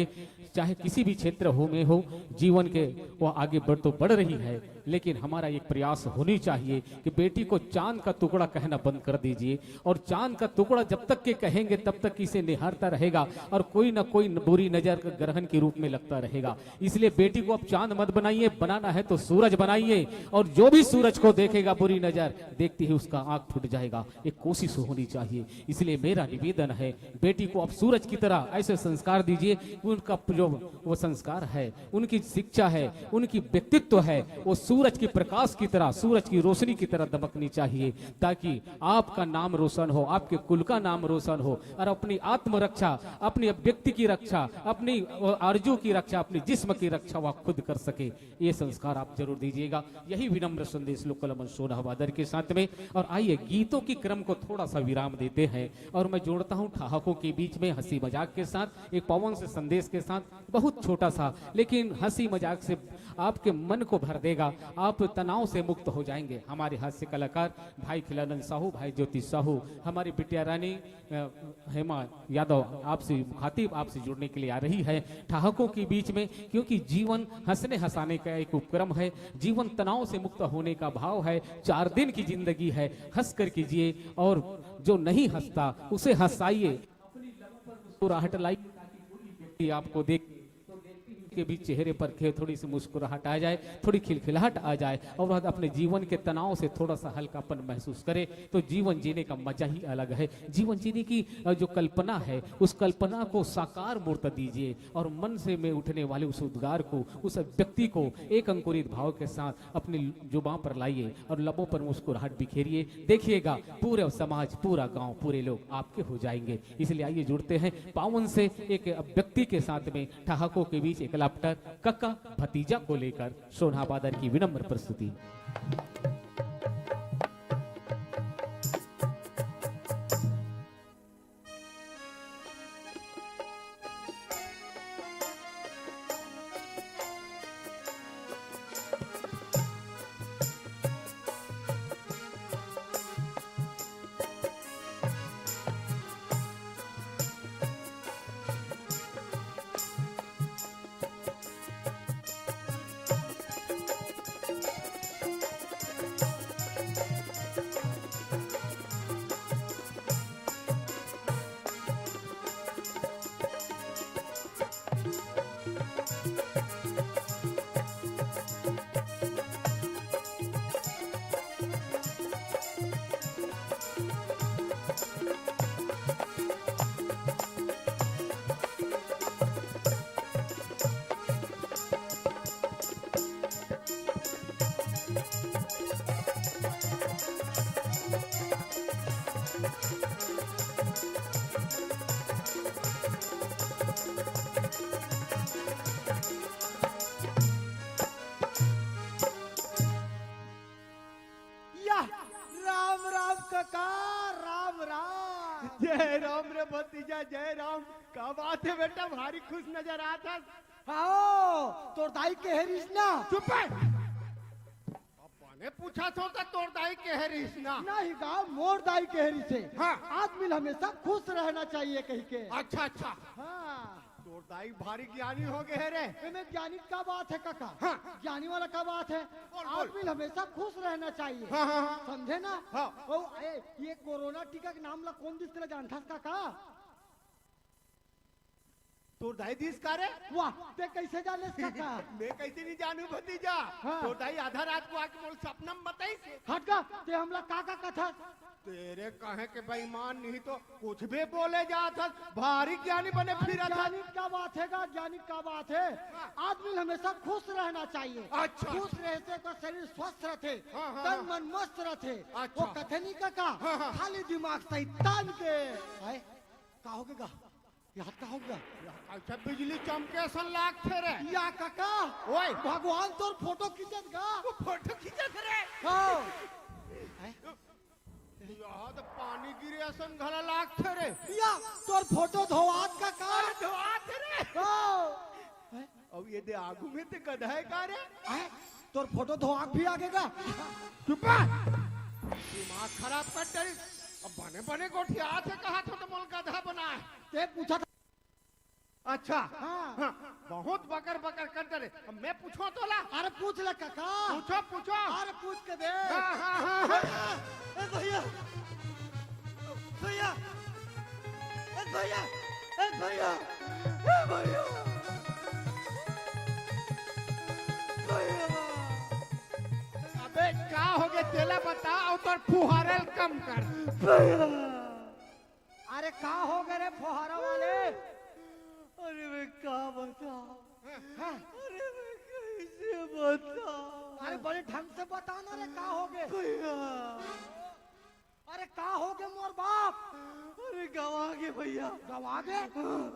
चाहे किसी भी क्षेत्र हो में हो जीवन के वो आगे बढ़ तो बढ़ रही है, लेकिन हमारा एक प्रयास होनी चाहिए कि बेटी को चांद का टुकड़ा कहना बंद कर दीजिए। और चांद का टुकड़ा जब तक के कहेंगे तब तक इसे निहारता रहेगा और कोई ना कोई बुरी नजर ग्रहण के रूप में लगता रहेगा। इसलिए बेटी को अब चांद मत बनाइए, बनाना है तो सूरज बनाइए और जो भी सूरज को देखेगा बुरी नजर देखती ही उसका आंख फूट जाएगा। एक कोशिश होनी चाहिए। इसलिए मेरा निवेदन है, बेटी को अब सूरज की तरह ऐसे संस्कार दीजिए, उनका जो वो संस्कार है, उनकी शिक्षा है, उनकी व्यक्तित्व है, वो सूरज के प्रकाश की तरह, सूरज की रोशनी की तरह दमकनी चाहिए, ताकि आपका नाम रोशन हो, आपके कुल का नाम रोशन हो और अपनी आत्मरक्षा, अपनी व्यक्ति की रक्षा, अपनी आरजू की रक्षा, अपने जिस्म की रक्षा वह खुद कर सके। ये संस्कार आप जरूर दीजिएगा। यही विनम्र संदेश लोक कलमन सोनहा बादर के साथ में। और आइए गीतों की क्रम को थोड़ा सा विराम देते हैं और मैं जोड़ता हूं ठहाकों के बीच में हंसी मजाक के साथ, एक पवन से संदेश के साथ, बहुत छोटा सा लेकिन हंसी मजाक से आपके मन को भर देगा, आप तनाव से मुक्त हो जाएंगे। हमारे हास्य कलाकार भाई खिलानंद साहू, भाई ज्योति साहू, हमारी बिटिया रानी हेमा यादव आपसे मुखातिब, आपसे जुड़ने के लिए आ रही है ठहाकों के बीच में, क्योंकि जीवन हंसने हंसाने का एक उपक्रम है, जीवन तनाव से मुक्त होने का भाव है। 4 दिन की जिंदगी है, हंस कर कीजिए और जो नहीं हंसता उसे हंसाइए, मुस्कुराहट लाइए, आपको देख के भी चेहरे पर थोड़ी सी मुस्कुराहट आ जाए, थोड़ी खिलखिलाहट आ जाए और वह अपने जीवन के तनाव से थोड़ा सा हल्कापन महसूस करे, तो जीवन जीने का मजा ही अलग है। जीवन जीने की जो कल्पना है, उस कल्पना को साकार मूर्त दीजिए और मन से में उठने वाले उस उद्गार को, उस व्यक्ति को एक अंकुरित भाव के साथ अपनी जुबान पर लाइए और लबों पर मुस्कुराहट बिखेरिए। देखिएगा पूरे समाज, पूरा गांव, पूरे लोग आपके हो जाएंगे। इसलिए आइए जुड़ते हैं पावन से एक व्यक्ति के साथ में ठहाकों के बीच एक लाफ्टर कक्का भतीजा को लेकर सोनहा बादर की विनम्र प्रस्तुति। जय राम रे भतीजा, जय राम। का बात है बेटा, भारी खुश नजर आता। आओ तोर दाई के हेरिस ना। चुप है। अपने पूछा तो तोर दाई के हेरिस ना। नहीं गा, मोर दाई के हेरिस से। हाँ। आदमी हमेशा खुश रहना चाहिए कहीं के। अच्छा अच्छा। हाँ। तोर दाई भारी ज्ञानी हो गए रे। में ज्ञानी का बात है काका। हाँ। ज्ञानी वाला का बात है। बोल। आदमी हमेशा खुश रहना चाहिए। हाँ, हाँ, हाँ। समझे ना। हाँ। ओ, ये कोरोना टीका के नाम ला कौन दिस तरह जानता काका? तो दाई दिस का रे। वाह ते कैसे जाने काका? मैं कैसे नहीं जानू भतीजा। हाँ। तो दाई आधा रात को आके बोल सपना में बताई से। हट का ते हमला काका कथा। तेरे कहे के बेईमान नहीं तो कुछ भी बोले जाता भारी ज्ञानी बने फिर ज्ञानी का बात है का ज्ञानी का बात है। आदमी हमेशा खुश रहना चाहिए। अच्छा। खुश रहते तो शरीर स्वस्थ रहते। हाँ, हाँ, तन मन मस्त रहते। अच्छा। वो कथनी काका हाँ, हाँ। खाली दिमाग शैतान के है। का होगे का याद का होगा? अच्छा बिजली चमके सन लाख थे रे। या काका ओए भगवान तोर फोटो खींचत गा। वो फोटो खींचत रे। हाँ। यहाँ तो पानी गिरे सन घला लाख थे रे। या तोर फोटो धोवात का का धोआत रे। हाँ। अब ये दे आगू में ते गधा है का रे। हैं? तोर फोटो धोआक भी आगेगा। चुप दिमाग खराब कर डरी। अब बने बने गोठिया से कहा था तो मोल गधा बना है। ते पूछा था। अच्छा हाँ। हाँ, बहुत बकर बकर कर डरे। अब मैं पूछो तो ला। अरे पूछ ले काका। पूछो पूछो। अरे पूछ के दे। हाँ, हाँ, हाँ, हाँ। ए भैया भैया ए भैया ए भैया ए भैया अबे क्या हो गया तेला बता और तो फुहारल कम कर। अरे का हो गए रे फुहारा वाले? अरे मैं क्या बताऊं? अरे मैं कैसे बताऊं? अरे बड़े ढंग से बताना रे का हो गए? अरे का हो गए मोर बाप? अरे गवा गए भैया। गवा गए?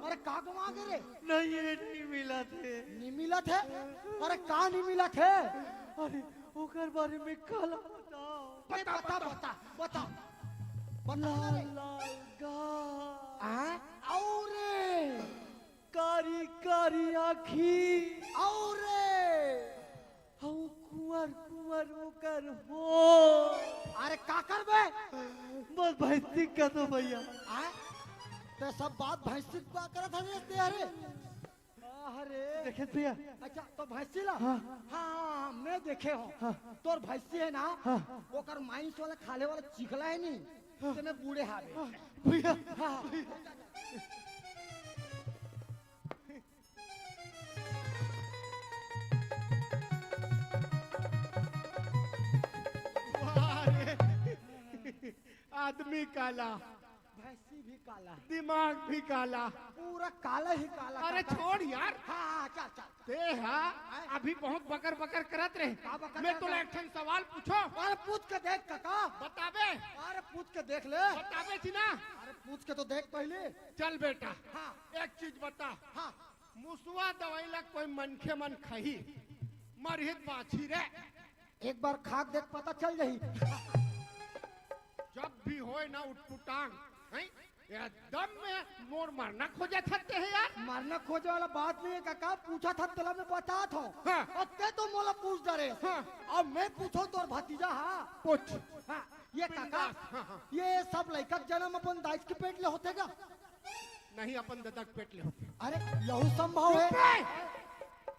अरे का गवा गए रे? नहीं ये नहीं मिला थे। नहीं मिला थे? अरे का नहीं मिला थे? अरे ओकर बारे में काला बताओ। बता बता बता बता बता रे। और कारी कारी आखी और कुंवर कुंवर ओकर हो। अरे का करबे? बस भैंसी का तो भैया। तो सब बात भैंसी का करत हवे ते। अरे अरे देखे भैया। अच्छा तो भैंसी ला। हाँ मैं देखे हो। तोर भैंसी है ना। ओकर मांस वाला खाले वाला चिखला है नहीं। तेने बूढ़े हावे भैया। आदमी काला भैंसी भी काला दिमाग भी काला पूरा काला ही काला। अरे छोड़ यार। हाँ चल चल। ते हाँ अभी बहुत बकर बकर करत रहे। बकर मैं तो एक ठन सवाल पूछो। अरे पूछ के देख काका। बताबे। अरे पूछ के देख ले। बताबे थी ना। अरे पूछ के तो देख पहले। चल बेटा। हाँ एक चीज बता। हाँ मुसवा दवाई ला कोई मनखे मन खही मरहित बाछी रे। एक बार खाक देख पता चल जाही। जब भी होए ना उठपुटांग एकदम में मोर मरना खोजे थकते हैं यार। मरना खोजे वाला बात नहीं है काका। पूछा था तला में बता था। हाँ। और ते तो मोला पूछ डरे। हाँ। और मैं पूछो तोर भतीजा। हाँ पूछ। हाँ ये काका हाँ। ये सब लड़का जन्म अपन दाइस के पेट ले होते का? नहीं अपन ददक पेट ले होते। अरे यहू संभव है?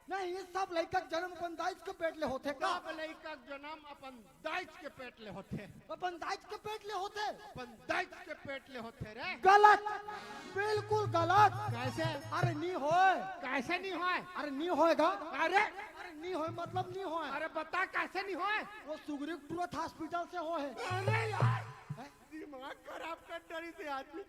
नहीं ये सब लड़का जन्म अपन दाइस के पेट ले होते का? सब लड़का जन्म अपन दाइच के पेट ले होते। अपन दाइस के पेट ले होते? अपन दाइच के पेट ले होते रे। गलत बिल्कुल गलत। कैसे? अरे नहीं होए। कैसे नहीं होए? अरे नहीं होएगा। अरे नहीं होए मतलब नहीं होए। अरे बता कैसे नहीं होए? वो सुग्रीव तुरंत हॉस्पिटल से हो है। अरे यार दिमाग खराब कर डरी थे आदमी।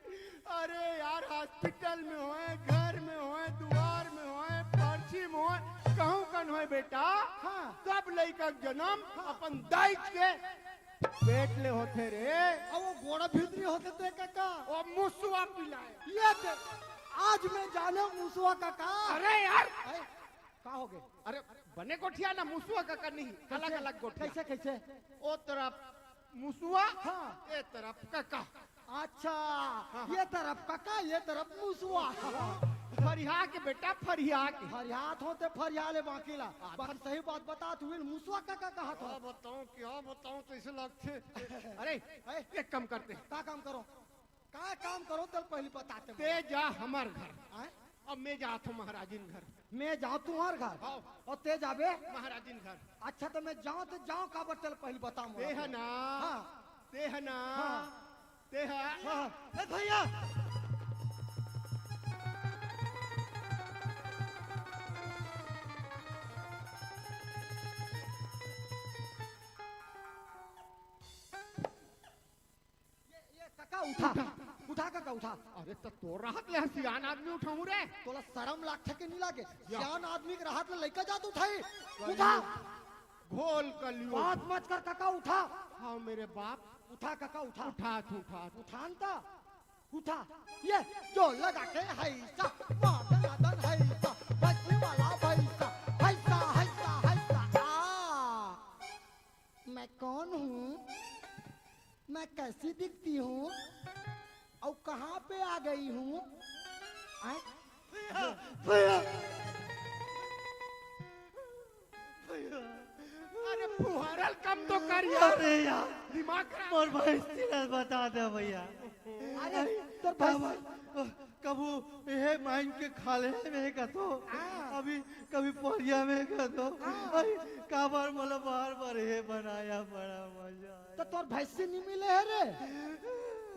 अरे यार हॉस्पिटल में होए घर में होए द्वार में होए पर्ची में होए कहूँ कन होए बेटा। हाँ। सब लड़का जन्म अपन दाइच के पेट ले होते रे। और वो घोड़ा भीतरी होते थे काका। और मुसवा पिलाए। ये देख आज मैं जाने मुसवा काका। अरे यार का हो गए? अरे बने गोठिया ना मुसवा का नहीं अलग अलग गोठिया। कैसे कैसे? ओ तरफ मुसवा। हाँ। ये तरफ काका। अच्छा ये तरफ काका ये तरफ मुसवा। फरिया के बेटा फरिया के। फरियात होते फरिया ले बाकी ला। बाकी सही बात बता तू मुसवा काका कहा था। क्या बताऊं तो इसे लगते। अरे एक काम करते का काम करो? का काम करो तल पहले बताते। ते जा हमार घर अब मैं जाता हूँ महाराजिन घर। मैं जाऊँ तुम्हार घर हाँ। और ते जाबे। महाराजिन घर। अच्छा तो मैं जाऊँ तो जाऊँ का बचल पहले बताऊँ। ते है ना। हाँ। ते है ना। हाँ। ते है। हाँ। ए भैया ये काका उठा उठा काका उठा। अरे तो तोर राहत ले सियान आदमी उठाऊं रे। तोला शर्म लागथे के नहीं लागे? सियान आदमी के राहत में लइका जात उठाई। उठा घोल कलियो। बात मत कर काका उठा। हाँ मेरे बाप। उठा काका उठा। उठा उठा। उठानता उठा। ये जो लगा के हैसा वादन वादन हैसा बच्चे वाला भैसा हैसा हैसा हैसा। मैं कौन हूँ? मैं कैसी दिखती हूँ और कहाँ पे आ गई हूँ? भैया भैया अरे फुहारल कम तो कर यार। अरे यार दिमाग खराब। मोर भाई सीरियस बता दे भैया। अरे तो कबू ये माइन के खाले में का तो अभी कभी पोरिया में का तो काबर मतलब बार बार ये बनाया बड़ा मजा। तो तोर भैंसी नहीं मिले है रे?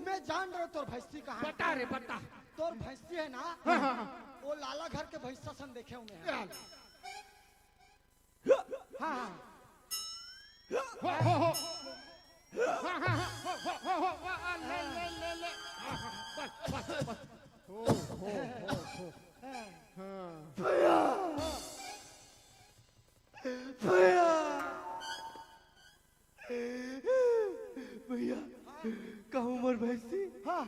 मैं जान रहा हूँ तोर भैंसी कहाँ। बता रे बता। तोर भैंसी है ना। वो लाला घर के भैंसा सन देखे हूँ मैं। हाँ हाँ ले ले ले ले। बस बस बस। हो भैया भैया भैया कहूँ मर भैंसी। हाँ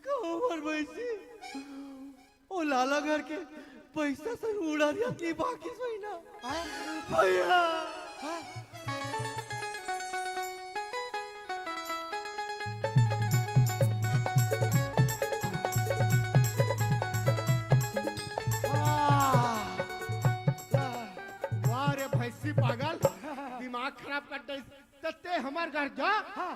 कहूँ मर भैंसी। ओ लाला घर के पैसा से उड़ा दिया कि बाकी सही ना भैया। वाह रे भैंसी पागल। दिमाग खराब कर दे। ते हमार घर जा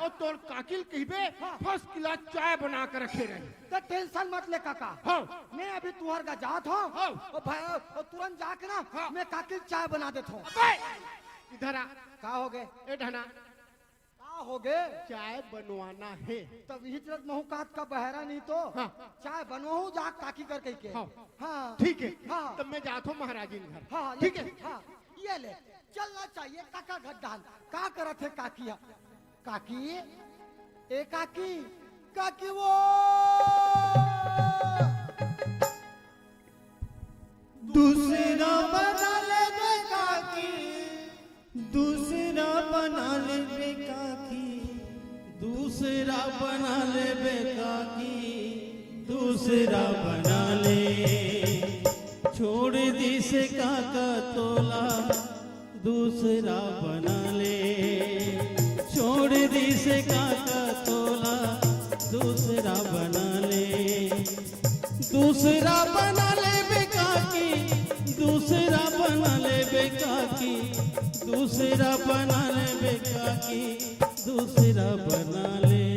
और तोर काकिल कहबे फर्स्ट क्लास चाय बना कर रखे रहे। तो टेंशन मत ले काका। हाँ। मैं अभी तुहर का जात हूँ हाँ। और भाई और तुरंत जाके ना मैं काकिल चाय बना देता हूँ। इधर आ। का हो गए? ए ढना का हो गए? चाय बनवाना है। तब यही चलत महू काट का बहरा नहीं तो हाँ। चाय बनवाऊं जा काकी कर कह के। हाँ। हाँ ठीक है। हाँ। तब मैं जाता हूँ महाराजिन घर। हाँ ठीक है। हाँ ये ले चलना चाहिए काका गद्दान। का करत है काकी? काकी ए काकी काकी वो दूसरा बना ले काकी, दूसरा बना ले काकी, दूसरा बना ले काकी, दूसरा बना ले। छोड़ दी से काका तोला, दूसरा बना ले। छोड़ दी से काका तोला, दूसरा बना ले। दूसरा बना ले बेकाकी, दूसरा बना ले बेकाकी, दूसरा बना ले बेकाकी, दूसरा बना ले।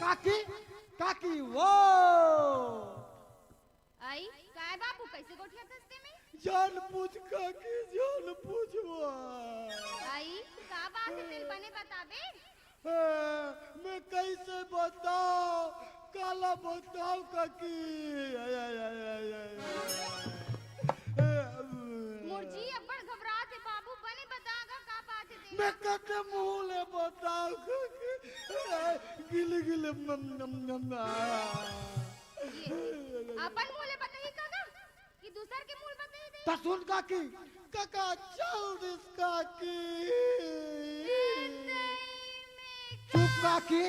काकी काकी वो आई काय बापू कैसे गोठिया दस्ते में? जान पूछ काकी जान पूछ आई का बात है तेरे बने बताबे? मैं कैसे बताओ काला बताओ काकी। मुर्जी अब्बड़ घबरात है बाबू बने बतागा का बात है तेरे? मैं कते मुंह ले बताओ काकी। गिले गिले अपन मुले बताई काका कि दूसर के मूल बताई दे? ता सुन काकी काका चल दिस काकी। चुप काकी।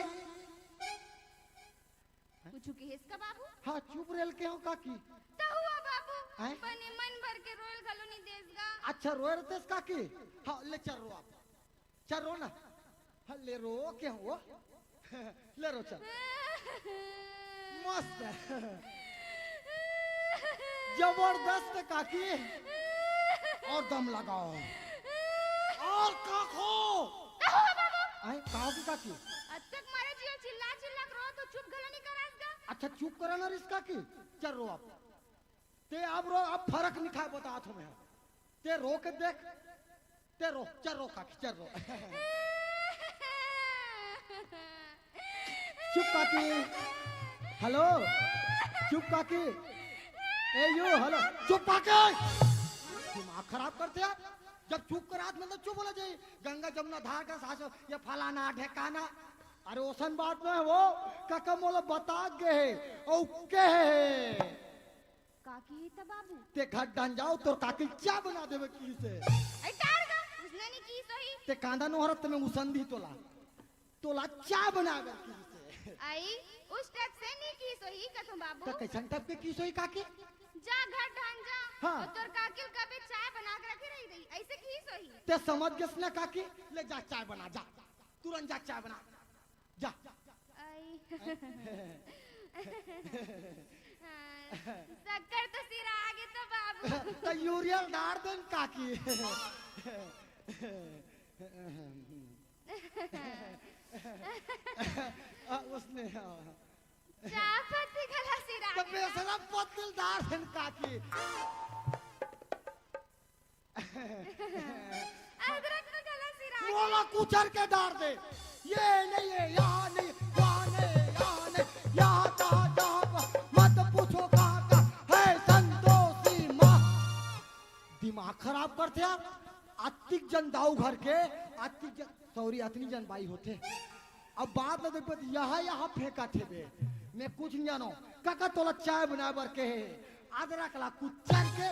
कुछ के हिस्सा बाबू? हाँ चुप रेल के हो काकी। तो हुआ बाबू हैं? बने मन भर के रोयल गलो नहीं देसगा। अच्छा रो रहे थे काकी। हाँ ले चल रो आप चल रो ना। हाँ ले रो क्या हुआ? ले रो चल मस्त है जबरदस्त है काकी। और दम लगाओ और काखो। आए कहाँ की काकी? अतक मारे जियो चिल्ला चिल्ला रो तो चुप गलो नहीं करासगा। अच्छा चुप करा ना रिस काकी। चल रो आप ते अब फर्क नहीं खाए बता तुम्हें ते रो के देख ते रो चल रो काकी चल रो चुप काकी हेलो चुप काकी ए यू हेलो चुप काकी दिमाग खराब करते हैं जब चुप कर आदमी तो चुप होना चाहिए गंगा जमुना धार का सास ये फलाना ढेकाना अरे ओसन बात में वो काका मोला बता गए ओके काकी त बाबू ते घर डान जाओ तो काकी क्या बना देवे की से आई तार गा उसने नहीं की सही ते कांदा नो हरत में उसंदी तोला क्या बनावे की से आई उस टाइप से नहीं की सही कथो बाबू तो कैसन टाइप के की सोई काकी जा घर ढान जा हाँ। और तोर काकी कभी चाय बना के रखी रही ऐसे की सही ते समझ गए ना काकी ले जा चाय बना जा तुरंत जा चाय बना जा आई शक्कर तो सिरा आगे तो बाबू तो यूरियल डाल देन काकी उसने चापती गला सिरा तो बेसरा पतल डाल देन काकी अदरक तो गला सिरा मोला कुचर के डाल दे ये नहीं है यहाँ नहीं वहाँ नहीं यहाँ नहीं यहाँ था जहाँ पर मत पूछो कहाँ का है संतोषी माँ दिमाग खराब करते यार आत्तिक जन दाऊ घर के आत्तिक जन सॉरी अतनी जन बाई होते अब बात न देखो यहाँ फेंका थे बे मैं कुछ नहीं जानो काका तोला चाय बना बर के अदरक ला कुचर के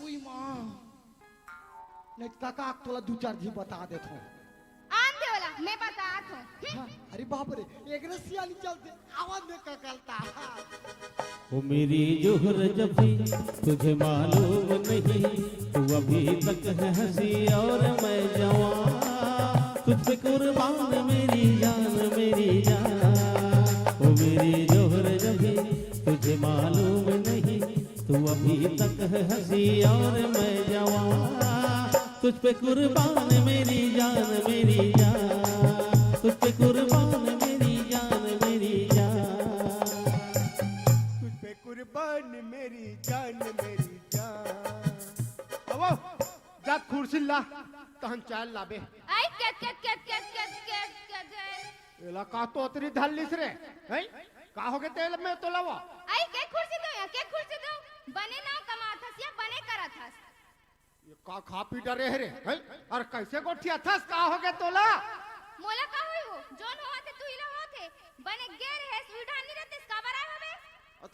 उई माँ नहीं काका तोला दो चार जी बता देता हूँ आंधे वाला मैं बतात हूँ हाँ, अरे बाप रे एक रस्सिया नहीं चलते आवाज में ककलता ओ मेरी जोहर जबी तुझे मालूम नहीं तू अभी तक है हंसी और मैं जवान तुझ पे कुर्बान मेरी जान ओ मेरी जोहर जबी तुझे मालूम नहीं तू अभी तक है हंसी और मैं जवान तुझ पे कुर्बान मेरी जान तुझ पे कुर्बान मेरी जान तुझ पे कुर्बान मेरी जान अब जा कुर्सी ला तहन चाल लाबे आई केट एला का तो तेरी धल्लिस रे हैं का हो गए तेल में तो लावा आई के कुर्सी दो या के कुर्सी दो बने ना कमाथस या बने करथस ये का खा पी डरे रे हैं और कैसे गोठिया थस का हो गए तोला मोला का होई हो जोन होते तू इला होते बने गेर है सुविधा नहीं रहते काबर आए होबे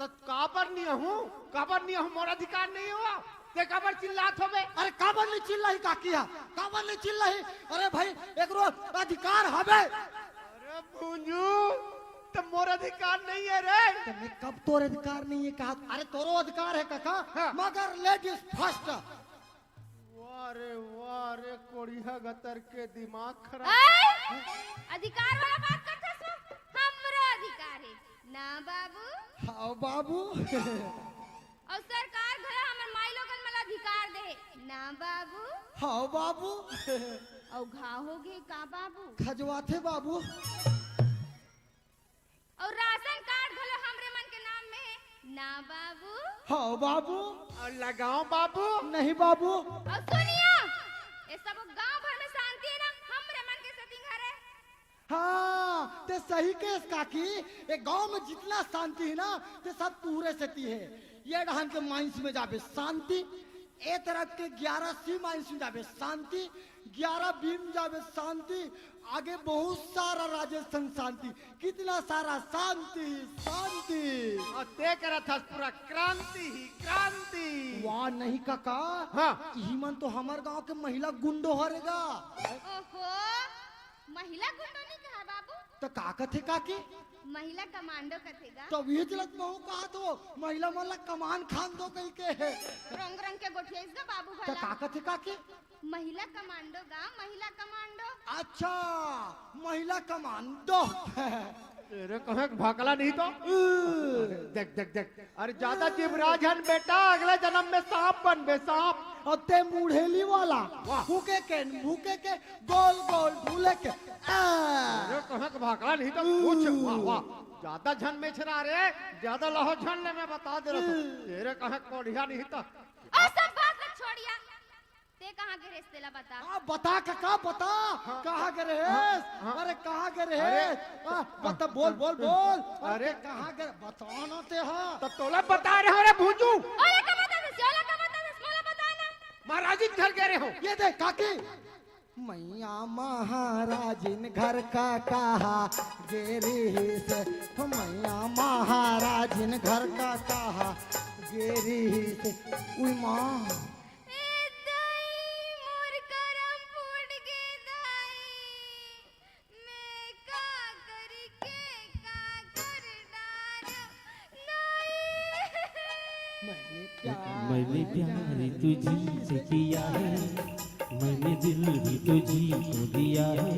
तो काबर नहीं हूँ मोर अधिकार नहीं हुआ ते काबर चिल्लात होबे अरे काबर नहीं चिल्लाई काकिया काबर नहीं चिल्लाई अरे भाई एकरो अधिकार हबे अरे भूंजू तो मोर अधिकार नहीं है रे तो मैं कब तोर अधिकार नहीं है कहा अरे तोरो अधिकार है काका हाँ। मगर लेडीज फर्स्ट वाह रे कोड़िया गतर के दिमाग खराब अधिकार वाला बात करथस हो हमरो अधिकार है ना बाबू हाँ बाबू और सरकार घरे हमर माई लोगन मला अधिकार दे ना बाबू हाँ बाबू और घाव हो गए का बाबू खजवाथे बाबू और राशन कार्ड घलो हमरे मन के नाम में है ना बाबू हाँ बाबू और लगाओ बाबू नहीं बाबू और सुनियो ये सब गांव भर में शांति है ना हमरे मन के सेटिंग है हाँ ते सही केस काकी एक गांव में जितना शांति है ना ते सब पूरे सती है ये ढंग के माइंस में जाबे शांति ए तरफ के 11 सी माइंस में जाबे शांति 11 बीम जाबे शांति आगे बहुत सारा राजस्थान शांति कितना सारा शांति और ते करा था पूरा क्रांति वाह नहीं काका हाँ। हीमन तो हमार गांव के महिला गुंडो हरेगा ओहो महिला गुंडो नहीं कहा बाबू तो का कथे काकी महिला कमांडो कथेगा तो ये चलत बहु कहा तो महिला मला कमान खान दो कहीं के रंग रंग के गोठिया इसका बाबू तो भला का कथे काकी महिला कमांडो गा महिला कमांडो अच्छा महिला कमांडो तेरे कहे भाकला नहीं तो देख देख देख अरे ज्यादा जिबराज हन बेटा अगले जन्म में सांप बन बे सांप और ते मुढ़ेली वाला भूखे के गोल गोल ढूले के तेरे कहे भाकला नहीं तो कुछ वाह वाह ज्यादा झन में छरा रे ज्यादा लहो झन ले मैं बता दे रहा हूँ तेरे कहे कोढ़िया नहीं तो और सब बात मत छोड़िया ते कहाँ के रिश्ते ला बता बता का बता कहाँ गए अरे कहाँ गए बता बोल बोल बोल अरे कहाँ गए बताओ ना ते हाँ तब तोला बता रहे हो रे भूजू ओला का बता दे ओला का बता दे मोला बता ना महाराज जी घर गए हो ये देख काकी मैया महाराजिन घर का कहा गेरी से मैया महाराजिन घर का कहा गेरी से उई माँ मैंने प्यार तुझी से किया है मैंने दिल भी तुझी को दिया है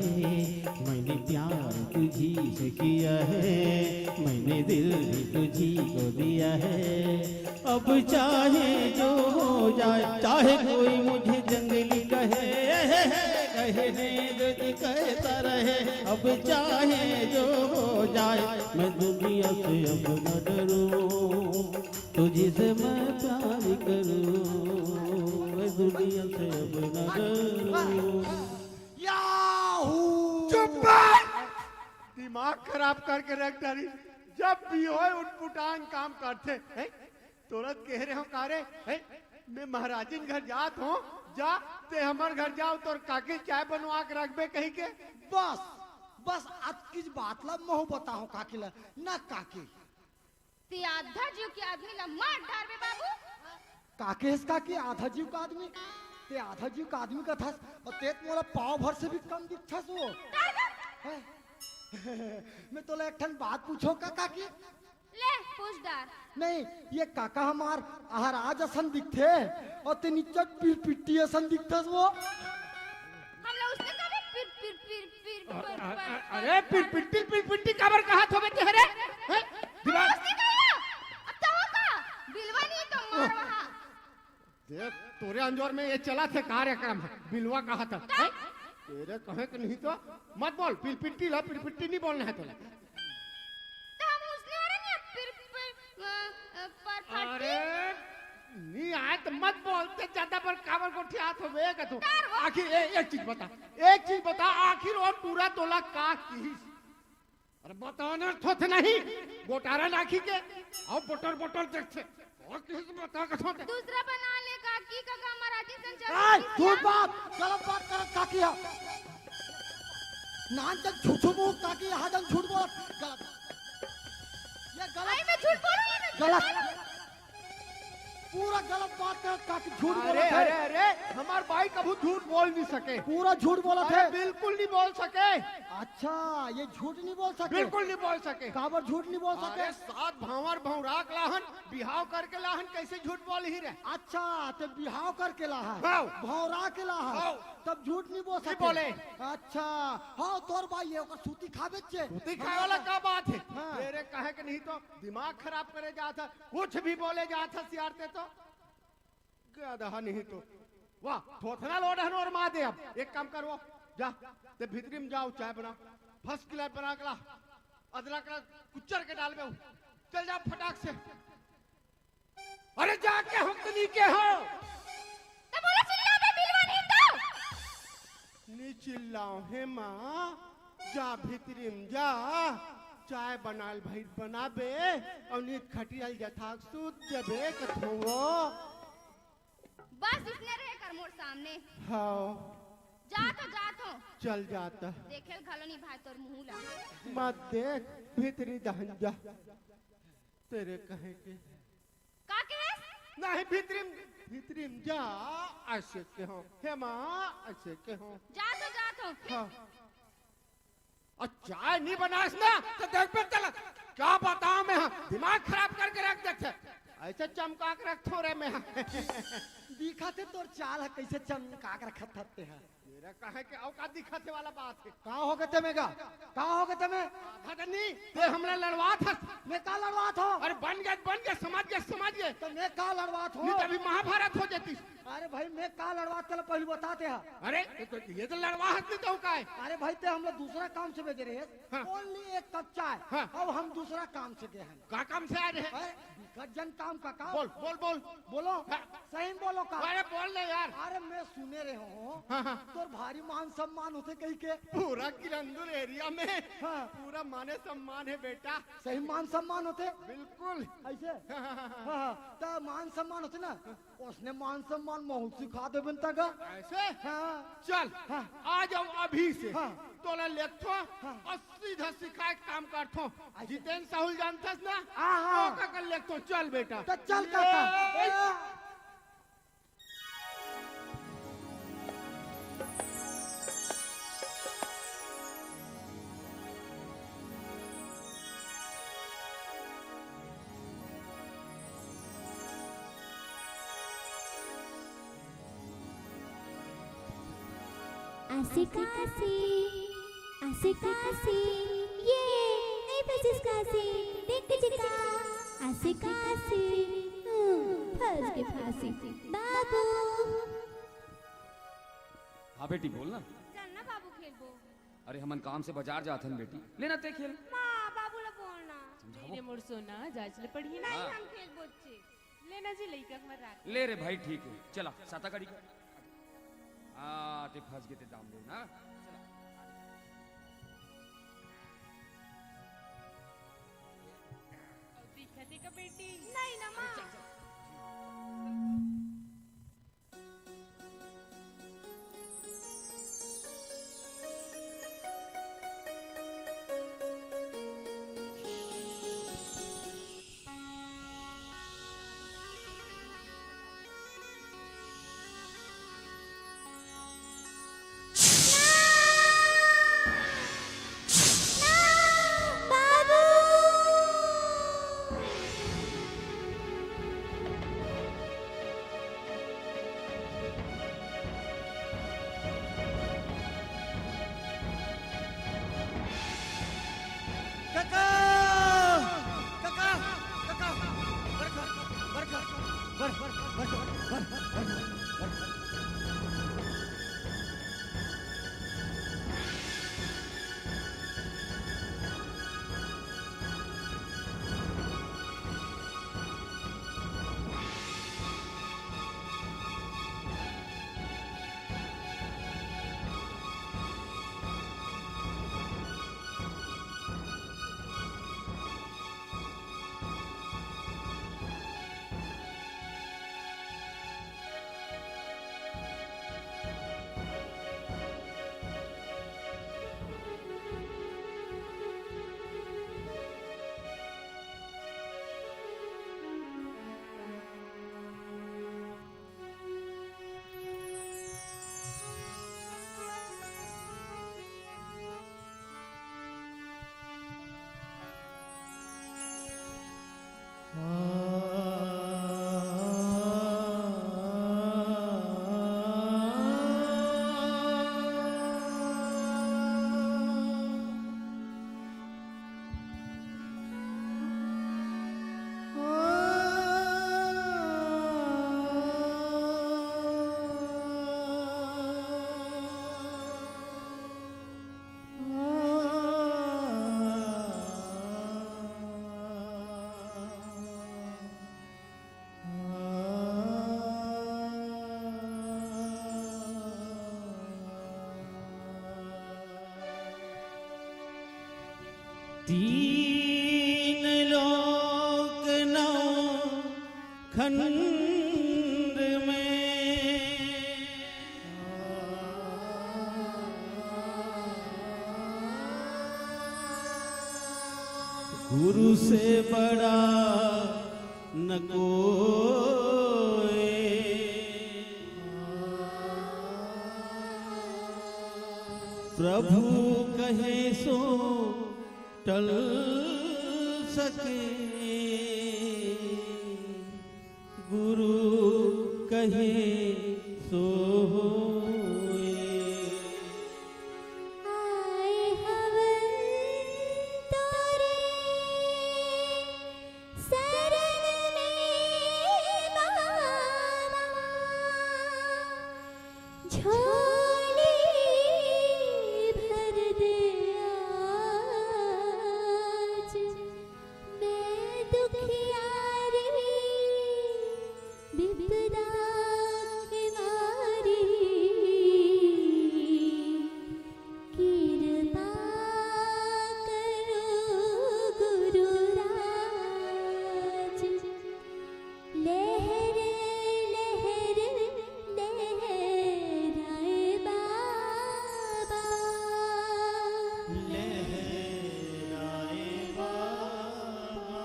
मैंने प्यार तुझी से किया है मैंने दिल भी तुझी को दिया है अब चाहे जो हो जाए चाहे कोई मुझे जंगली कहे कहता रहे अब चाहे जो हो जाए मैं दुनिया से अब न डरूं तुझे से मैं प्यार करूं मैं दुनिया से अब न डरूं चुप दिमाग खराब करके रख डाली जब भी हो उठपुटान काम करते हैं तुरंत कह रहे हो कारे मैं महाराजिन घर जात हूँ जा ते हमार घर जाओ तो काकी चाय बनवा के रखबे कहीं के बस बस आज की बात ला महू बताओ काकी ला ना काकी ते आधा जीव के आदमी ला मार डाल बे बाबू काके इसका की आधा जीव का आदमी ते आधा जीव का आदमी का था और तेत मोला पाव भर से भी कम दिखता वो मैं तो एक ठन बात पूछो का काकी ले पूछ डार नहीं ये काका हमार आहाराज असन दिखते और ते नीचे पिट्टी असन दिखता वो हम लोग उसने कहा फिर अरे पिट्टी काबर कहा थोबे तेरे दिमाग उसने कहा अब तो होगा बिलवा नहीं तो मार वहां देख तोरे अंजोर में ये चला थे कार्यक्रम बिलवा कहा था तेरे कहे कि नहीं तो मत बोल पिट्टी ला पिट्टी नहीं बोलना है तोला अरे नहीं आए तो मत बोलते ज्यादा पर काबर को हाथ हो का तू आखिर एक चीज बता आखिर और पूरा तोला का की अरे बताओ ना थोथे नहीं गोटारा नाखी के और बोटल देखते और किसी बता का थोथे दूसरा बना ले काकी का मराठी संचार झूठ बात गलत बात कर काकी है नान तक झूठू मुंह काकी यहाँ तक झूठ बोल गलत ये गलत मैं झूठ बोल रही हूँ गलत पूरा गलत बात कर काकी झूठ बोला था अरे हमार भाई कभी झूठ बोल नहीं सके पूरा झूठ बोला था बिल्कुल नहीं बोल सके अच्छा ये झूठ नहीं बोल सके बिल्कुल नहीं बोल सके काबर झूठ नहीं बोल सके सात भावर भौराक लाहन बिहाव करके लाहन कैसे झूठ बोल ही रहे अच्छा तो बिहाव करके लाहन हाँ। भौरा के लाहन तब झूठ नहीं बोल सके बोले अच्छा हाँ तोर भाई ये ओकर सूती खावे छे सूती खाए वाला क्या बात है तेरे कहे कि नहीं तो दिमाग खराब करे जाता कुछ भी बोले जाता सियारते तो गधा नहीं तो वाह थोथना लोडहन और माँ दे अब एक काम करो जा ते भीतरी में जाओ चाय बना फर्स्ट क्लास बना के ला अदरक का कुचर के डाल में चल जा फटाक से अरे जाके हुक्नी के हो तो बोला चिल्ला बे बिलवा नहीं तो नी चिल्लाओ हे माँ जा भीतरी में जा चाय बनाल भाई बनाबे और नीत खटियाल यथाक सूत जबे कथो बस इसने रहे कर मोर सामने हाँ जातो चल जाता देखे घलो नहीं भाई तोर मुंह ला मत देख भीतरी दहन जा तेरे कहे के का कहे नहीं भीतरी में जा ऐसे के हो हे माँ ऐसे के हो जातो हाँ और चाय नहीं बनास ना तो देख पे चला क्या बताऊं मैं दिमाग खराब करके रख देते ऐसे चमका के रख थोड़े में दिखा थे तोर चाल है कैसे चमका के रखत थे हैं तेरा कहे के औकात दिखाते वाला बात है। कहाँ हो गए तमेगा? कहाँ हो गए तमे? खदनी ते हमला लड़वा था। मैं का लड़वात हो? अरे बन गए समझ गए। तो मैं का लड़वात हो? नहीं तो अभी महाभारत हो जाती। अरे भाई मैं का लड़वात कल पहले बताते हैं। अरे ये तो लड़वा नहीं तो का है। अरे भाई ते हम लोग दूसरा काम से भेजे रहे हाँ। ओनली एक कप चाय। हाँ। अब हम दूसरा काम से गए हैं। का काम से आ रहे हैं? गजन काम का काम। बोल बोलो हाँ। सही बोलो का। अरे बोल ले यार। अरे मैं सुने रहे हूँ हाँ, हाँ। तो भारी मान सम्मान होते कहीं के। पूरा किरंदुल एरिया में हाँ। पूरा माने सम्मान है बेटा। सही मान सम्मान होते बिल्कुल ऐसे। हाँ, तो मान सम्मान होते ना उसने मान सम्मान बहुत सिखा दे बनता का। ऐसे हाँ। चल हाँ। आ जाओ अभी से। हाँ। तोला लेखो हाँ। और सीधा सिखाए काम करथो। जितेंद्र साहुल जानथस ना? हाँ। ओका कर लेखो चल बेटा। तो चल काका। आसिकासी ये नहीं फसिसकासी देख जिका आसिकासी फंस के फांसी बाबू। हाँ बेटी बोल ना। चलना बाबू खेलबो। अरे हमन काम से बाजार जात हन बेटी, लेना ते खेल। माँ बाबू ला बोलना। मेरे मोर सोना जाचले पढ़ी ना। नहीं हम खेलबो छे। लेना जी लइका मत राख। ले रे भाई ठीक है, चला साता गाड़ी कर। हाँ ते फंस गए ते दाम दे ना। दिखती का बेटी नहीं ना माँ। तीन लोक नौ खंड में गुरु से बड़ा न कोई, प्रभु कहे सो टल सके, गुरु कहे सो होए। झोली भर दे आज मैं दुखियारी विपदा के मारी कृपा करो गुरुराज लहर लहर लहराए बाबा लहराए बाबा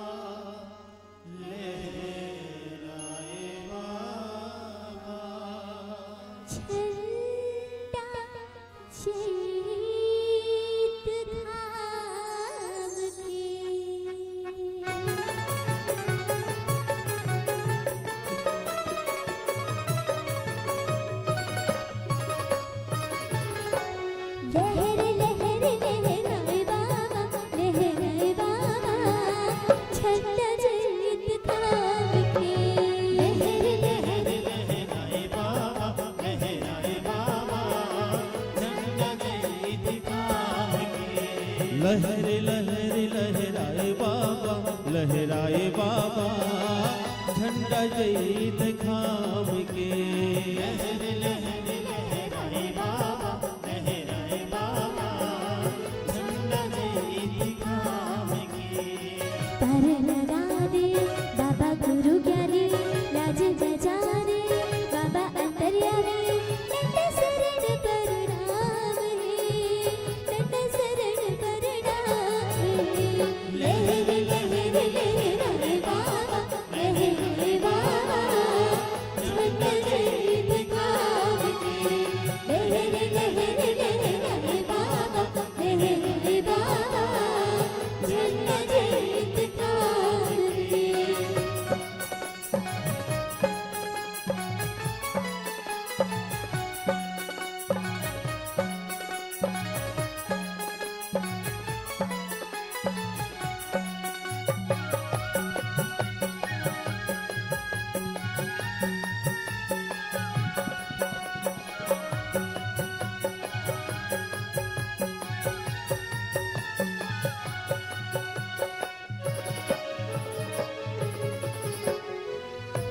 लहराए बाबा झंडा चैत धाम के लहर लहर लहराए बाबा लहराए बाबा झंडा चैत धाम के लहर लहर लहराए बाबा लहराए बाबा झंडा जय दिखाम के लहर लहर लहराए बाबा लहराए बाबा झंडा जईत खाम के लहर लहर लहराए बाबा लहराए बाबा झंडा जय दिखाम के पर लगा दे बाबा गुरु ज्ञानी लाज बजा दे बाबा अंतर्यामी नंद शरण प्रणाम है नंद शरण प्रणाम है लहर लहर लहराए बाबा लहराए बाबा झंडा जय दिखाम के लहर लहर लहराए बाबा लहराए बाबा झंडा जय दिखाम के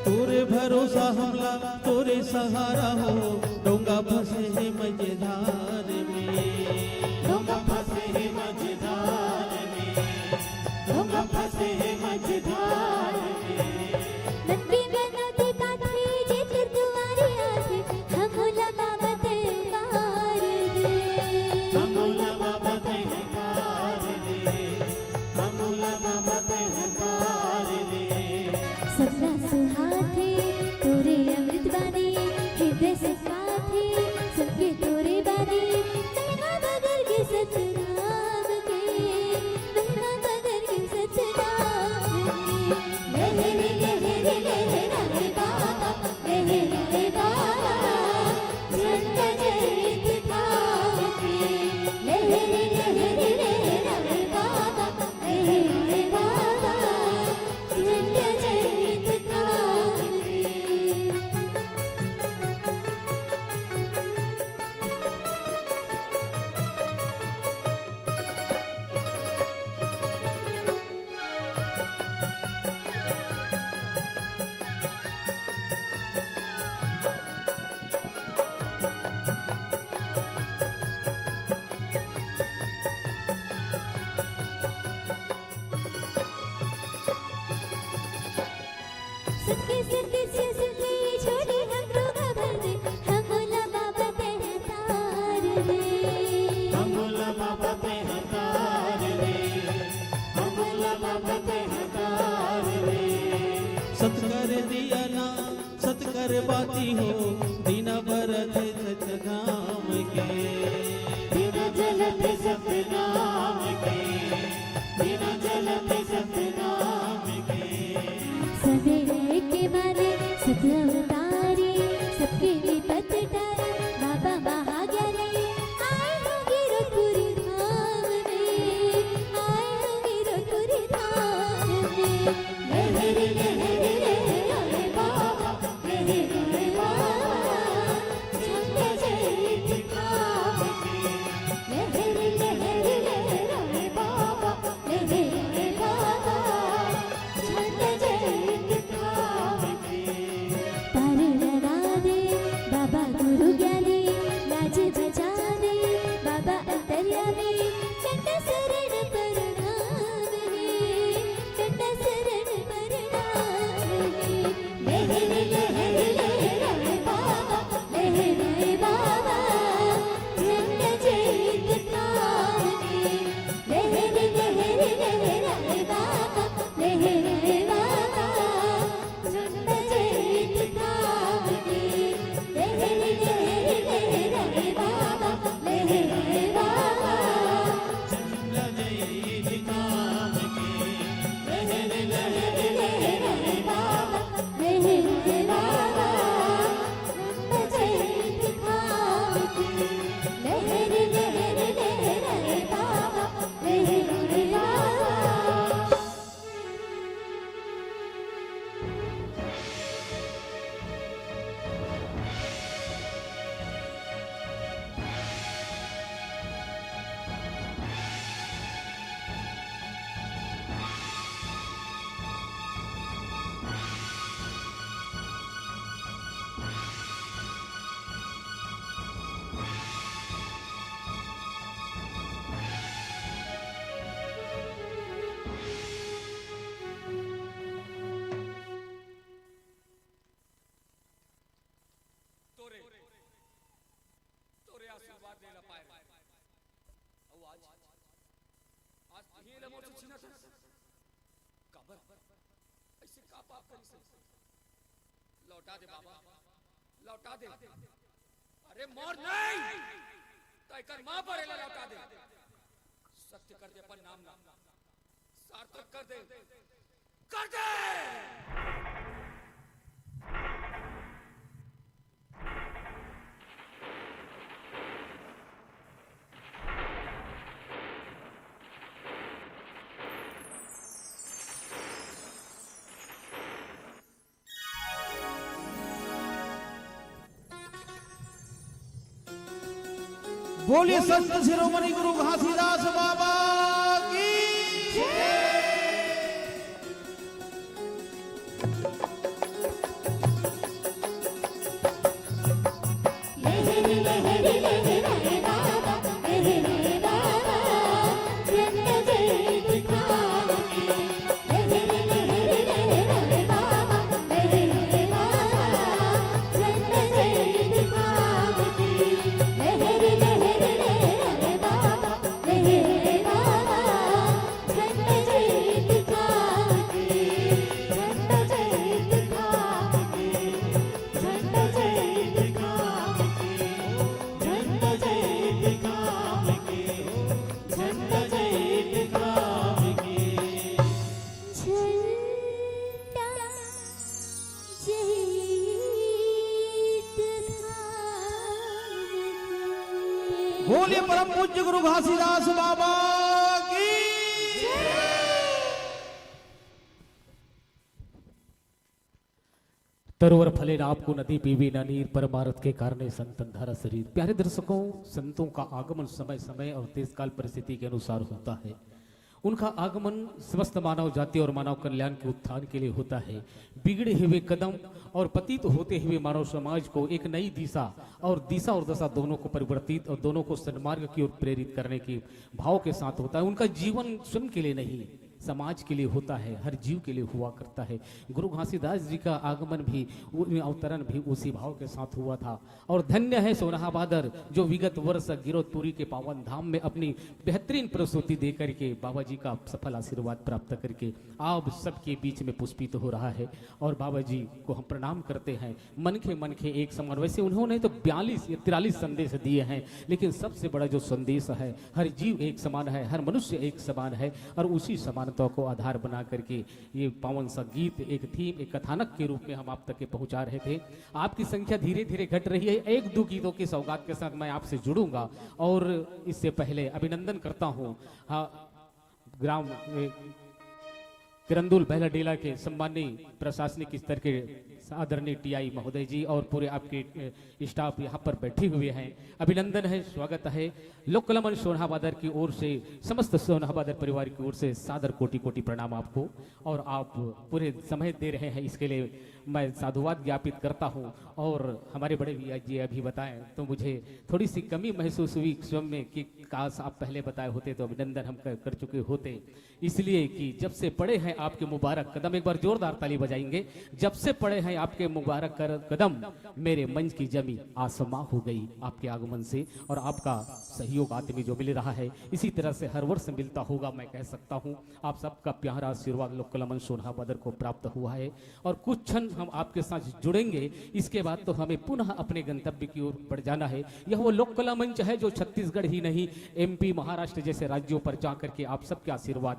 तोरे भरोसा हमला तोरे सहारा हो डोंगा फंसे है मझधार में डोंगा फंसे है मझधार में डोंगा फंसे है मझधार में नंदी बनती काठी जे फिर तुम्हारी आसे हमला बाबा ते मार दे हमला बाबा ते हकार दे हमला बाबा ते हकार दे सपना सुहाथे तोरे अमृत बानी हृदय से काथे सबके तोरे बानी महिमा बदल के सतनाम के महिमा बदल के सतनाम के लहर लहर लहराए बाबा लहराए बाबा झंडा जय दिखाम के लहर लहर लहराए बाबा लहराए बाबा झंडा जय दिखाम के सत्य सत्य से सत्य छोड़ी हम रोग भर दे हमला बाबा ते तार दे हमला बाबा ते हकार दे हमला बाबा ते हकार दे सत्कर दिया ना सत्कर बाती हो दीना भरत सच धाम के बिना जलते सतनाम के बिना जलते सतनाम के सवेरे के मारे सत्य अवतारी सबके विपत टारे बाबा महाज्ञानी आए हो गिरपुरी धाम में आए हो गिरपुरी धाम में लहर लहर लहराए बाबा लहराए बाबा ये ले मोर से छीना था काबर ऐसे का पाप करी से लौटा दे बाबा लौटा दे अरे मोर नहीं तय कर मां पर लौटा दे सत्य कर दे अपन नाम ना सार्थक कर दे बोलिए संत शिरोमणि गुरु घासीदास बाबा की लहरी लहरी लहरी बाबा लहरी बाबा रंग जय दिखाओगे लहरी लहरी लहरी बाबा लहरी बाबा रंग जय दिखाओगे लहरी लहरी लहरी बाबा लहरी बाबा रंग जय दिखाओगे रंग जय दिखाओगे रंग जय दिखाओगे झंडा जय दिखाओगे झंडा जय दिखाओगे झंडा जय दिखाओगे बोलिए परम पूज्य गुरु घासीदास बाबा की तरोवर फले ना आपको नदी पीवी ना नीर परमारथ के कारण संतन धारा शरीर। प्यारे दर्शकों, संतों का आगमन समय समय और देशकाल परिस्थिति के अनुसार होता है। उनका आगमन समस्त मानव जाति और मानव कल्याण के उत्थान के लिए होता है। बिगड़े हुए कदम और पतित होते हुए मानव समाज को एक नई दिशा और दशा दोनों को परिवर्तित और दोनों को सन्मार्ग की ओर प्रेरित करने के भाव के साथ होता है। उनका जीवन स्वयं के लिए नहीं, समाज के लिए होता है, हर जीव के लिए हुआ करता है। गुरु घासीदास जी का आगमन भी, अवतरण भी उसी भाव के साथ हुआ था। और धन्य है सोनहा बादर जो विगत वर्ष गिरोधपुरी के पावन धाम में अपनी बेहतरीन प्रस्तुति दे करके बाबा जी का सफल आशीर्वाद प्राप्त करके आप सबके बीच में पुष्पित हो रहा है। और बाबा जी को हम प्रणाम करते हैं। मन के एक समान, वैसे उन्होंने तो 42 या 43 संदेश दिए हैं, लेकिन सबसे बड़ा जो संदेश है, हर जीव एक समान है, हर मनुष्य एक समान है। और उसी समान को आधार बना करके ये पावन सा गीत एक थीम, एक कथानक के रूप में हम आप तक के पहुंचा रहे थे। आपकी संख्या धीरे धीरे घट रही है। एक दो गीतों की सौगात के साथ मैं आपसे जुड़ूंगा। और इससे पहले अभिनंदन करता हूं ग्राम किरंदुल बहला डेला के सम्मानीय प्रशासनिक स्तर के आदरणीय टीआई महोदय जी और पूरे आपके स्टाफ यहाँ पर बैठे हुए हैं। अभिनंदन है, स्वागत है। लोक कला मंच सोनहा बादर की ओर से, समस्त सोनहा बादर परिवार की ओर से सादर कोटि कोटि प्रणाम आपको। और आप पूरे समय दे रहे हैं, इसके लिए मैं साधुवाद ज्ञापित करता हूं। और हमारे बड़े भैया जी अभी बताएं तो मुझे थोड़ी सी कमी महसूस हुई स्वयं में कि काश आप पहले बताए होते तो अभिनंदन हम कर चुके होते। इसलिए कि जब से पड़े हैं आपके मुबारक कदम, एक बार जोरदार ताली बजाएंगे, जब से पड़े हैं आपके मुबारक कदम मेरे मंच की जमी आसमां हो गई आपके आगमन से। और आपका सहयोग आदमी जो मिल रहा है, इसी तरह से हर वर्ष मिलता होगा मैं कह सकता हूं। आप सबका प्यारा आशीर्वाद लोक कला मंच सोनहा बादर को प्राप्त हुआ है। और कुछ क्षण हम आपके साथ जुड़ेंगे, इसके बाद तो हमें पुनः अपने गंतव्य की ओर बढ़ जाना है। यह वो लोक कला मंच है जो छत्तीसगढ़ ही नहीं, एमपी, महाराष्ट्र जैसे राज्यों पर जाकर के आप सबके आशीर्वाद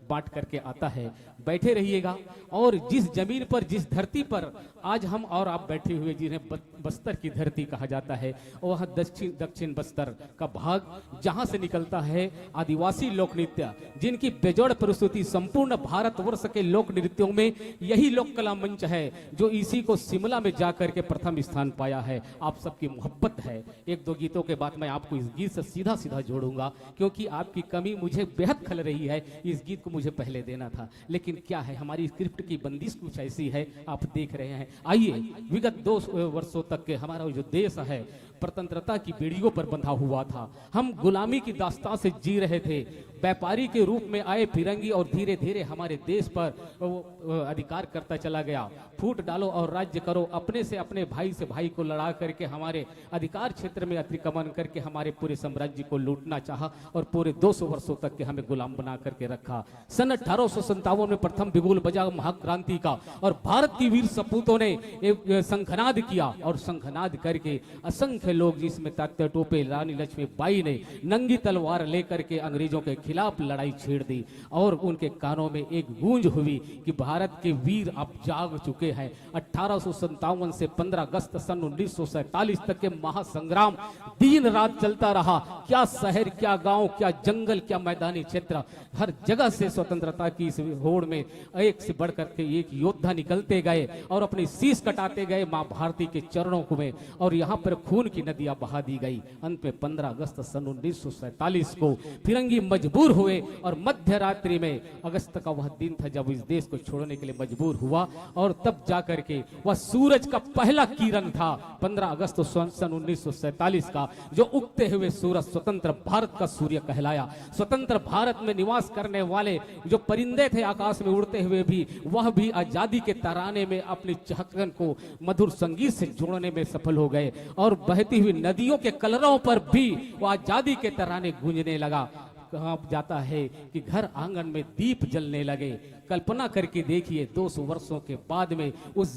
बांट करके आता है। बैठे रहिएगा। और जिस जमीन पर, जिस धरती पर आज हम और आप बैठे हुए, जिन्हें बस्तर की धरती कहा जाता है, वह दक्षिण बस्तर का भाग, जहां से निकलता है आदिवासी लोक नृत्य, जिनकी बेजोड़ प्रस्तुति संपूर्ण भारतवर्ष के लोक नृत्यों में यही लोक कला मंच है जो इसी को शिमला में जाकर के प्रथम स्थान पाया है। आप सबकी मोहब्बत है। एक दो गीतों के बाद मैं आपको इस गीत से सीधा जोड़ूंगा, क्योंकि आपकी कमी मुझे बेहद खल रही है। इस गीत को मुझे पहले देना था, लेकिन क्या है हमारी स्क्रिप्ट की बंदिश कुछ ऐसी है, आप देख रहे हैं। आइए, विगत 2 वर्षों तक के हमारा जो देश है स्वतंत्रता की बेड़ियों पर बंधा हुआ था। हम गुलामी की दास्तां से जी रहे थे। व्यापारी के रूप में आए फिरंगी और धीरे धीरे हमारे देश पर अधिकार करता चला गया। फूट डालो और राज्य करो, अपने से अपने भाई से भाई को लड़ा करके हमारे अधिकार क्षेत्र में अतिक्रमण करके हमारे पूरे साम्राज्य को लूटना चाहा और पूरे 200 वर्षों तक के हमें गुलाम बना करके रखा। सन 1857 में प्रथम बिगुल बजा महाक्रांति का और भारत की वीर सपूतों ने शंखनाद किया और शंखनाद करके असंख्य लोग, जिसमें तात्या टोपे, रानी लक्ष्मीबाई ने नंगी तलवार लेकर के अंग्रेजों के खिलाफ लड़ाई छेड़ दी और उनके कानों में एक गूंज हुई कि भारत के वीर अब जाग चुके हैं। 1857 से 15 अगस्त सन 1947 तक के महासंग्राम दिन रात चलता रहा। क्या शहर, क्या गांव, क्या जंगल, क्या मैदानी क्षेत्र, हर जगह से स्वतंत्रता की इस होड़ में एक से बढ़कर के एक योद्धा निकलते गए और अपनी शीश कटाते गए मां भारती के चरणों में, और यहाँ पर खून की नदियां बहा दी गई। अंत में 15 अगस्त सन 1947 को फिरंगी मजबूर हुए और मध्य रात्रि में अगस्त का वह दिन था जब इस देश को छोड़ने के लिए मजबूर हुआ और तब जाकर के वह सूरज का पहला किरण था 15 अगस्त सन 1947 का, जो उगते हुए सूरज स्वतंत्र भारत का सूर्य कहलाया। स्वतंत्र भारत में निवास करने वाले जो परिंदे थे आकाश में उड़ते हुए भी, वह भी आजादी के तराने में अपनी चहकन को मधुर संगीत से जोड़ने में सफल हो गए और बहती हुई नदियों के कलरवों पर भी वो आजादी के तराने गूंजने लगा। कहा जाता है कि घर आंगन में दीप जलने लगे। कल्पना करके देखिए 200 वर्षों के बाद में उस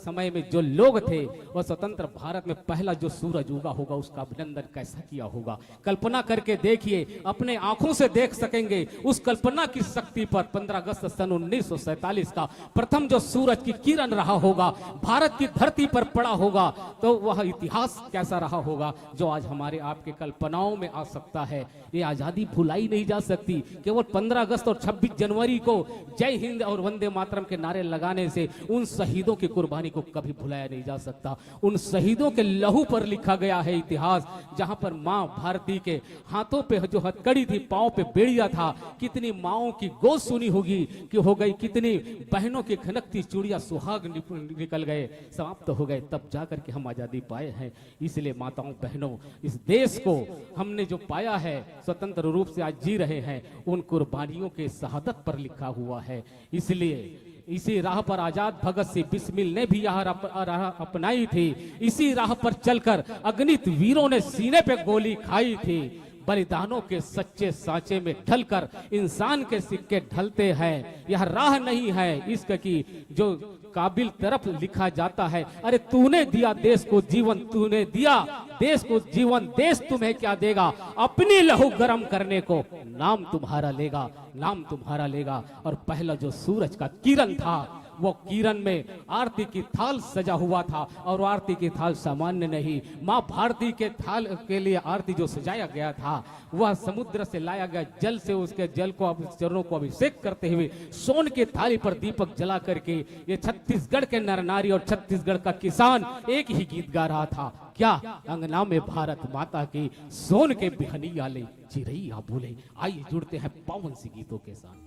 समय में जो लोग थे वह स्वतंत्र भारत में पहला जो सूरज उगा होगा उसका अभिनंदन कैसा किया होगा। कल्पना करके देखिए, अपने आंखों से देख सकेंगे उस कल्पना की शक्ति पर 15 अगस्त सन 1947 का प्रथम जो सूरज की किरण रहा होगा, भारत की धरती पर पड़ा होगा, तो वह इतिहास कैसा रहा होगा जो आज हमारे आपके कल्पनाओं में आ सकता है। ये आजादी भुलाई नहीं जा सकती। केवल 15 अगस्त और 26 जनवरी को जय हिंद और वंदे मातरम के नारे लगाने से उन शहीदों की कुर्बानी को कभी भुलाया नहीं जा सकता। उन शहीदों के लहू पर लिखा गया है इतिहास, जहां पर मां भारती के हाथों पे जो हथकड़ी थी, पांव पे बेड़िया था, कितनी माओं की गोद सुनी होगी कि हो गई, कितनी बहनों की खनकती चूड़ियां सुहाग निकल गए, समाप्त हो गए, तब जाकर के हम आजादी पाए हैं। इसलिए माताओं बहनों, इस देश को हमने जो पाया है स्वतंत्र रूप से आज जी रहे हैं, उन कुर्बानियों के शहादत पर लिखा हुआ है। इसलिए इसी राह पर आजाद भगत सिंह बिस्मिल ने भी यह राह अपनाई थी। इसी राह पर चलकर अगणित वीरों ने सीने पे गोली खाई थी। बलिदानों के सच्चे सांचे में ढलकर इंसान के सिक्के ढलते हैं। यह राह नहीं है इश्क की जो काबिल तरफ लिखा जाता है। अरे तूने दिया देश को जीवन, तूने दिया देश को जीवन, देश तुम्हें क्या देगा? अपनी लहू गर्म करने को नाम तुम्हारा लेगा, नाम तुम्हारा लेगा। और पहला जो सूरज का किरण था, वो किरण में आरती की थाल सजा हुआ था और आरती की थाल सामान्य नहीं, मां भारती के थाल के लिए आरती जो सजाया गया था वह समुद्र से लाया गया जल से, उसके जल को चरणों को अभिषेक करते हुए सोन की थाली पर दीपक जला करके ये छत्तीसगढ़ के नर नारी और छत्तीसगढ़ का किसान एक ही गीत गा रहा था। क्या अंगना में भारत माता की सोन के बिहनिया ले चिरैया बोले। आइए जुड़ते हैं पावन सी गीतों के साथ।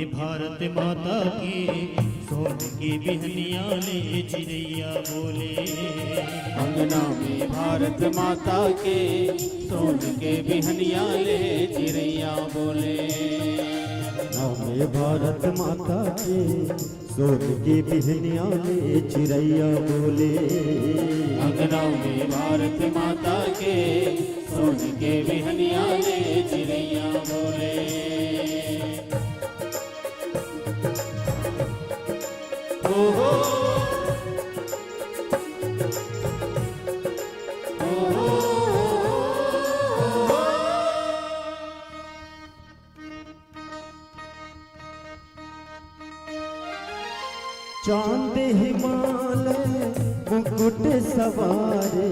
में भारत माता की सोन की बिहनिया ले चिड़ैया बोले। अंगना में भारत माता के सोन के बिहनिया ले चिड़ैया बोले। में भारत माता के सोन की बिहनिया ले चिड़ैया बोले। अंगना में भारत माता के सोन के बिहनिया ले चिड़ैया बोले। ओ हो चांद हिमालय मुकुट सवारे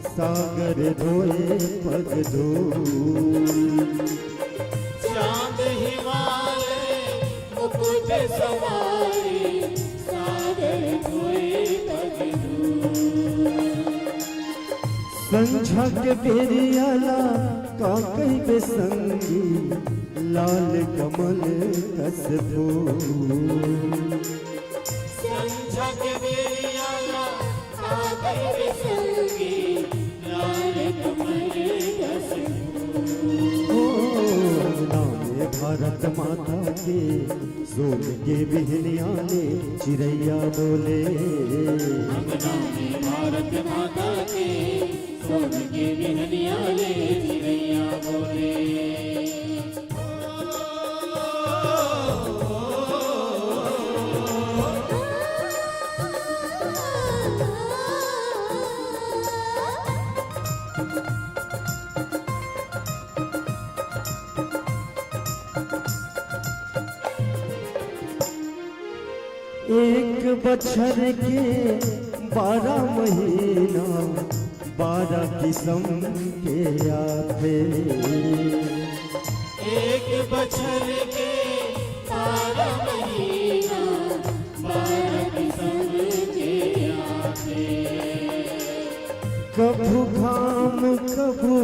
सागर धोए पग धूल। चांद हिमालय मुकुट सवारे सागर धोए पग धूल। संझा के बेरियाला काकई बेसंगी लाल कमल कस फूल। संझा के बेरियाला काकई बेसंगी लाल कमल कस अंगना में भारत माता के सोन के बिहनिया ले चिड़ैया बोले। अंगना में भारत माता के सोन के बिहनिया ले चिड़ैया बोले। एक बछर के 12 महीना 12 किस्म के आते। एक बछर के 12 महीना 12 किस्म के आते। कभू घाम कभू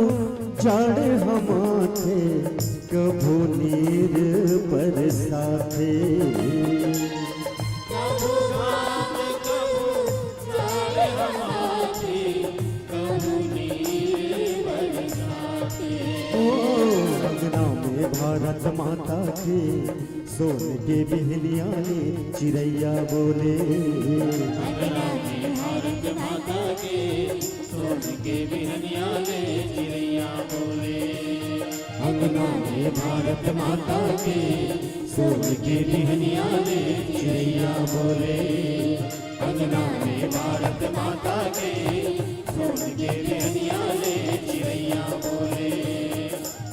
जाड़ हमाथे कभू नीर बरसाते। भारत माता के सोन के बिहनिया ले चिड़ैया बोले। अंगना में भारत माता के सोन के बिहनिया ले चिड़ैया बोले। अंगना में भारत माता के सोन के बिहनिया ले चिड़ैया बोले। अंगना में भारत माता के सोन के बिहनिया ले चिड़ैया बोले।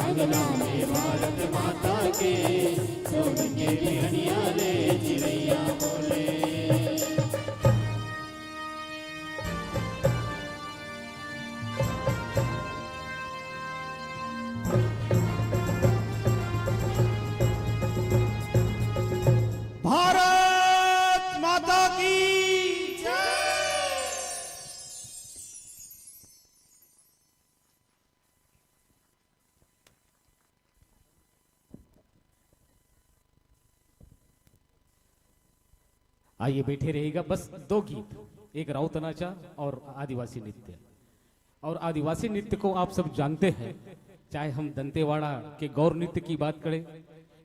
अंगना में भारत माता के सोन के बिहनिया ले चिड़ैया बोले। भारत माता की आइए बैठे रहेगा। बस 2 गीत, एक राउत नाचा और आदिवासी नृत्य। और आदिवासी नृत्य को आप सब जानते हैं, चाहे हम दंतेवाड़ा के गौर नृत्य की बात करें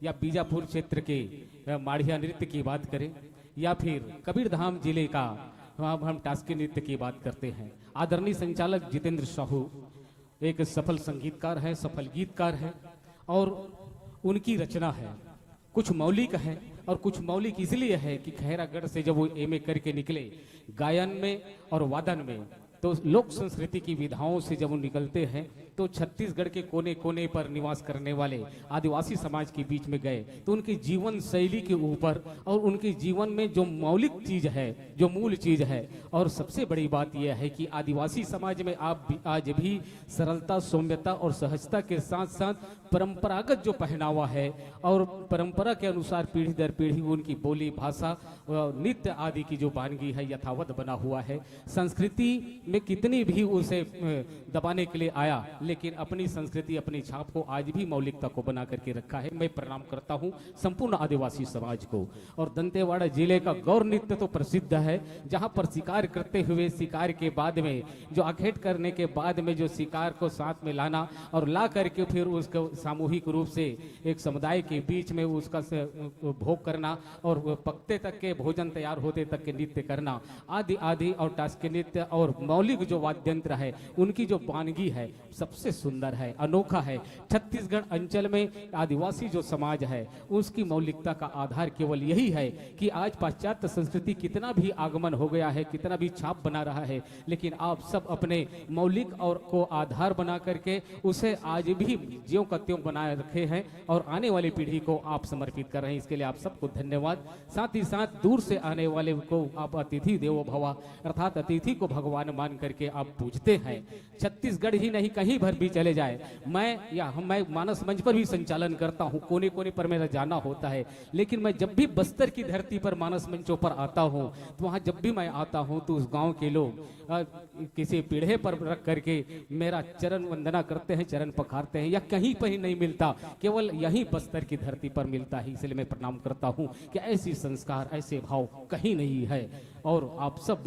या बीजापुर क्षेत्र के माढ़िया नृत्य की बात करें या फिर कबीरधाम जिले का हम टास्की नृत्य की बात करते हैं। आदरणीय संचालक जितेंद्र साहू एक सफल संगीतकार हैं, सफल गीतकार हैं और उनकी रचना है, कुछ मौलिक है और कुछ मौलिक इसलिए है कि खैरागढ़ से जब वो एमए करके निकले गायन में और वादन में, तो लोक संस्कृति की विधाओं से जब वो निकलते हैं तो छत्तीसगढ़ के कोने कोने पर निवास करने वाले आदिवासी समाज के बीच में गए, तो उनकी जीवन शैली के ऊपर और उनके जीवन में जो मौलिक चीज है, जो मूल चीज है, और सबसे बड़ी बात यह है कि आदिवासी समाज में आप भी आज भी सरलता, सौम्यता और सहजता के साथ साथ परंपरागत जो पहनावा है और परंपरा के अनुसार पीढ़ी दर पीढ़ी उनकी बोली, भाषा, नृत्य आदि की जो वानगी है यथावत बना हुआ है। संस्कृति में कितनी भी उसे दबाने के लिए आया, लेकिन अपनी संस्कृति अपनी छाप को आज भी मौलिकता को बना करके रखा है। मैं प्रणाम करता हूँ संपूर्ण आदिवासी समाज को। और दंतेवाड़ा जिले का गौर नृत्य तो प्रसिद्ध है, जहाँ पर शिकार करते हुए शिकार के बाद में जो आखेट करने के बाद में जो शिकार को साथ में लाना और ला करके फिर उसको सामूहिक रूप से एक समुदाय के बीच में उसका भोग करना और पकते तक के भोजन तैयार होते तक के नृत्य करना आदि आदि, और टास्के नृत्य और मौलिक जो वाद्यंत्र है उनकी जो वानगी है सबसे सुंदर है, अनोखा है। छत्तीसगढ़ अंचल में आदिवासी जो समाज है उसकी मौलिकता का आधार केवल यही है कि आज पाश्चात्य संस्कृति कितना भी आगमन हो गया है, कितना भी छाप बना रहा है, लेकिन आप सब अपने मौलिक और को आधार बना करके उसे आज भी ज्यों का त्यों बनाए रखे हैं और आने वाली पीढ़ी को आप समर्पित कर रहे हैं। इसके लिए आप सबको धन्यवाद। साथ ही साथ दूर से आने वाले को आप अतिथि देवो भव, अर्थात अतिथि को भगवान मान करके आप पूजते हैं। छत्तीसगढ़ ही नहीं कहीं भर भी चले जाए, मैं मानस मंच पर भी संचालन करता हूँ, कोने कोने पर मेरा जाना होता है, लेकिन मैं जब भी बस्तर की धरती पर मानस मंचों पर आता हूँ तो वहाँ जब भी मैं आता हूँ तो उस गांव के लोग किसी पीढ़े पर रख करके मेरा चरण वंदना करते हैं, चरण पखारते हैं, या कहीं पर ही नहीं मिलता, केवल यहीं बस्तर की धरती पर मिलता है। इसलिए मैं प्रणाम करता हूँ कि ऐसी संस्कार ऐसे भाव कहीं नहीं है। और आप सब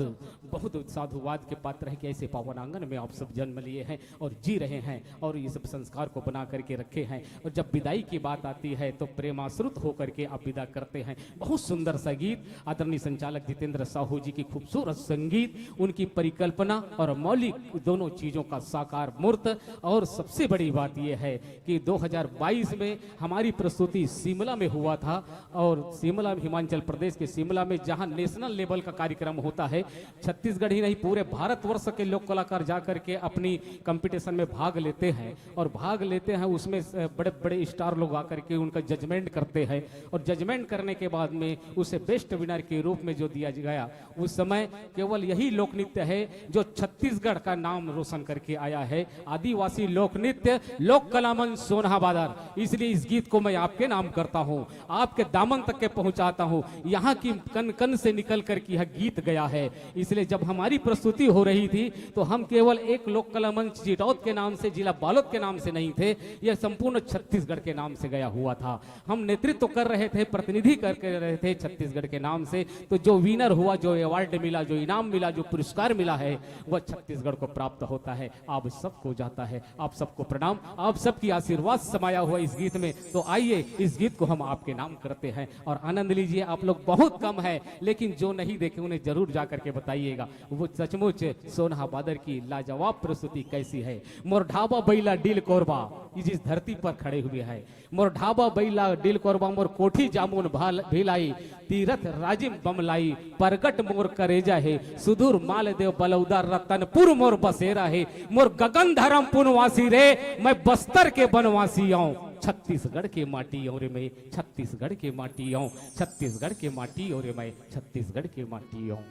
बहुत साधुवाद के पात्र हैं कि ऐसे पावन आंगन में आप सब जन्म लिए हैं और जी रहे हैं और ये सब संस्कार को बना करके रखे हैं। और जब विदाई की बात आती है तो प्रेमाश्रुत होकर के आप विदा करते हैं। बहुत सुंदर सा गीत, आदरणीय संचालक जितेंद्र साहू जी की खूबसूरत संगीत, उनकी परिकल्पना और मौलिक दोनों चीजों का साकार मूर्त। और सबसे बड़ी बात यह है कि 2022 में हमारी प्रस्तुति शिमला में हुआ था, और शिमला हिमाचल प्रदेश के शिमला में जहां नेशनल लेवल का कार्यक्रम होता है, छत्तीसगढ़ ही नहीं पूरे भारतवर्ष के लोक कलाकार जाकर के अपनी कंपटीशन में भाग लेते हैं और भाग लेते हैं। उसमें बड़े बड़े स्टार लोग आकर के उनका जजमेंट करते हैं और जजमेंट करने के बाद में उसे बेस्ट विनर के रूप में जो दिया गया, उस समय केवल यही लोक नृत्य है जो छत्तीसगढ़ का नाम रोशन करके आया है। आदिवासी लोक नृत्य लोक कलामन सोनहा बादर। इसलिए इस गीत को मैं आपके नाम करता हूं, आपके दामन तक के पहुंचाता हूं। यहाँ की कन कन से निकल कर के यह गीत गया है। इसलिए जब हमारी प्रस्तुति हो रही थी तो हम केवल एक लोक कला मंच चिटौत के नाम से, जिला बालोद के नाम से नहीं थे, यह संपूर्ण छत्तीसगढ़ के नाम से गया हुआ था। हम नेतृत्व कर रहे थे, प्रतिनिधि कर रहे थे छत्तीसगढ़ के नाम से। तो जो विनर हुआ, जो अवार्ड मिला, जो इनाम मिला, जो पुरस्कार मिला है, वह छत्तीसगढ़ को प्राप्त होता है। आप सबको जाता है। आप सबको प्रणाम, आप सबकी आशीर्वाद समाया हुआ इस गीत में। तो आइए इस गीत को हम आपके नाम करते हैं और आनंद लीजिए। आप लोग बहुत कम है, लेकिन जो नहीं देखे उन्हें जरूर जाकर के बताइएगा वो सचमुच सोनहा बादर की लाजवाब प्रस्तुति कैसी है। मोर ढाबा बैला डिल कोरबा, जिस धरती पर खड़े हुए हैं, मोर ढाबा बैला डिल कोरबा, मोर कोठी जामुन भिलाई, तीरथ राजिम बमलाई, परगट मोर करेजा है, सुदूर मालदेव बलौदा रतनपुर मोर बसेरा है, मोर गगन धर्म पुनवासी रे, मैं बस्तर के बनवासी आऊं, छत्तीसगढ़ के माटी और मैं छत्तीसगढ़ के माटी आऊं, छत्तीसगढ़ के माटी और मैं छत्तीसगढ़ के माटी आऊं।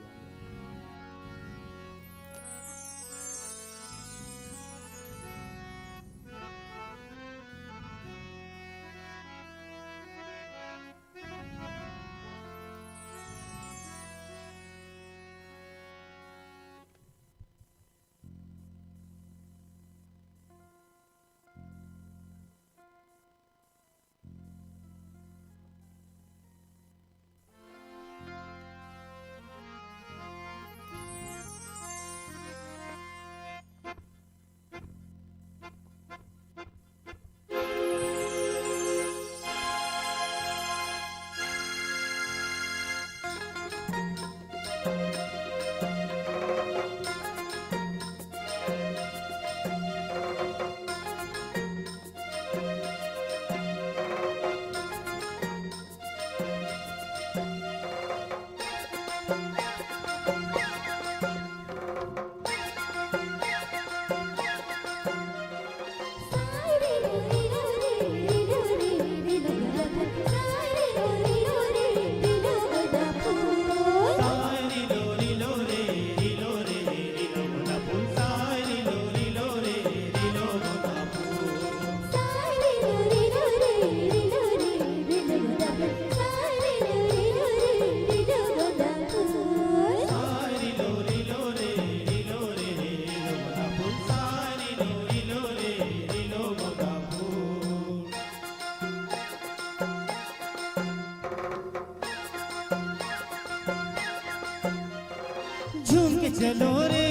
चलो रे,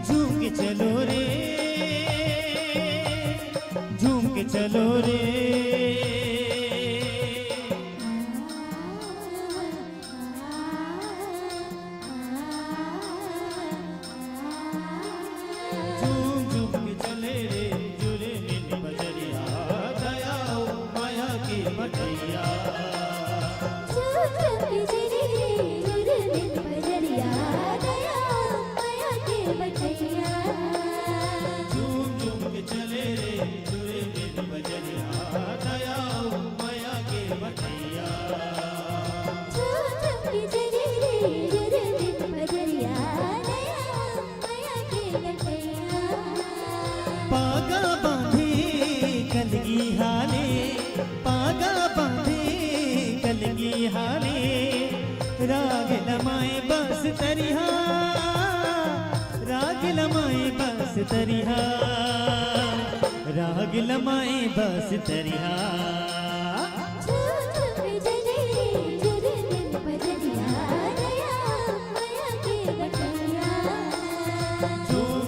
झूम के चलो रे, झूम के चलो रे। झूम झूम के चले रे जुरे मिल बजरिया, दया हो माया की मटैया। झूम झूम के चले रे जुरे मिल बजरिया, दया हो माया की मटैया। पागा बांधे कलगी हाले, पागा बांधे कलगी हाले, राग लमाए बस तरिहा, राग लमाए बस तरिहा, राग लमाए बस तरिहा। झूम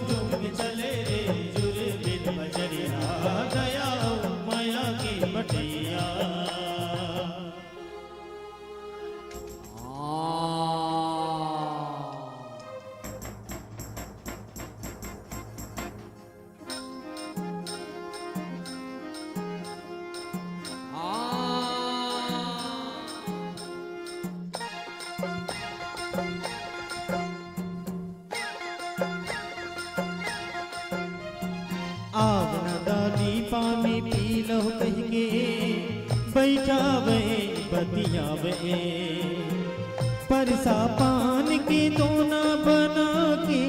झूम के चले रे जुरे बिन बजरिया, दया हो माया की बटैया। आग न दादी पानी पी लो कह के, बैठावे बतियावे, परसा पान के दोना बना के,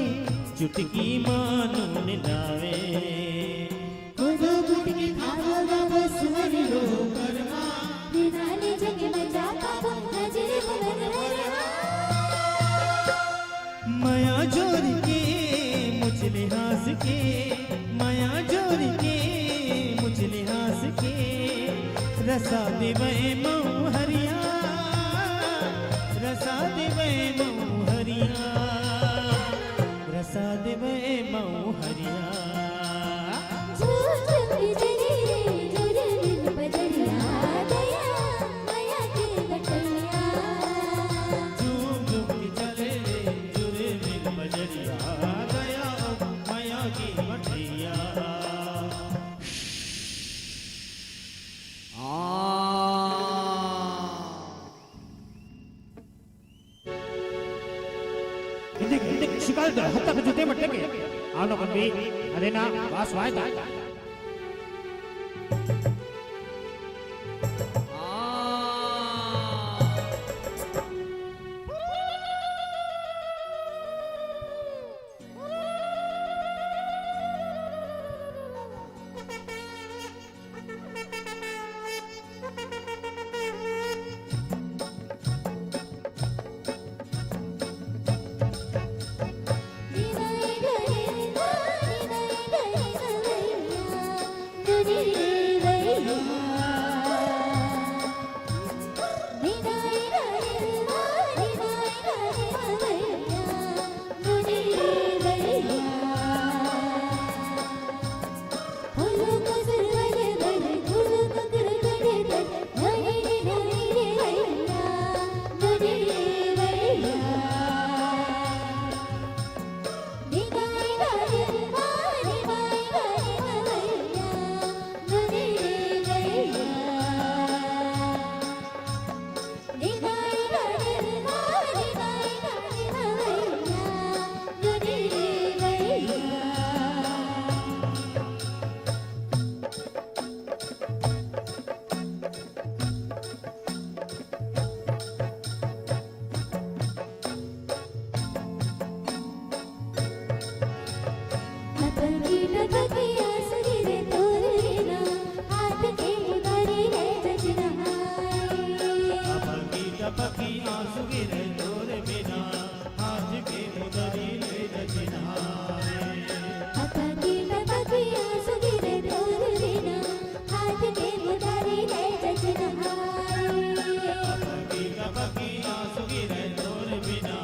चुटकी मानो लावे। माया जोर के मुझले हंस के, माया जोर के मुझले हंस के, रसा देवे मऊ हरिया, रसा देवे मऊ हरिया, रसा देवे मऊ हरिया। झूम झूम के चले रे जुरे मिल बजरिया, दया हो माया की मटैया। शिकायत हत्ता के जूते मट्टे के आनो कंबी अरे ना वास वाय दा बिना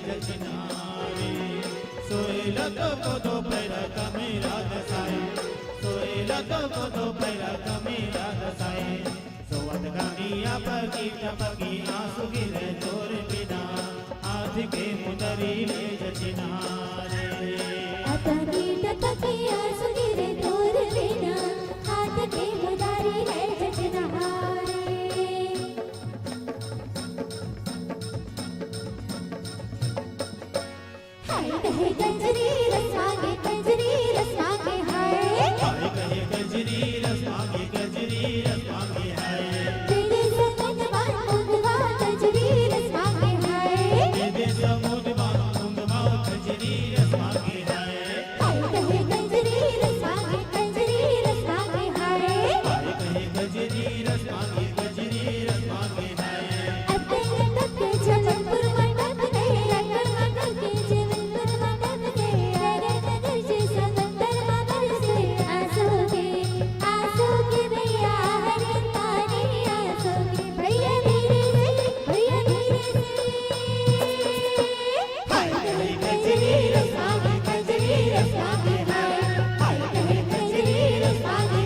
जचनारे सोएला तो दो पैरा कमेरा दसाए सोएला तो पैरा कमेरा दसाए सोवत गानिया पगी टपगी आंसू गिरे तोर बिना हाथ के मुदरी ले जचनारे अपनी टपकी आंसू गिरे तोर बिना हाथ के मुदरी ले जचनारे हाय कहे गंजरी रसागे हाय कहे गजरी रसमागे हाय तेरे समुद्र मुंदवा गंजरी रसागे हाय देवे समुद्र मुंदवा गजरी रसमागे हाय हाय कहे गंजरी रसागे हाय कहे गजरी रसमागे हाय अते लटक जलनपुर मंडप के अकड़ मंडप के जीवनपुर मंडप के अरे नगर से समंदर मगर से आंसू के भैया हर पानी आंसू के भैया धीरे से हाय कहे गजरी रसागे हाय हाय कहे गजरी रसागे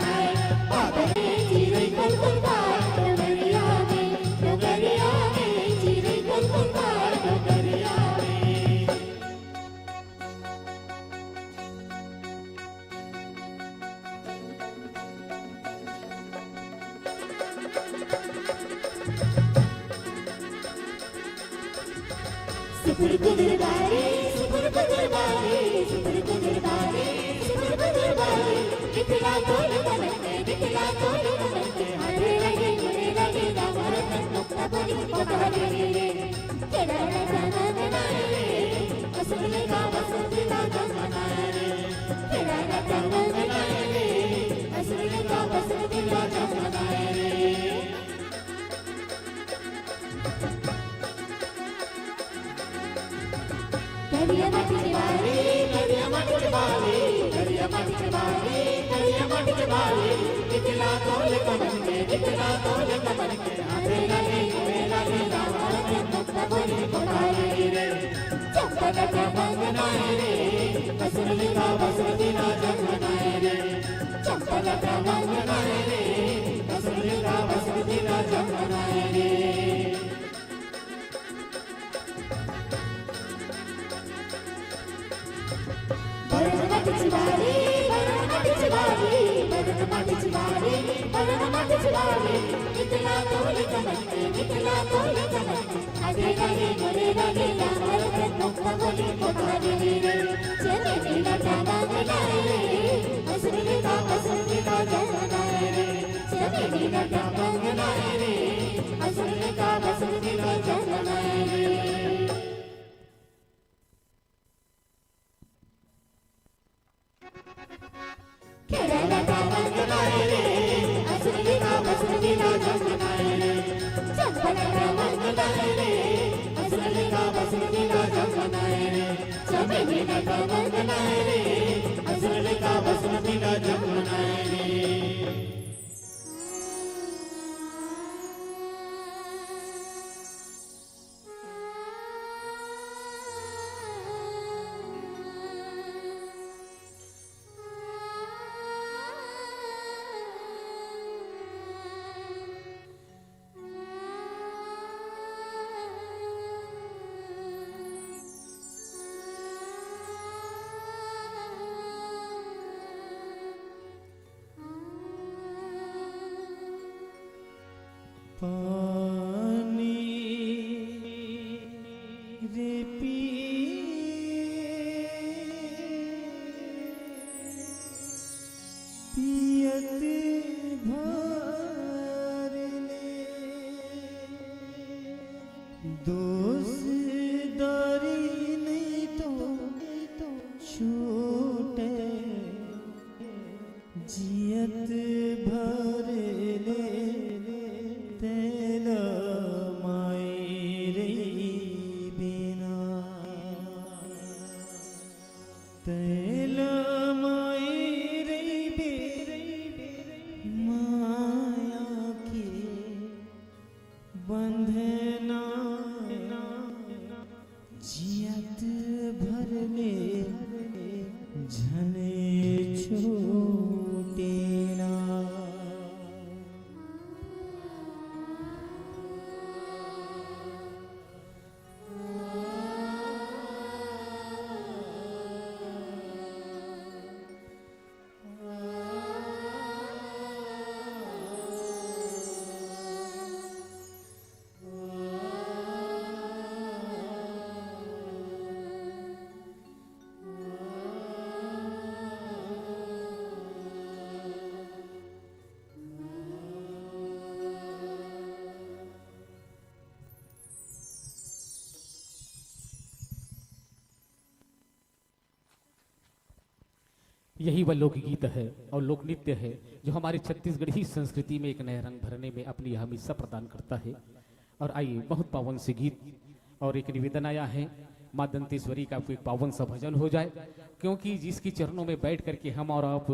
हाय बाबरे जीरे कलकत्ता डगरिया में जीरे कलकत्ता डगरिया में सुपुर गुदरबारी निकला तोल बनते हरे लगे दामर मुक्ता बनी पकारे रे केड़ा जाना बनाए रे असली का बसंतीला जमाना रे केड़ा जाना बनाए रे असली का बसंतीला जमाना रे करिया माटी के बाली निकला तोल कमन के हाथे लगे दामर मुक्ता बनी पकारे रे चंपा का मंगनाए रे असली का बसंतीला जमाना रे चंपा का मंगनाए रे असली का बसंतीला जमाना रे बरनमटी चिबारी निकला तोल कमन के आधे लगे गोरे लगे दामर मुक्ता बनी पकारे रे चले नीला डाला बनाए रे असली का बसंतीला जमाना रे चले नीला डाला बनाए रे असली का बसंतीला जमाना रे केरला का मंगनाए रे असली का बसंतीला जमाना रे चंपा का मंगनाए रे असली का बसंतीला जमाना रे चमेली का मंगनाए रे असली का बसंतीला जमाना रे पानी रे पियत भर ले दोस्तारी नहीं तो छूटे जियत भर ले तेल मायरे बिना यही वह लोकगीत है और लोक नृत्य है जो हमारे छत्तीसगढ़ी संस्कृति में एक नया रंग भरने में अपनी हमेशा प्रदान करता है। और आइए बहुत पावन से गीत और एक निवेदन आया है, माँ दंतेश्वरी का कोई पावन सा भजन हो जाए, क्योंकि जिसकी चरणों में बैठ करके हम और आप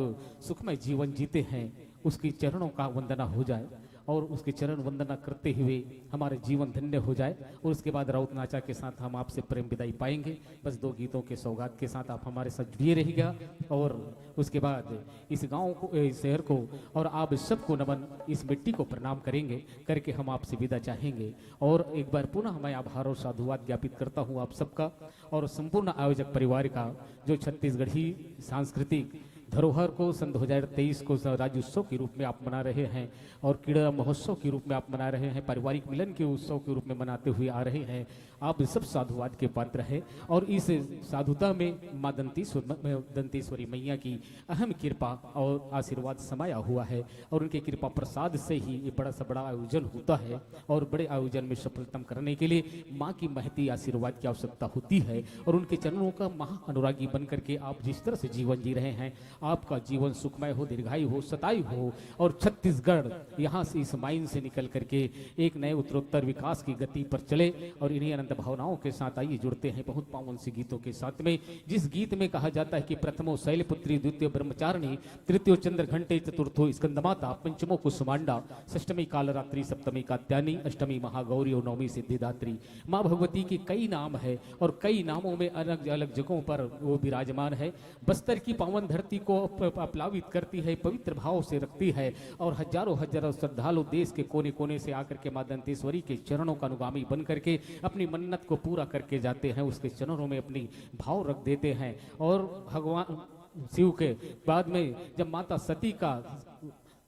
सुखमय जीवन जीते हैं उसकी चरणों का वंदना हो जाए और उसके चरण वंदना करते हुए हमारे जीवन धन्य हो जाए। और उसके बाद राउत नाचा के साथ हम आपसे प्रेम विदाई पाएंगे। बस 2 गीतों के सौगात के साथ आप हमारे साथ जुड़े रहिएगा और उसके बाद इस गांव को, इस शहर को और आप सबको नमन, इस मिट्टी को प्रणाम करेंगे करके हम आपसे विदा चाहेंगे। और एक बार पुनः मैं आभार और साधुवाद ज्ञापित करता हूँ आप सबका और संपूर्ण आयोजक परिवार का, जो छत्तीसगढ़ी सांस्कृतिक धरोहर को सन 2023 को राज्योत्सव के रूप में आप मना रहे हैं और क्रीड़ा महोत्सव के रूप में आप मना रहे हैं, पारिवारिक मिलन के उत्सव के रूप में मनाते हुए आ रहे हैं। आप सब साधुवाद के पात्र हैं और इस साधुता में माँ दंतेश्वरी मैया की अहम कृपा और आशीर्वाद समाया हुआ है और उनके कृपा प्रसाद से ही ये बड़ा सा बड़ा आयोजन होता है। और बड़े आयोजन में सफलतम करने के लिए माँ की महती आशीर्वाद की आवश्यकता होती है और उनके चरणों का महा अनुरागी बन करके आप जिस तरह से जीवन जी रहे हैं, आपका जीवन सुखमय हो, दीर्घायु हो, सतायु हो और छत्तीसगढ़ यहाँ से इस माइन से निकल करके एक नए उत्तरोत्तर विकास की गति पर चले। और इन्हीं अनंत भावनाओं के साथ आइए जुड़ते हैं बहुत पावन से गीतों के साथ में, जिस गीत में कहा जाता है कि प्रथमो शैलपुत्री, द्वितीय ब्रह्मचारिणी, तृतीय चंद्र घंटे, चतुर्थो स्कंदमाता, पंचमो कुसुमांडा, षष्टमी कालरात्रि, सप्तमी कात्यायनी, अष्टमी महागौरी और नवमी सिद्धिदात्री। माँ भगवती के कई नाम है और कई नामों में अलग अलग जगहों पर वो विराजमान है। बस्तर की पावन धरती को अपलावित करती है, पवित्र भाव से रखती है और हजारों हजारों श्रद्धालु देश के कोने कोने से आकर के माँ दंतेश्वरी के चरणों का अनुगामी बन करके अपनी मन्नत को पूरा करके जाते हैं, उसके चरणों में अपनी भाव रख देते हैं। और भगवान शिव के बाद में जब माता सती का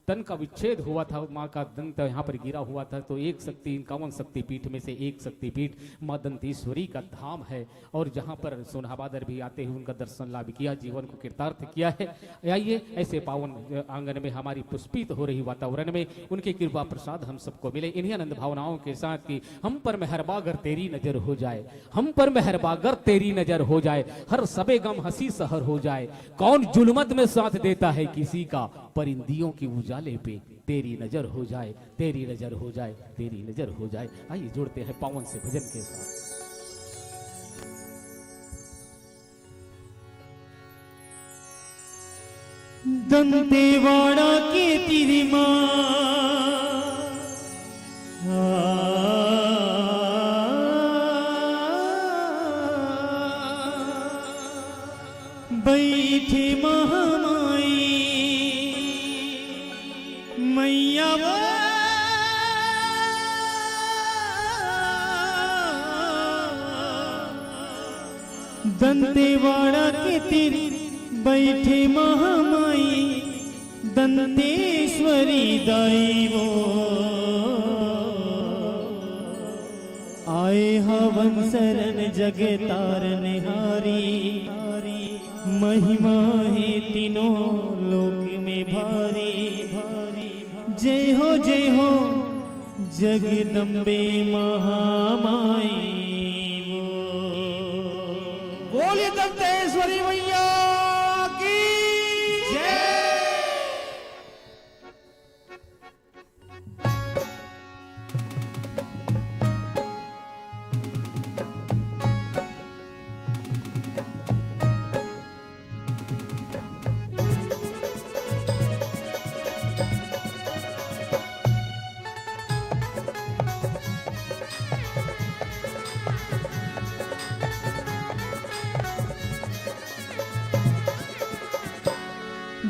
तन का विच्छेद हुआ था, माँ का दंत यहाँ पर गिरा हुआ था, तो 51 शक्तिपीठ में से एक शक्तिपीठ माँ दंतेश्वरी का धाम है और जहाँ पर सोनहाबादर भी आते हुए उनका दर्शन लाभ किया, जीवन को कृतार्थ किया है। आइए ऐसे पावन आंगन में हमारी पुष्पित हो रही वातावरण में उनकी कृपा प्रसाद हम सबको मिले। इन्हीं आनंद भावनाओं के साथ कि हम पर मेहरबागर तेरी नजर हो जाए, हम पर मेहरबागर तेरी नजर हो जाए, हर सबे गम हंसी सहर हो जाए, कौन जुल्मत में साथ देता है किसी का, परिंदियों की उजाले पे तेरी नजर हो जाए, तेरी नजर हो जाए, तेरी नजर हो जाए। आइए जुड़ते हैं पावन से भजन के साथ। दंतेवाड़ा के तेरी माँ बैठे महामाई मैया दंतेवाड़ा के तेरी बैठे महामाई दंतेश्वरी दाई वो आए हवन शरण जग तारन हारी, महिमा है तीनों लोक में भारी भारी। जय हो जगदम्बे महामाई, बोलिए दंतेश्वरी मैया की जय।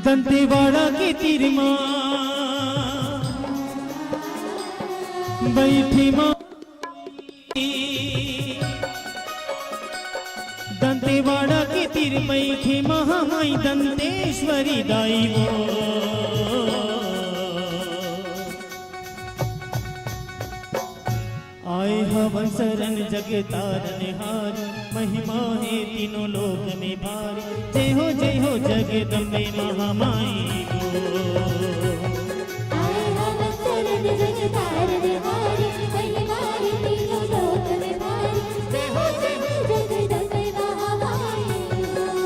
दंतेवाड़ा की तेरी माँ बैठी माँ, दंतेवाड़ा की तेरी बैठी महामाई दंतेश्वरी दाई वो आए हवन शरण जग तारन हारी, महिमा है तीनों लोक में भारी। जय हो जगदम्बे महामाई गो, आए हवन शरण जग तारन हारी, महिमा है तीनों लोक में भारी। जय हो जगदम्बे महामाई गो।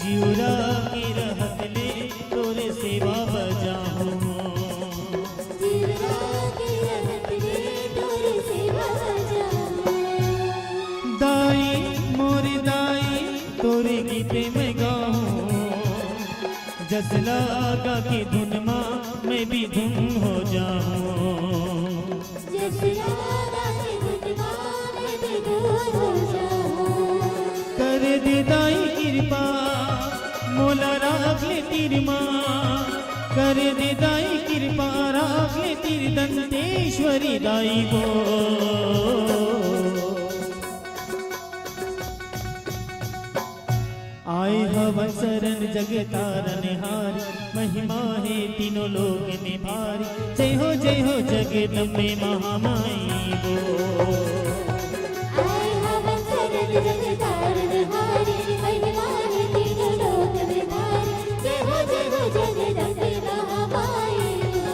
जिउरा की रहत ले तोरे सेवा बजाऊं दाई मोरी दाई तोरे गीते में गाऊं जस लागा की धुन माँ मैं भी धुन हो जाऊं कर दे दाई कृपा मोला राख ले तीर माँ कर दे दाई कृपा राख ले तीर दंतेश्वरी दाई गो आए हवन शरण जग तारन हार महिमा है तीनों लोक में भारी जय हो जगदम्बे महामाई गो आए हवन शरण जग तारन हारी महिमा है तीनों लोक में भारी जय हो जगदम्बे महामाई गो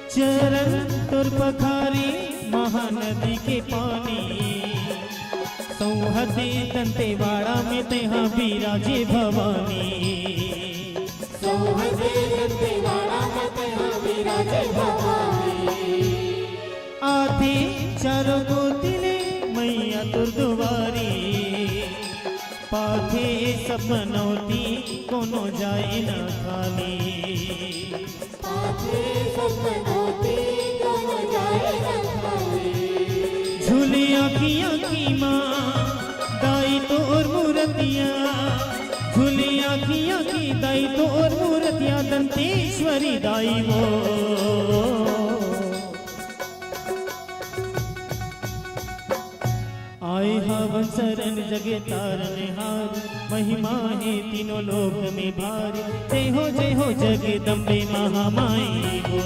चरण तुर पखारी महानदी के पानी सौहदे दंतेवाड़ा में तेहा विराजे भवानी सौहदे दंतेवाड़ा में तेहा विराजे भवानी आधे चारों गोतिले मैया तुर दुआरी पाथे सब मनौती कोनो जाए न खाली झूली आखियाँ की माँ दाई तो और मूर्तियाँ झूली आखियाँ की दाई तो और मूर्तियाँ दंतेश्वरी दाई वो आए हवन शरण जगे तारन हार महिमा है तीनों लोक में भारी जय हो जगदम्बे महामाई गो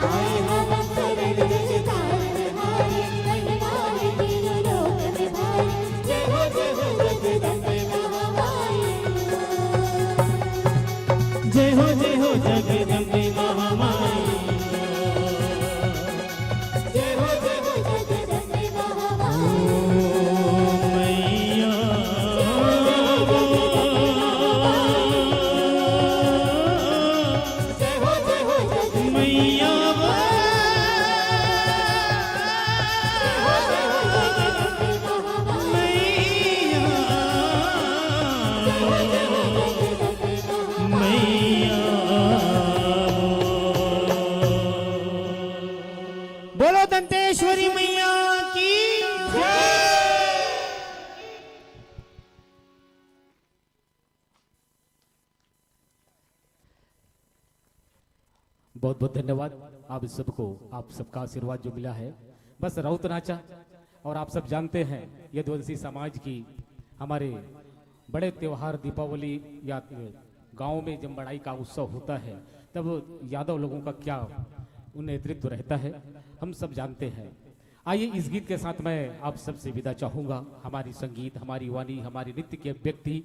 आए हवन शरण जग तारन हारी महिमा है तीनों लोक में भारी जय हो जगदम्बे महामाई जय हो जगदम्बे महामाई जय हो जगदम्बे महामाई मैया जय हो जगदम्बे मैया बोलो दंतेश्वरी मैया की बहुत बहुत धन्यवाद आप सबको आप सबका आशीर्वाद जो मिला है बस राउत नाचा और आप सब जानते हैं यदुवंशी समाज की हमारे बड़े त्योहार दीपावली या गांव में जब बड़ाई का उत्सव होता है तब यादव लोगों का क्या नेतृत्व रहता है हम सब जानते हैं। आइए इस गीत के साथ मैं आप सबसे विदा चाहूंगा। हमारी संगीत हमारी वाणी हमारी नृत्य के व्यक्ति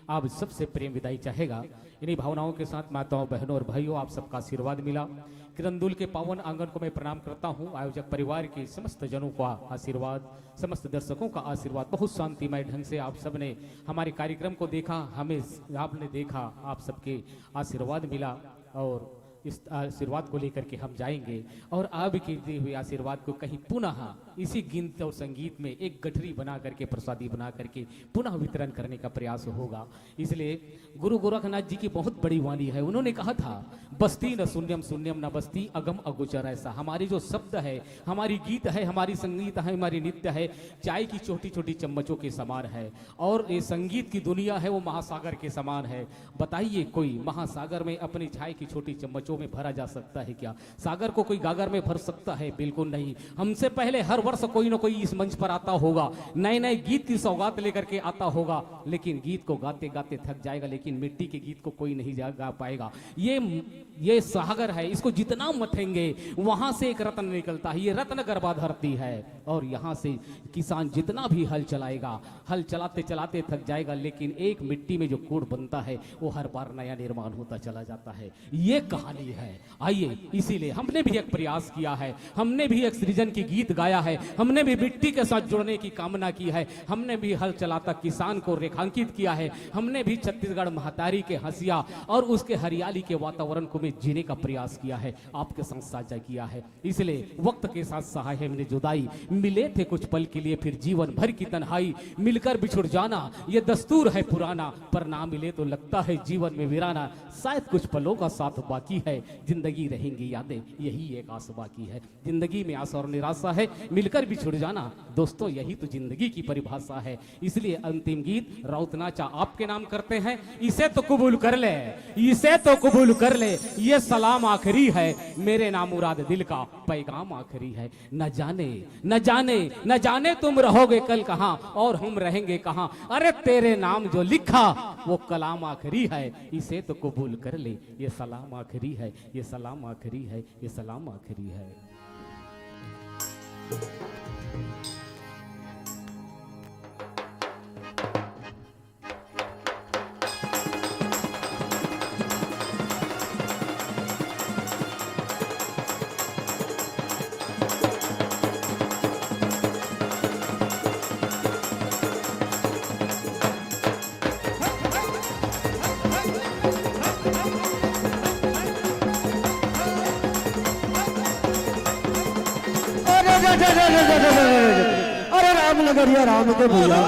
आप सबसे प्रेम विदाई चाहेगा। इन्हीं भावनाओं के साथ माताओं बहनों और भाइयों आप सबका आशीर्वाद मिला। किरंदुल के पावन आंगन को मैं प्रणाम करता हूं। आयोजक परिवार के समस्त जनों का आशीर्वाद समस्त दर्शकों का आशीर्वाद बहुत शांतिमय ढंग से आप सबने हमारे कार्यक्रम को देखा हमें आपने देखा आप सबके आशीर्वाद मिला और इस आशीर्वाद को लेकर के हम जाएंगे और आपके दिए हुए आशीर्वाद को कहीं पुनः इसी गीत और संगीत में एक गठरी बना करके प्रसादी बना करके पुनः वितरण करने का प्रयास होगा। इसलिए गुरु गोरखनाथ जी की बहुत बड़ी वाणी है। उन्होंने कहा था बस्ती न शून्यम शून्यम न बस्ती अगम अगोचर। ऐसा हमारी जो शब्द है हमारी गीत है हमारी संगीत है हमारी नृत्य है चाय की छोटी छोटी चम्मचों के समान है और ये संगीत की दुनिया है वो महासागर के समान है। बताइए कोई महासागर में अपनी चाय की छोटी चम्मचों बच्चों में भरा जा सकता है क्या? सागर को कोई गागर में भर सकता है? बिल्कुल नहीं। हमसे पहले हर वर्ष कोई ना कोई इस मंच पर आता होगा, नए नए गीत की सौगात लेकर के आता होगा, लेकिन गीत को गाते गाते थक जाएगा, लेकिन मिट्टी के गीत को कोई नहीं गा पाएगा। ये सागर है, इसको जितना मथेंगे वहां से एक रत्न निकलता है। ये रत्न गर्भा धरती है, और यहाँ से किसान जितना भी हल चलाएगा, हल चलाते चलाते थक जाएगा, लेकिन एक मिट्टी में जो कूड़ बनता है वो हर बार नया निर्माण होता चला जाता है। ये कहानी है। आइए, इसीलिए हमने भी एक प्रयास किया है, हमने भी एक सृजन की गीत गाया है, हमने भी मिट्टी के साथ जुड़ने की कामना की है, हमने भी हल चलाता किसान को रेखांकित किया है, हमने भी छत्तीसगढ़ महतारी के हंसिया और उसके हरियाली के वातावरण को में जीने का प्रयास किया है, आपके साथ साझा किया है। इसलिए वक्त के साथ सहाय है मैंने जुदाई, मिले थे कुछ पल के लिए फिर जीवन भर की तन्हाई, मिलकर बिछुड़ जाना ये दस्तूर है पुराना, पर ना मिले तो लगता है जीवन में वीराना। शायद कुछ पलों का साथ बाकी है, जिंदगी रहेंगी यादें, यही एक आस बाकी है। जिंदगी में आशा और निराशा है, मिलकर बिछुड़ जाना दोस्तों, यही तो जिंदगी की परिभाषा है। इसलिए अंतिम गीत राउत नाचा आपके नाम करते हैं, इसे तो कबूल कर ले, इसे तो कबूल कर ले, ये सलाम आखिरी है, मेरे नाम मुराद दिल का पैगाम आखिरी है। न जाने न जाने न जाने तुम रहोगे कल कहां और हम रहेंगे कहां, अरे तेरे नाम जो लिखा वो कलाम आखिरी है, इसे तो कबूल कर ले, ये सलाम आखिरी है, ये सलाम आखिरी है, ये सलाम आखिरी है। अरे रामनगरिया राम के भैया,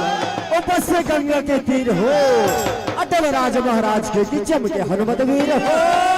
ओ बस से गंगा के तीर हो, अटल राज महाराज के की चमके हनुमत वीर हो।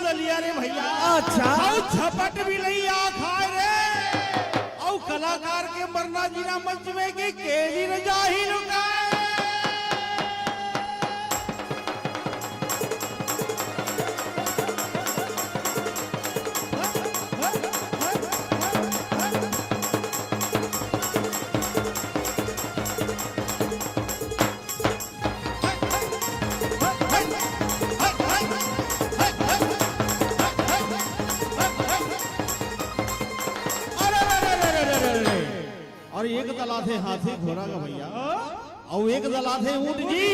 दलिया रे भैया, अच्छा झपट भी नहीं आ खाए रे, और कलाकार के मरना जीना मंच में के केली न जाही लुकाए। और एक दला थे हाथी घोड़ा का भैया, और एक दला थे ऊंट जी,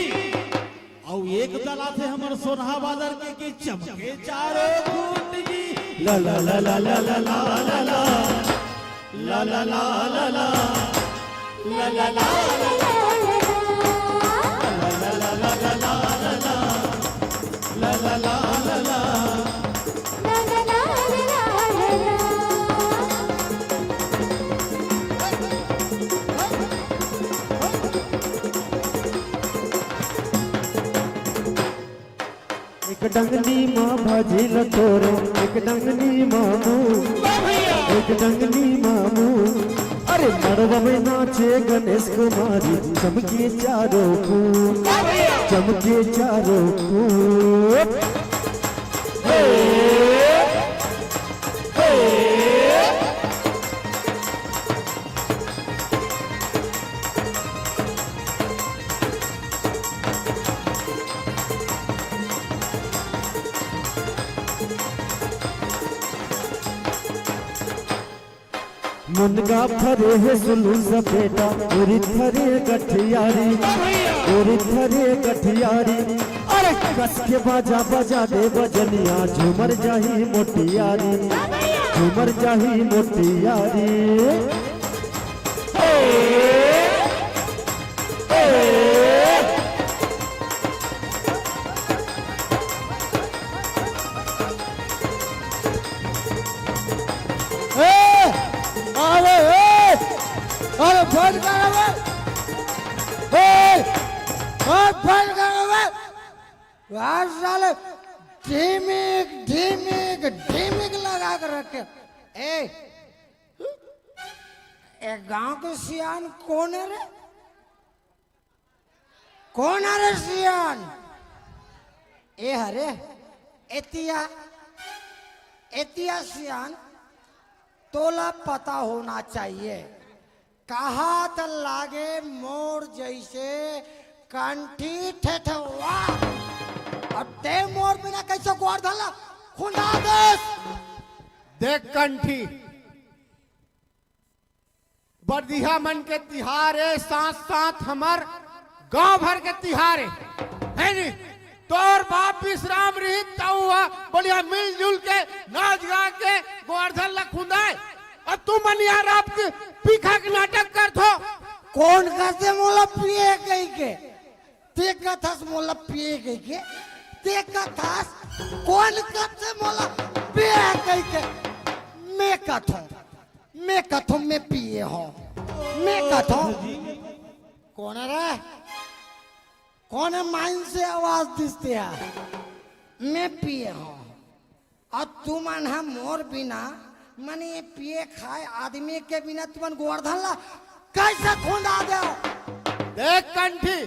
और एक दला थे हमर सोनहा बादर के चमके चारों खूंट जी। ला ला ला ला ला ला ला ला ला ला ला ला ला ला ला ला ला एक डंगनी माँ भाजी लटोरे, एक डंगनी मामू, एक डंगनी मामू, अरे मड़वा में नाचे गणेश कुमारी, चमके चारों खूंट, चमके चारों खूंट। मुनगा फरे है सुलू सपेटा, उरी फरे गठियारी, उरी फरे गठियारी, अरे कस के बाजा बजा दे बजनिया, झूमर जाही मोटियारी, झूमर जाही मोटियारी। फोन कर बे फोन कर बे यार साले ढीमिक ढीमिक ढीमिक लगा कर रखे ए गांव के सियान कौन है रे? कौन है रे सियान? ए हरे एतिया एतिया सियान तोला पता होना चाहिए कहा त लागे मोर जैसे कंठी ठेठवा और ते मोर बिना कैसे गोर धला खुंदा देश देख कंठी बरदिहा मन के तिहार है साथ साथ हमार गांव भर के तिहार है नी तोर बाप विश्राम रही हुआ बढ़िया मिलजुल के नाच गा के गोवर्धन लखुंदाए और तू मनियार आपके पीखा के नाटक कर थो कौन करते मोला पिए गई के ते कथास मोला पिए गई के ते कथास कौन करते मोला पिए गई के मैं कथो मैं पिए हो मैं कथो कौन है रे? कौन है माइन से आवाज दिसते है मैं पिए हो और तू मन है मोर बिना मन ये पिए खाए आदमी के बिना तुमन गोवर्धन ला कैसे खुंदा दे? देख कंठी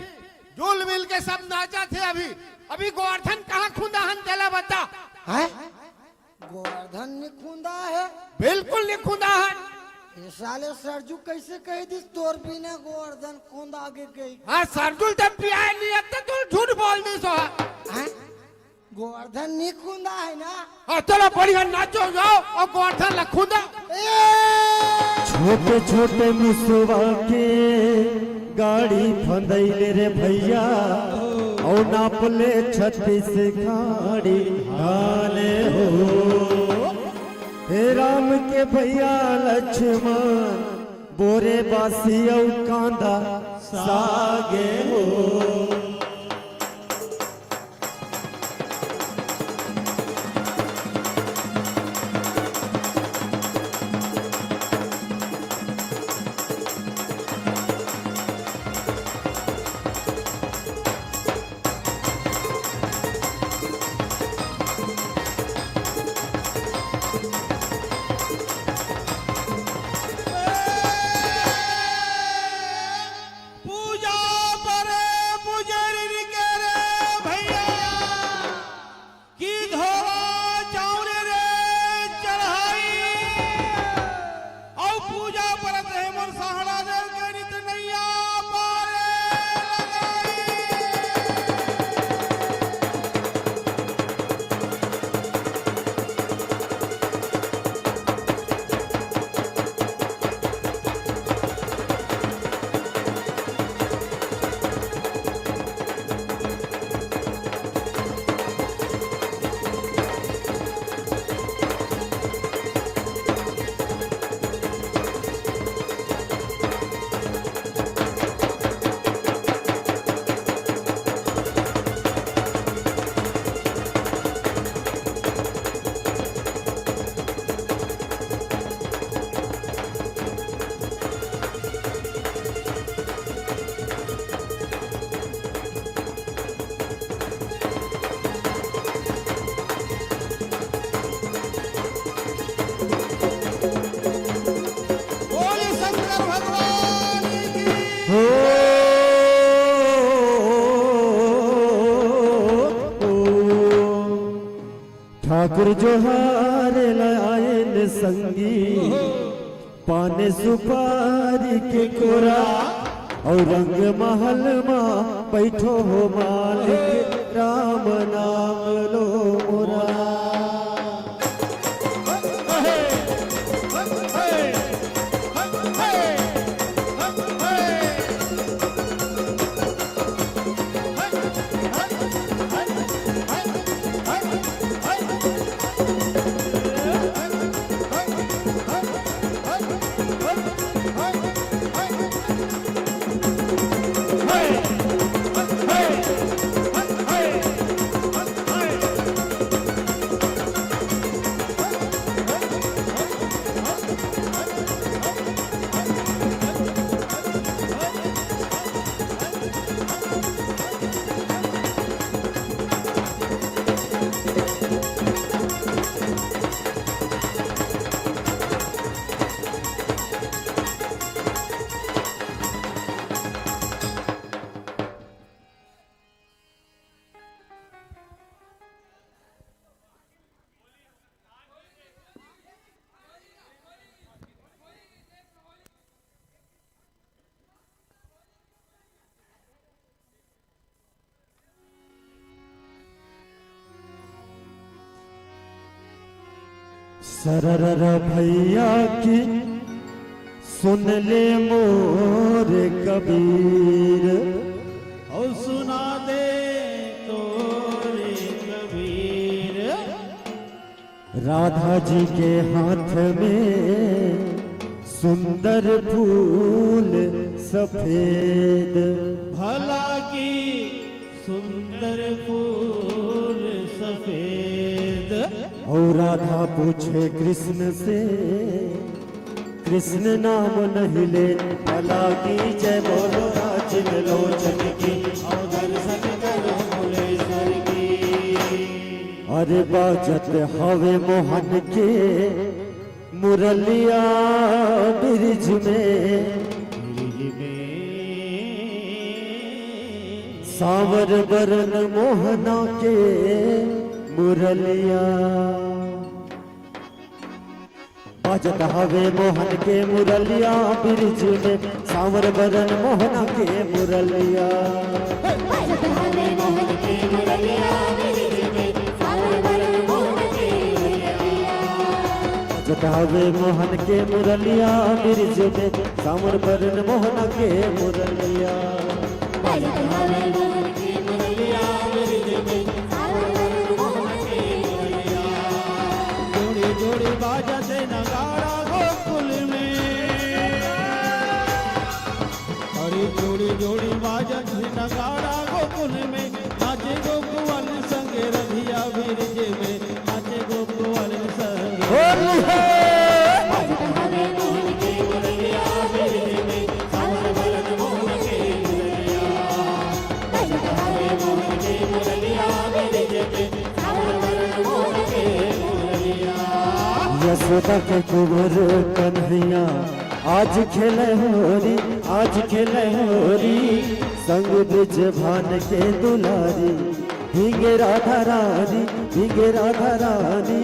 जुल मिल के सब नाचा थे अभी गोवर्धन कहाँ खुंदा हन तेला बता है? गोवर्धन ने खुंदा है? बिल्कुल नहीं खुंदा हन। ये साले सरजू कैसे कह दिस तोर बिना गोवर्धन खुंदा आगे गई? हाँ सरजुल तब पिया नहीं आता तू झूठ बोल दी सो है? गोवर्धन नहीं खुंदा है ना? हाँ चलो बढ़िया नाचो जाओ और गोवर्धन ला खुंदा। छोटे छोटे मुसवा के गाड़ी फंदैले रे भैया और नापले 36 गाड़ी डाले हो हे राम के भैया लक्ष्मण बोरे बासी और कांदा सागे हो ठाकुर जोहार लायन संगी पाने सुपारी के कोरा और रंग महल माँ बैठो हो मालिक राम नाम लो मोरा सरर भैया की सुन ले मोर कबीर, और सुना दे तो रे कबीर। राधा जी के हाथ में सुंदर फूल सफेद, भला की सुंदर फूल सफेद। और राधा पूछे कृष्ण से, कृष्ण नाम नहीं ले, भला की जय बोलो राजिन लोचन की, और दर्शन करो भोलेश्वर की। अरे बाजत हवे मोहन के मुरलिया ब्रिज में, सावर बरन मोहना के मुरलिया। बाजत हवे मोहन के मुरलिया ब्रिज में, सावर बरन मोहना के मुरलिया। बाजत हवे मोहन के मुरलिया ब्रिज में, सावर बरन मोहन के मुरलिया। बाजत हवे मोहन के मुरलिया ब्रिज में, सावर बरन मोहना के मुरलिया। बाजत हवे मोहन के मुरलिया ब्रिज में, सावर बरन मोहन के मुरलिया। जोड़ी जोड़ी बाजते नगाड़ा गोकुल में, अरे जोड़ी जोड़ी बाजते नगाड़ा गोकुल में, नाचे गोकुल संगे रधिया ब्रिज में, नाचे गोकुल संगे। बाजत हवे मोहन के मुरलिया ब्रिज में, सावर बरन मोहन के मुरलिया। बाजत हवे मोहन के मुरलिया ब्रिज में, सावर बरन मोहन के मुरलिया। यशोदा के कुंवर कन्हैया आज खेले होरी, आज खेले होरी, संग ब्रिज भान के दुलारी, भीगे राधा रानी, भीगे राधा रानी।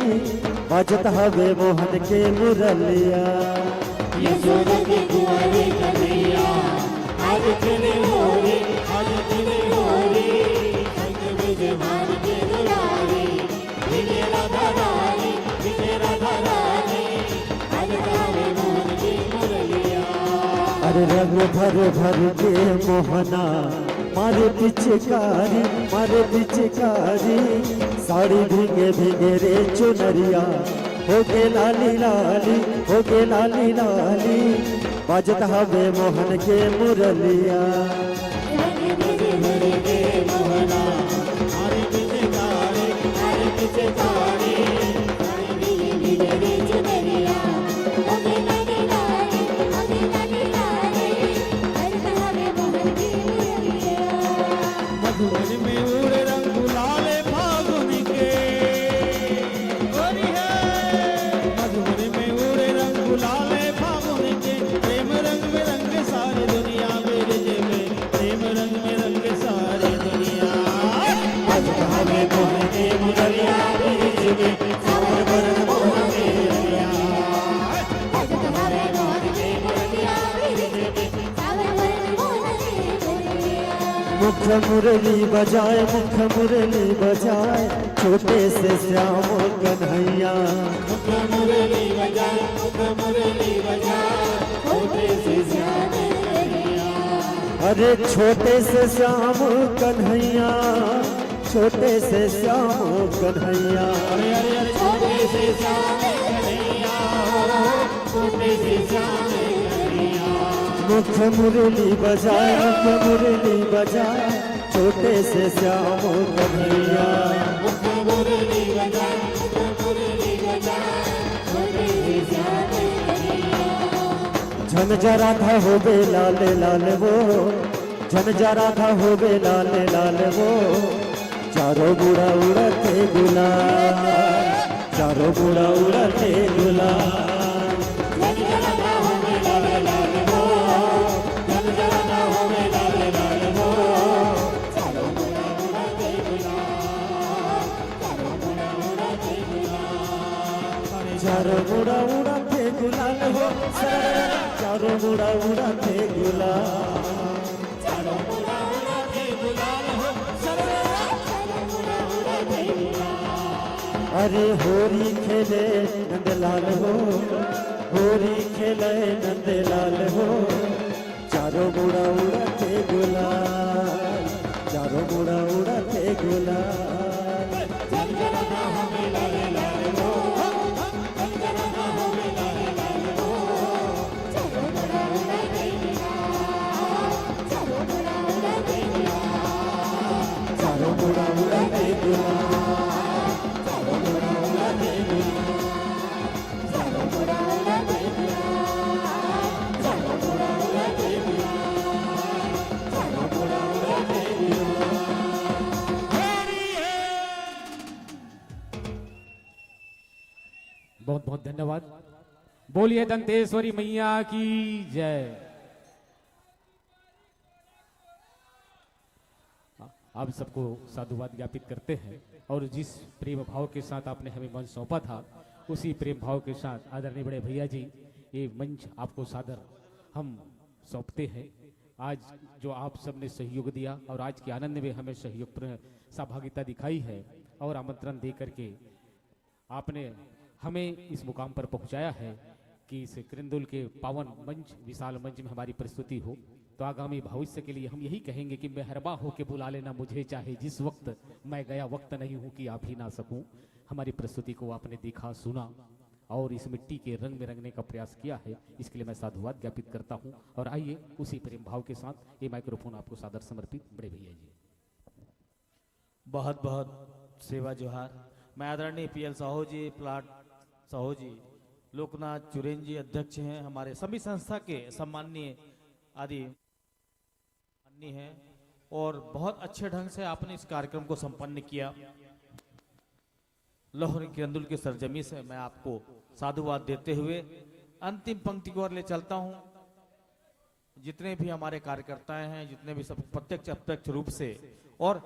बाजत हवे मोहन के मुरलिया, यशोदा के कुंवर कन्हैया आज खेले होरी, आज खेले होरी, संग ब्रिज भान के दुलारी, भीगे राधा रानी, भीगे राधा रानी। बाजत हवे मोहन के मुरलिया। अरे रंग भर भर के मोहना मारे पिचकारी, मारे पिचकारी, साड़ी भीगे भीगे रे चुनरिया, हो गे लाली लाली, हो गे लाली लाली। बाजत हवे मोहन के मुरलिया, रंग भर भर के मोहना हरे पिचकारी, हरे पिचकारी, साड़ी भीगे भीगे रे चुनरिया, हो गे लाली लाली, हो गे लाली लाली। बाजत हवे मोहन के मुरलिया। मधुबन में उड़े रंग गुलाले फागुन के, मधुबन में उड़े रंग गुलाले फागुन के, प्रेम रंग में रंग सारी दुनिया ब्रिज में, प्रेम रंग में रंग सारी दुनिया। बाजत हवे मोहन के मुरलिया ब्रिज में, सावर बरन मोहन के मुरलिया। बाजत हवे मोहन के मुरलिया ब्रिज में, सावर बरन मोहन के मुरलिया। मुख मुरली बजाए, मुख मुरली बजाए, छोटे से श्याम कन्हैया। मुख मुरली बजाए, मुख मुरली बजाए, छोटे से श्याम कन्हैया। अरे छोटे से श्याम कन्हैया, छोटे से श्याम कन्हैया। अरे अरे अरे छोटे से श्याम कन्हैया, छोटे से श्याम कन्हैया। मुख मुरली बजाए, मुख मुरली बजाए, छोटे से श्याम कन्हैया। मुख मुरली बजाए, मुख मुरली बजाए, छोटे से श्याम कन्हैया। झन जरा था हो बे लाल लाल वो, झन जरा था हो बे लाल लाल वो, चारों बुढ़ा उड़ते गुलाल, चारों बुढ़ा उड़ते गुलाल। जग जगता होवे लाल लाल वो, जग जगता होवे लाल लाल वो, चारों बुढ़ा उड़ते गुलाल, चारों बुढ़ा उड़ते गुलाल। चारों बुढ़ा उड़ते गुलाल हो, चारों बुढ़ा उड़ते गुलाल। चारों बुढ़ा उड़ते गुलाल हो, चारों बुढ़ा उड़ते गुलाल। अरे होरी खेले नंदलाल हो, होरी खेले नंदलाल हो, चारों मुड़ा उड़ाते गुलाल, चारों मुड़ा उड़ाते गुलाल। जनगणना हमें लाले लाल हो, जनगणना हमें लाले लाल हो, चारों मुड़ा उड़ाते गुलाल, चारों मुड़ा उड़ाते गुलाल, चारों मुड़ा उड़ाते गुलाल, चारों मुड़ा उड़ाते गुलाल, चारों मुड़ा उड़ाते गुलाल, चारों मुड़ा उड़ाते गुलाल, चारों मुड़ा उड़ाते गुलाल। बहुत बहुत धन्यवाद। बोलिए दंतेश्वरी मैया की जय। आप सबको साधुवाद ज्ञापित करते हैं और जिस प्रेम भाव के साथ आपने हमें मंच सौंपा था उसी प्रेम भाव के साथ आदरणीय बड़े भैया जी ये मंच आपको सादर हम सौंपते हैं। आज जो आप सबने सहयोग दिया और आज के आनंद में हमें सहयोग सहभागिता दिखाई है और आमंत्रण दे करके आपने हमें इस मुकाम पर पहुंचाया है कि इस किरंदुल के पावन मंच विशाल मंच में हमारी प्रस्तुति हो, तो आगामी भविष्य के लिए हम यही कहेंगे कि मेहरबा हो के बुला लेना मुझे, चाहे जिस वक्त मैं गया वक्त नहीं हूँ कि आप ही ना सकूं। हमारी प्रस्तुति को आपने देखा सुना और इस मिट्टी के रंग में रंगने का प्रयास किया है, इसके लिए मैं साधुवाद ज्ञापित करता हूँ। और आइए उसी प्रेम भाव के साथ ये माइक्रोफोन आपको सादर समर्पित बड़े भैया जी। बहुत बहुत सेवा जोहार। मैं आदरणीय पीएल साहू जी, प्लाट साहू जी, लोकनाथ चुरेन जी अध्यक्ष हैं, हमारे सभी संस्था के सम्माननीय आदि माननीय हैं और बहुत अच्छे ढंग से आपने इस कार्यक्रम को संपन्न किया। लाहौर किरंदुल के सरजमी से मैं आपको साधुवाद देते हुए अंतिम पंक्ति की ओर ले चलता हूं। जितने भी हमारे कार्यकर्ता हैं, जितने भी सब प्रत्यक्ष अप्रत्यक्ष रूप से और